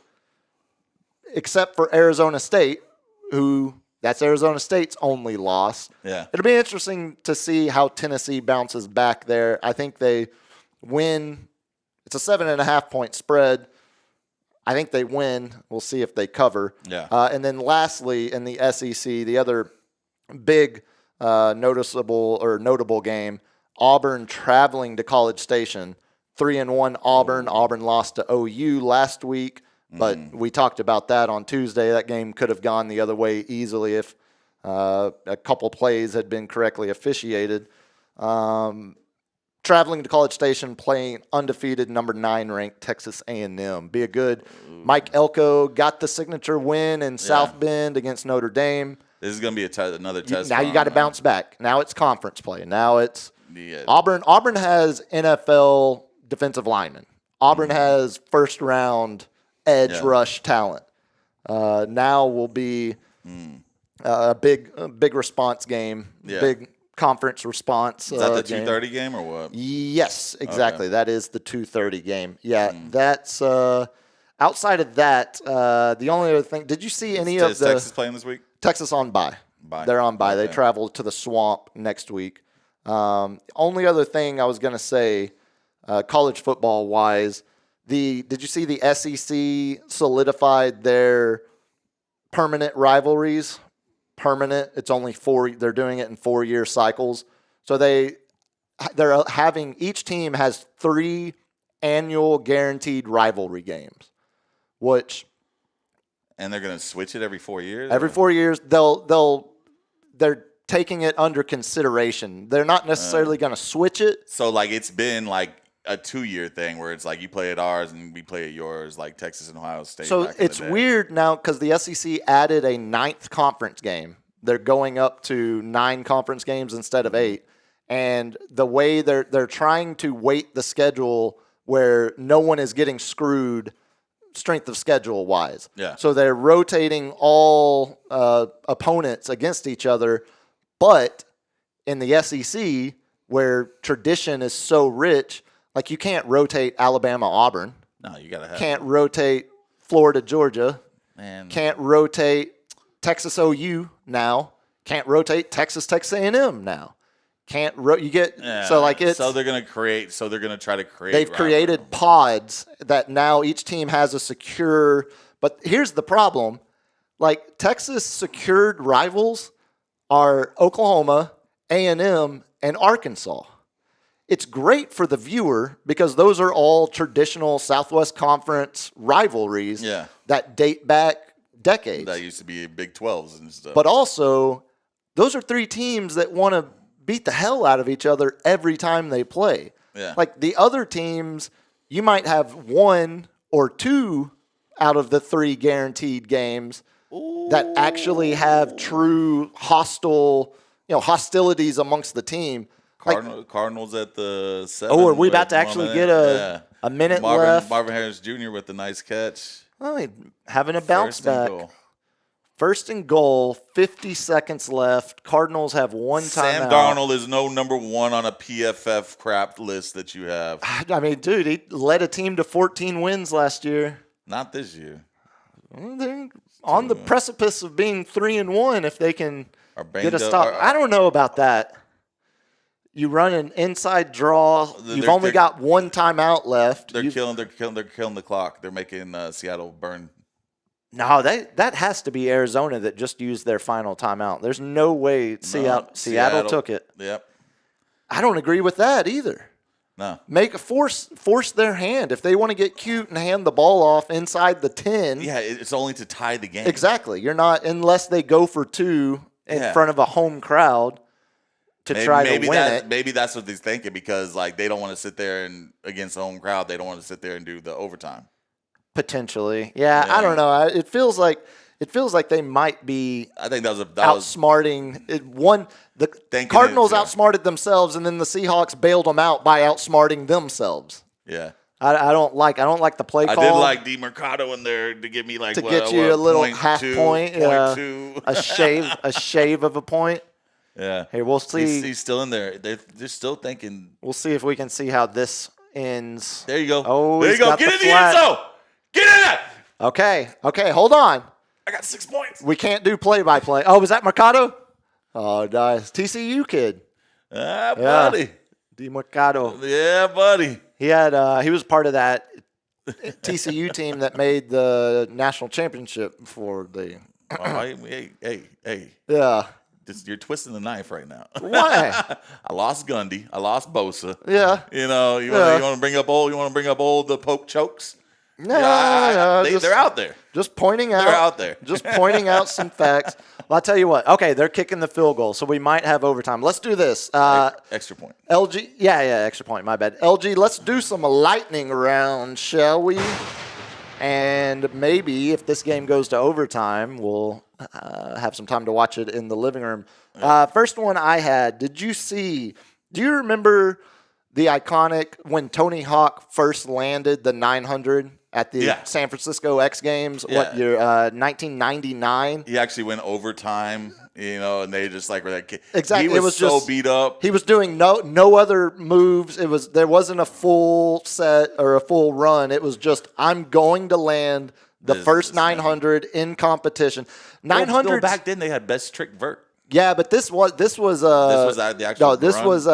except for Arizona State, that's Arizona State's only loss. Yeah. It'll be interesting to see how Tennessee bounces back there. I think they win. It's a 7.5-point spread. I think they win. We'll see if they cover. Yeah. And then lastly, in the SEC, the other big notable game, Auburn traveling to College Station. 3-1 Auburn. Auburn lost to OU last week, but we talked about that on Tuesday. That game could have gone the other way easily if a couple plays had been correctly officiated. Traveling to College Station, playing undefeated number 9 ranked Texas A&M. Be a good. Mike Elko got the signature win in South Bend against Notre Dame. This is going to be another test. Now you got to bounce back. Now it's conference play. Now it's Auburn. Auburn has NFL defensive linemen. Auburn has first-round edge rush talent. Now will be a big response game. Yeah. Big conference response. Is that the 2:30 game or what? Yes, exactly. Okay. That is the 2:30 game. Yeah, that's outside of that. The only other thing, did you see any of the Texas playing this week? Texas on bye. They're on bye. Okay. They travel to the Swamp next week. Only other thing I was going to say, college football wise, did you see the SEC solidified their permanent rivalries? Permanent. It's only 4. They're doing it in 4-year cycles. So they're having, each team has 3 annual guaranteed rivalry games, which. And they're going to switch it every 4 years. Every 4 years, they're taking it under consideration. They're not necessarily going to switch it. So like it's been like a 2-year thing where it's like you play at ours and we play at yours, like Texas and Ohio State. So it's weird now because the SEC added a 9th conference game. They're going up to 9 conference games instead of 8. And the way they're trying to weight the schedule where no one is getting screwed strength of schedule wise. Yeah. So they're rotating all opponents against each other. But in the SEC, where tradition is so rich, like you can't rotate Alabama, Auburn. No, you gotta have. Can't rotate Florida, Georgia. Man. Can't rotate Texas OU now. Can't rotate Texas A&M now. Can't you get so like it's so they're gonna create. So they're gonna try to create. They've created pods that now each team has a secure. But here's the problem: like Texas secured rivals are Oklahoma, A&M, and Arkansas. It's great for the viewer because those are all traditional Southwest Conference rivalries that date back decades. That used to be Big 12s and stuff. But also, those are 3 teams that want to beat the hell out of each other every time they play. Yeah. Like the other teams, you might have 1 or 2 out of the 3 guaranteed games that actually have true hostilities amongst the team. Cardinals at the 7. Oh, are we about to actually get a minute left? Marvin Harris Jr. with the nice catch. Oh, having a bounce back. First and goal, 50 seconds left. Cardinals have 1 timeout. Sam Darnold is no number 1 on a PFF crap list that you have. I mean, dude, he led a team to 14 wins last year. Not this year. They're on the precipice of being 3-1 if they can get a stop. I don't know about that. You run an inside draw. You've only got 1 timeout left. They're killing the clock. They're making Seattle burn. No, that has to be Arizona that just used their final timeout. There's no way Seattle took it. Yep. I don't agree with that either. No. Force their hand. If they want to get cute and hand the ball off inside the 10. Yeah, it's only to tie the game. Exactly. You're not, unless they go for 2 in front of a home crowd to try to win it. Maybe that's what they're thinking because like they don't want to sit there and against the home crowd. They don't want to sit there and do the overtime. Potentially. Yeah, I don't know. It feels like they might be. I think that was outsmarting. The Cardinals outsmarted themselves, and then the Seahawks bailed them out by outsmarting themselves. Yeah. I don't like the play call. I did like DeMarcado in there to give me like get you a little half point, point 2. a shave of a point. Yeah. Hey, we'll see. He's still in there. They're still thinking. We'll see if we can see how this ends. There you go. Oh, there you he's go. got Get the in the flat. end zone. Get in it. Okay, hold on. I got 6 points. We can't do play-by-play. Oh, was that Mercado? Oh, nice. TCU kid. Ah, buddy. D. Mercado. Yeah, buddy. He was part of that TCU team that made the national championship for the. Hey. Yeah. You're twisting the knife right now. Why? I lost Gundy. I lost Bosa. Yeah. You want to bring up old. You want to bring up old the poke chokes. No, they're out there. Just pointing out. They're out there. Just pointing out some facts. Well, I'll tell you what. Okay, they're kicking the field goal, so we might have overtime. Let's do this. Extra point. LG, yeah, extra point. My bad. LG, let's do some lightning round, shall we? And maybe if this game goes to overtime, we'll have some time to watch it in the living room. First one I had. Do you remember the iconic when Tony Hawk first landed the 900 at the San Francisco X Games? Yeah. What year? 1999. He actually went overtime, and they just like were like Exactly. He was so beat up. He was doing no other moves. There wasn't a full set or a full run. It was just I'm going to land the first 900 in competition. 900 back then they had best trick vert. Yeah, but this was the actual this run? was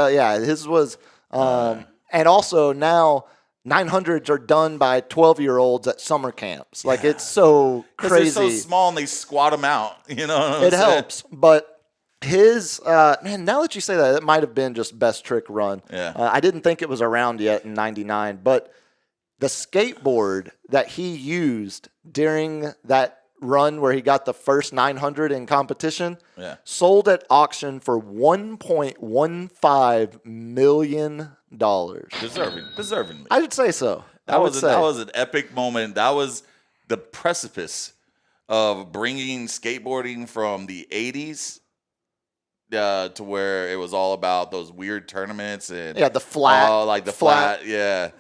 his was and also now 900s are done by 12-year-olds at summer camps. Like it's so crazy. They're so small and they squat them out. You know what I'm it saying? helps, but his man. Now that you say that, it might have been just best trick run. Yeah. I didn't think it was around yet in '99, but the skateboard that he used during that run where he got the first 900 in competition sold at auction for $1.15 million. Deserving. I would say so. That was an epic moment. That was the precipice of bringing skateboarding from the 80s to where it was all about those weird tournaments and the flat, flat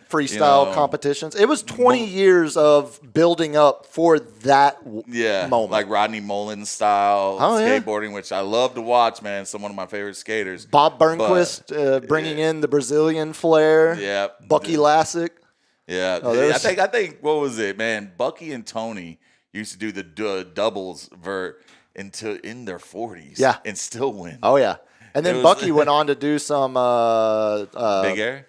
freestyle competitions. It was 20 years of building up for that moment, like Rodney Mullen style skateboarding, which I love to watch. Man, one of my favorite skaters. Bob Burnquist bringing in the Brazilian flair. Yeah, Bucky Lassick. Yeah, I think what was it, man? Bucky and Tony used to do the doubles vert in their 40s, and still win. Oh yeah, and then Bucky went on to do some big air.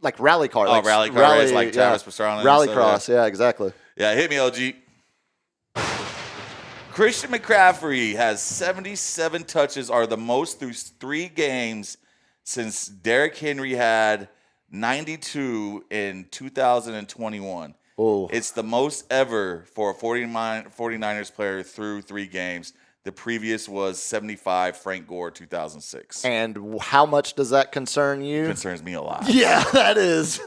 Like rally car. Rally car race, like Travis Pastrana. Rally cross, yeah, exactly. Yeah, hit me, LG. Christian McCaffrey has 77 touches, are the most through 3 games since Derrick Henry had 92 in 2021. Oh. It's the most ever for a 49ers player through 3 games. The previous was 75, Frank Gore, 2006. And how much does that concern you? It concerns me a lot. Yeah, that is.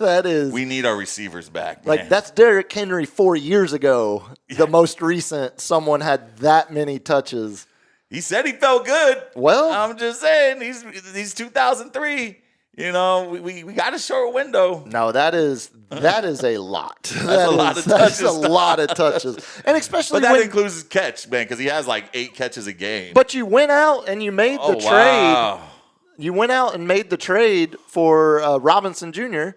We need our receivers back, man. Like, that's Derrick Henry 4 years ago. Yeah. The most recent someone had that many touches. He said he felt good. Well, I'm just saying, he's 2003. We got a short window. No, that is a lot. That's a lot of touches. That's a lot of touches, and especially that includes his catch, man, because he has like 8 catches a game. But you went out and you made the trade. Wow. You went out and made the trade for Robinson Jr.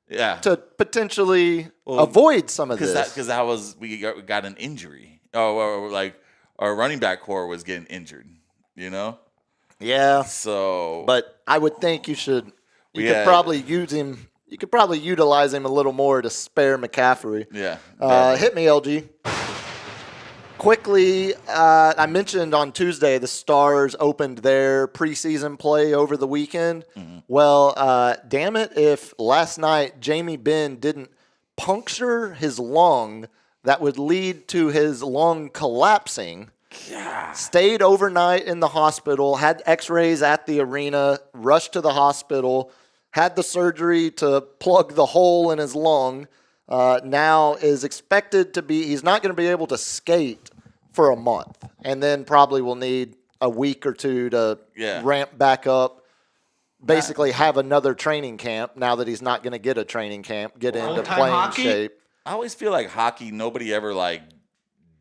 Yeah, to potentially avoid some of this. Because we got an injury. Or like our running back core was getting injured. Yeah. So, but I would think you could probably use him. You could probably utilize him a little more to spare McCaffrey. Yeah. Hit me, LG. Quickly, I mentioned on Tuesday the Stars opened their preseason play over the weekend. Mm-hmm. Well, damn it, if last night Jamie Benn didn't puncture his lung, that would lead to his lung collapsing. Yeah. Stayed overnight in the hospital, had x-rays at the arena, rushed to the hospital, had the surgery to plug the hole in his lung. Now is expected to be, he's not going to be able to skate for a month, and then probably will need a week or 2 to ramp back up. Basically have another training camp now that he's not going to get a training camp, get into playing shape. I always feel like hockey, nobody ever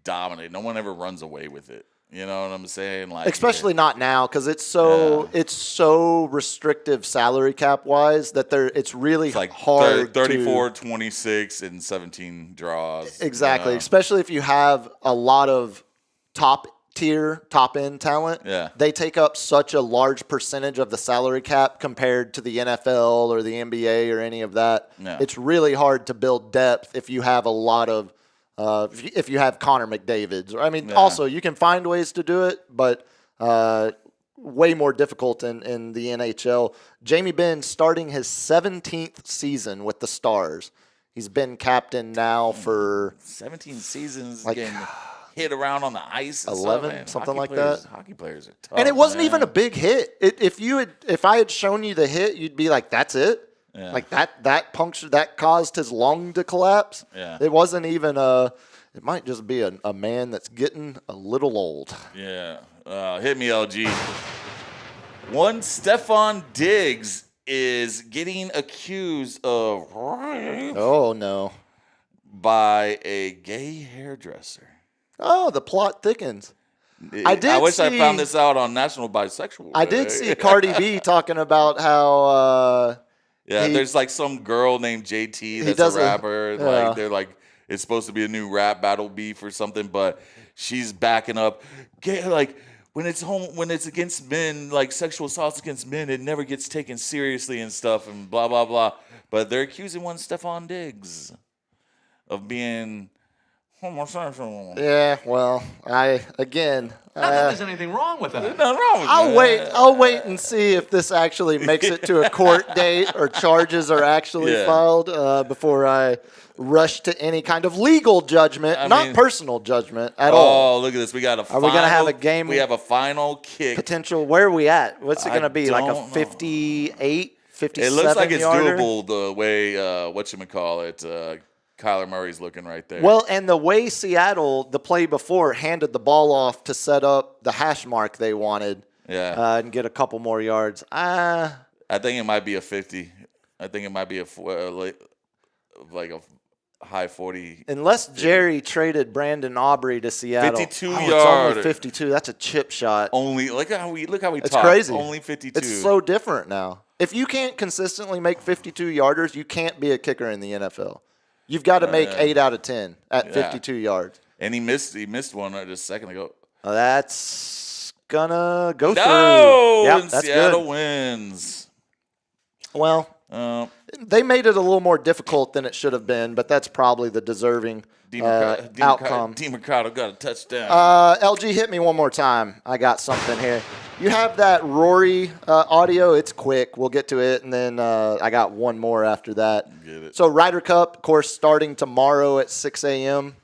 dominate. No one ever runs away with it. You know what I'm saying? Like, especially not now because it's so restrictive salary cap wise that it's really like hard. 34, 26, and 17 draws. Exactly, You know? especially if you have a lot of top end talent. Yeah. They take up such a large percentage of the salary cap compared to the NFL or the NBA or any of that. Yeah. It's really hard to build depth if you have a lot of if you have Connor McDavid's. I mean, also you can find ways to do it, but way more difficult in the NHL. Jamie Benn starting his 17th season with the Stars. He's been captain now for 17 seasons, getting hit around on the ice. 11, something like that. Hockey players are tough. And it wasn't even a big hit. If I had shown you the hit, you'd be like, "That's it." Yeah. Like that puncture that caused his lung to collapse. Yeah. It wasn't even it might just be a man that's getting a little old. Yeah. Hit me, LG. One Stefan Diggs is getting accused of Oh no. by a gay hairdresser. Oh, the plot thickens. I wish I found this out on National Bisexual Day. I did see Cardi B talking about how there's like some girl named JT that's a rapper. Like they're like, it's supposed to be a new rap battle beef or something, but she's backing up. Like when it's against men, like sexual assaults against men, it never gets taken seriously and stuff and blah blah blah. But they're accusing one Stefan Diggs of being homosexual. Yeah, well, not that there's anything wrong with that. There's nothing wrong with that. I'll wait and see if this actually makes it to a court date or charges are actually filed before I rush to any kind of legal judgment, not personal judgment at all. Oh, look at this. We got a Are we going to have a game? We have a final kick. Potential. Where are we at? What's it going to be? Like a 58, 57 It looks like it's yarder? doable the way, whatchamacallit, Kyler Murray's looking right there. Well, and the way Seattle, the play before, handed the ball off to set up the hash mark they wanted and get a couple more yards. I think it might be a 50. I think it might be like a high 40. Unless Jerry traded Brandon Aubrey to Seattle. 52 yards. It's only 52. That's a chip shot. Only look how we It's talk. crazy. Only 52. It's so different now. If you can't consistently make 52 yarders, you can't be a kicker in the NFL. You've got to make 8 out of 10 at 52 yards. And he missed one just a second ago. That's gonna go through. No, and that's Seattle good. Wins. Well, they made it a little more difficult than it should have been, but that's probably the deserving outcome. DeMarcado got a touchdown. LG, hit me one more time. I got something here. You have that Rory audio. It's quick. We'll get to it, and then I got one more after that. Get it. So Ryder Cup, of course, starting tomorrow at 6 a.m.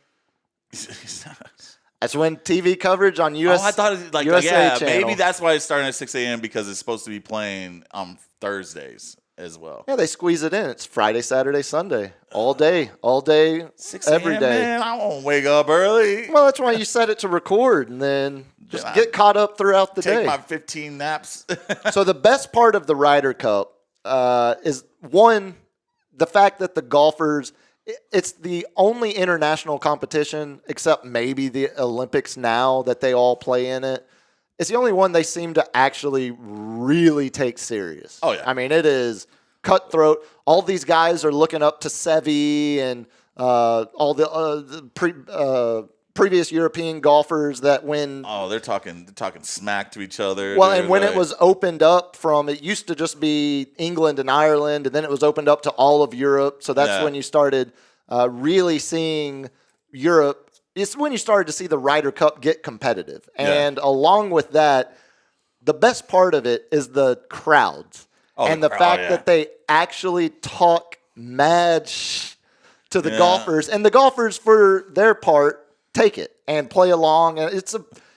That's when TV coverage on USA. Oh, I thought it USA channel. Maybe that's why it's starting at 6 a.m. because it's supposed to be playing on Thursdays as well. Yeah, they squeeze it in. It's Friday, Saturday, Sunday, all day, 6 every day. Man, I won't wake up early. Well, that's why you set it to record and then just get caught up throughout the day. Take my 15 naps. So the best part of the Ryder Cup is, one, the fact that the golfers, it's the only international competition, except maybe the Olympics now, that they all play in it. It's the only one they seem to actually really take serious. Oh, yeah. I mean, it is cutthroat. All these guys are looking up to Seve and all the previous European golfers that win. Oh, they're talking smack to each other. Well, and when it was opened up from, it used to just be England and Ireland, and then it was opened up to all of Europe. So that's when you started really seeing Europe. It's when you started to see the Ryder Cup get competitive. And along with that, the best part of it is the crowds. And the fact that they actually talk mad to the golfers. And the golfers, for their part, take it and play along. And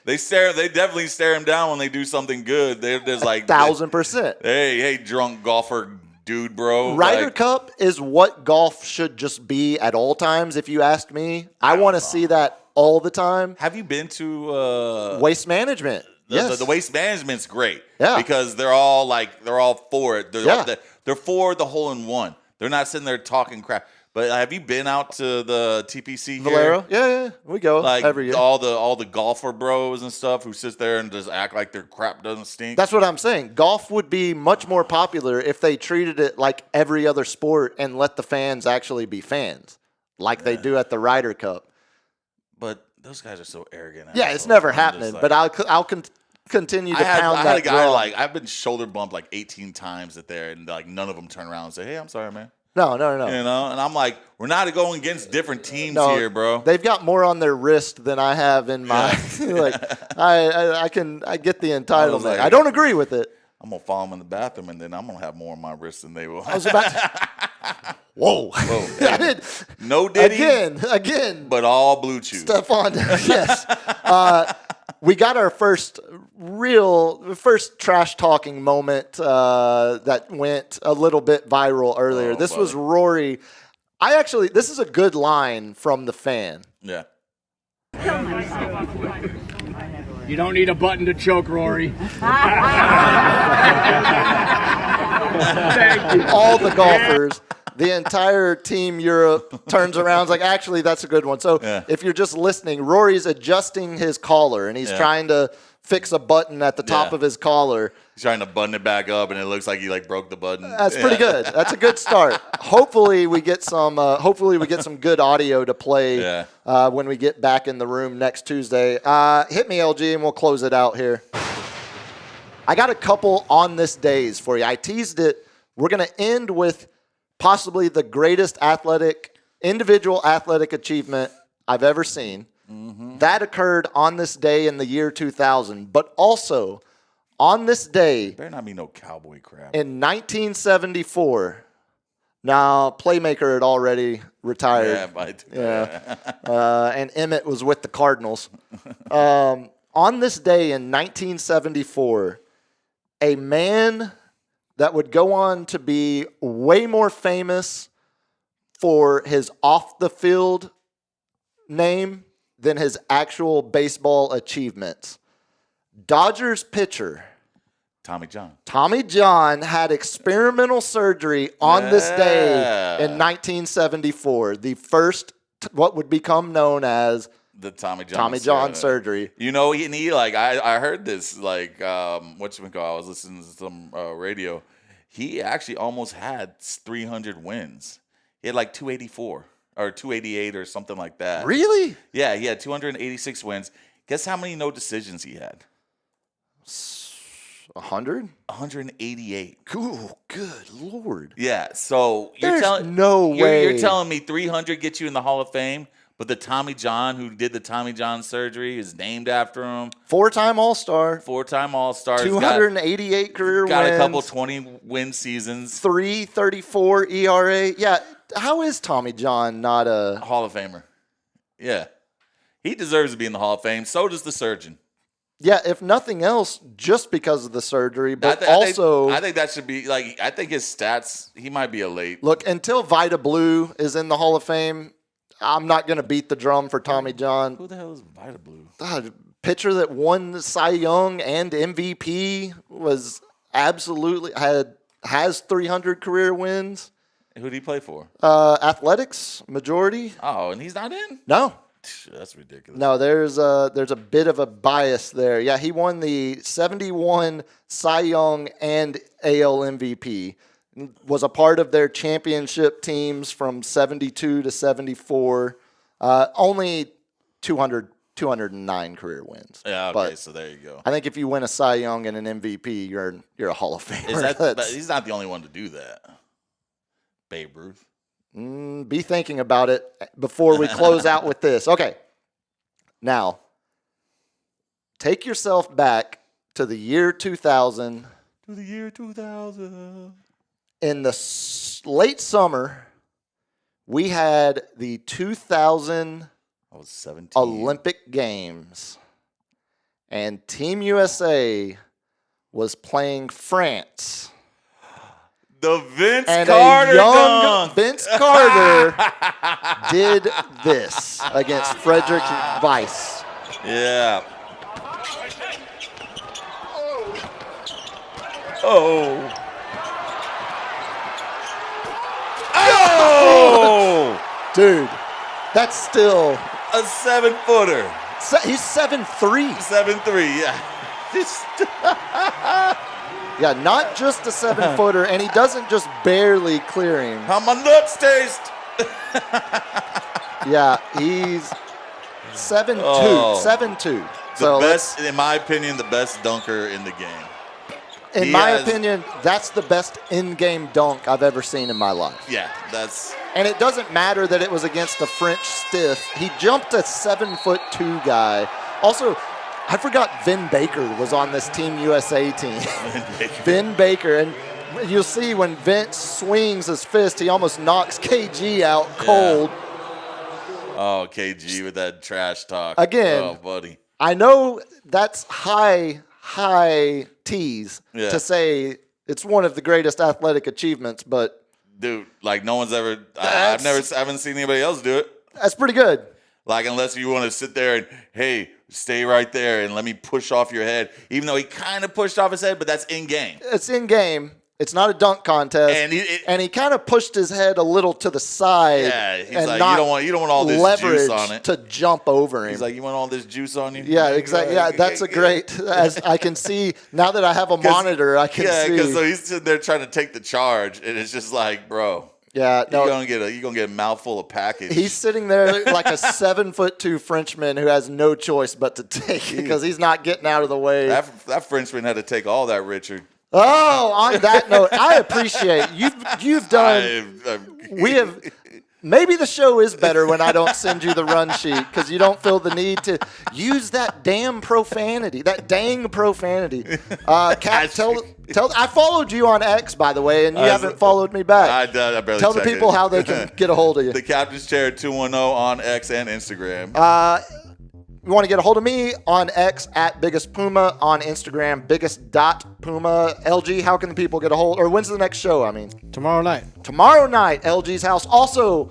they definitely stare him down when they do something good. There's like 1,000%. Hey, drunk golfer dude, bro. Ryder Cup is what golf should just be at all times, if you ask me. I want to see that all the time. Have you been to Waste Management? Yes. The Waste Management's great. Yeah. Because they're all for it. They're for the hole in one. They're not sitting there talking crap. But have you been out to the TPC here? Valero? Yeah, we go like every year. all the golfer bros and stuff who sit there and just act like their crap doesn't stink. That's what I'm saying. Golf would be much more popular if they treated it like every other sport and let the fans actually be fans, like they do at the Ryder Cup. But those guys are so arrogant. Yeah, it's never happening. But I'll continue to pound that. I had a guy drum. like I've been shoulder bumped like 18 times at there, and like none of them turn around and say, "Hey, I'm sorry, man." No. You know, and I'm like, we're not going against different teams No, here, bro. They've got more on their wrist than I have in my. Like, I get the entitlement. like- I don't agree with it. I'm gonna follow them in the bathroom, and then I'm gonna have more on my wrist than they will. I was about. Whoa! Hey, no Diddy Again. but all Blue Chew. Stephon, yes. We got our first trash talking moment that went a little bit viral earlier. Oh, this was Rory. This is a good line from the fan. Yeah. You don't need a button to choke, Rory. Thank you. All the golfers, the entire Team Europe turns around. Is like, actually, that's a good one. So if you're just listening, Rory's adjusting his collar, and he's trying to fix a button at the top of his collar. He's trying to button it back up, and it looks like he like broke the button. That's pretty good. That's a good start. Hopefully we get some good audio to play when we get back in the room next Tuesday. Hit me, LG, and we'll close it out here. I got a couple on this days for you. I teased it. We're going to end with possibly the greatest individual athletic achievement I've ever seen. Mm-hmm. That occurred on this day in the year 2000, but also on this day, better not be no cowboy crap. in 1974. Now, Playmaker had already retired. And Emmett was with the Cardinals. On this day in 1974, a man that would go on to be way more famous for his off-the-field name than his actual baseball achievements. Dodgers pitcher Tommy John. Tommy John had experimental surgery on this day in 1974. The first, what would become known as the Tommy John surgery. You know, he like I heard this like whatchamacallit, I was listening to some radio. He actually almost had 300 wins. He had like 284 or 288 or something like that. Really? Yeah, he had 286 wins. Guess how many no decisions he had? 100? 188. Cool. Good Lord. Yeah. So There's no way. You're telling me 300 gets you in the Hall of Fame, but the Tommy John who did the Tommy John surgery is named after him. 4-time All-Star. 4-time All-Star. 288 career wins. Got a couple 20-win seasons. 3.34 ERA. Yeah. How is Tommy John not a Hall of Famer? Yeah. He deserves to be in the Hall of Fame. So does the surgeon. Yeah, if nothing else, just because of the surgery, but I think that should be like. I think his stats. He might be a late. Look, until Vida Blue is in the Hall of Fame, I'm not going to beat the drum for Tommy John. Who the hell is Vida Blue? Pitcher that won the Cy Young and MVP was absolutely has 300 career wins. Who did he play for? Athletics majority. Oh, and he's not in? No. That's ridiculous. No, there's a bit of a bias there. Yeah, he won the 71 Cy Young and AL MVP. Was a part of their championship teams from 72 to 74. Only 209 career wins. Yeah, okay, but so there you go. I think if you win a Cy Young and an MVP, you're a Hall of Famer. He's not the only one to do that. Babe Ruth. Be thinking about it before we close out with this. Okay. Now, take yourself back to the year 2000. To the year 2000. In the late summer, we had the 2000 Olympic Games. And Team USA was playing France. The Vince and Carter a young dunk. Vince Carter did this against Frederick Weiss. Yeah. Oh. Dude, that's still a 7-footer. He's 7'3". 7'3", yeah. Yeah, not just a 7-footer, and he doesn't just barely clear him. How my nuts taste. Yeah, he's 7'2". Oh. 7'2". The best, in my opinion, the best dunker in the game. In my opinion, that's the best in-game dunk I've ever seen in my life. Yeah, that's. And it doesn't matter that it was against a French stiff. He jumped a 7'2" guy. Also, I forgot Vin Baker was on this Team USA team. Vin Baker. And you'll see when Vince swings his fist, he almost knocks KG out cold. Yeah. Oh, KG with that trash talk. Again, oh, buddy. I know that's high tease to say it's one of the greatest athletic achievements, but dude, like no one's ever. I haven't seen anybody else do it. That's pretty good. Like unless you want to sit there and hey, stay right there and let me push off your head, even though he kind of pushed off his head, but that's in game. It's in game. It's not a dunk contest, and he kind of pushed his head a little to the side. Yeah, he's and like, not you don't want all this juice on it to jump over him. He's like, you want all this juice on you? Yeah, exactly. Yeah, that's a great. As I can see now that I have a monitor, I can see. Yeah, because so he's sitting there trying to take the charge, and it's just like, bro. Yeah, no, you're gonna get a mouthful of package. He's sitting there like a 7'2" Frenchman who has no choice but to take it because he's not getting out of the way. That Frenchman had to take all that, Richard. Oh, on that note, I appreciate you've done. We have. Maybe the show is better when I don't send you the run sheet because you don't feel the need to use that damn profanity, that dang profanity. Kat, tell. I followed you on X, by the way, and you haven't followed me back. I barely tell the people how they can get a hold of you. The Captain's Chair 210 on X and Instagram. You want to get a hold of me on X at Biggest Puma, on Instagram biggest.puma. LG, how can the people get a hold? Or when's the next show? I mean, tomorrow night. Tomorrow night, LG's house. Also,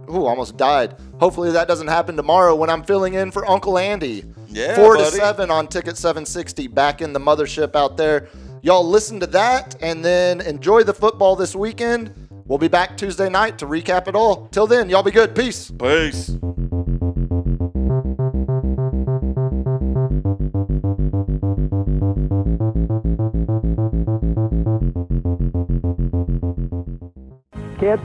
almost died. Hopefully that doesn't happen tomorrow when I'm filling in for Uncle Andy. Yeah, 4 to 7 on Ticket 760 back in the mothership out there. Y'all listen to that and then enjoy the football this weekend. We'll be back Tuesday night to recap it all. Till then, y'all be good. Peace. Peace. Kids,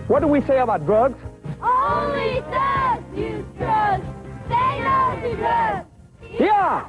what do we say about drugs? Only thugs use drugs. Say no to drugs. Yeah!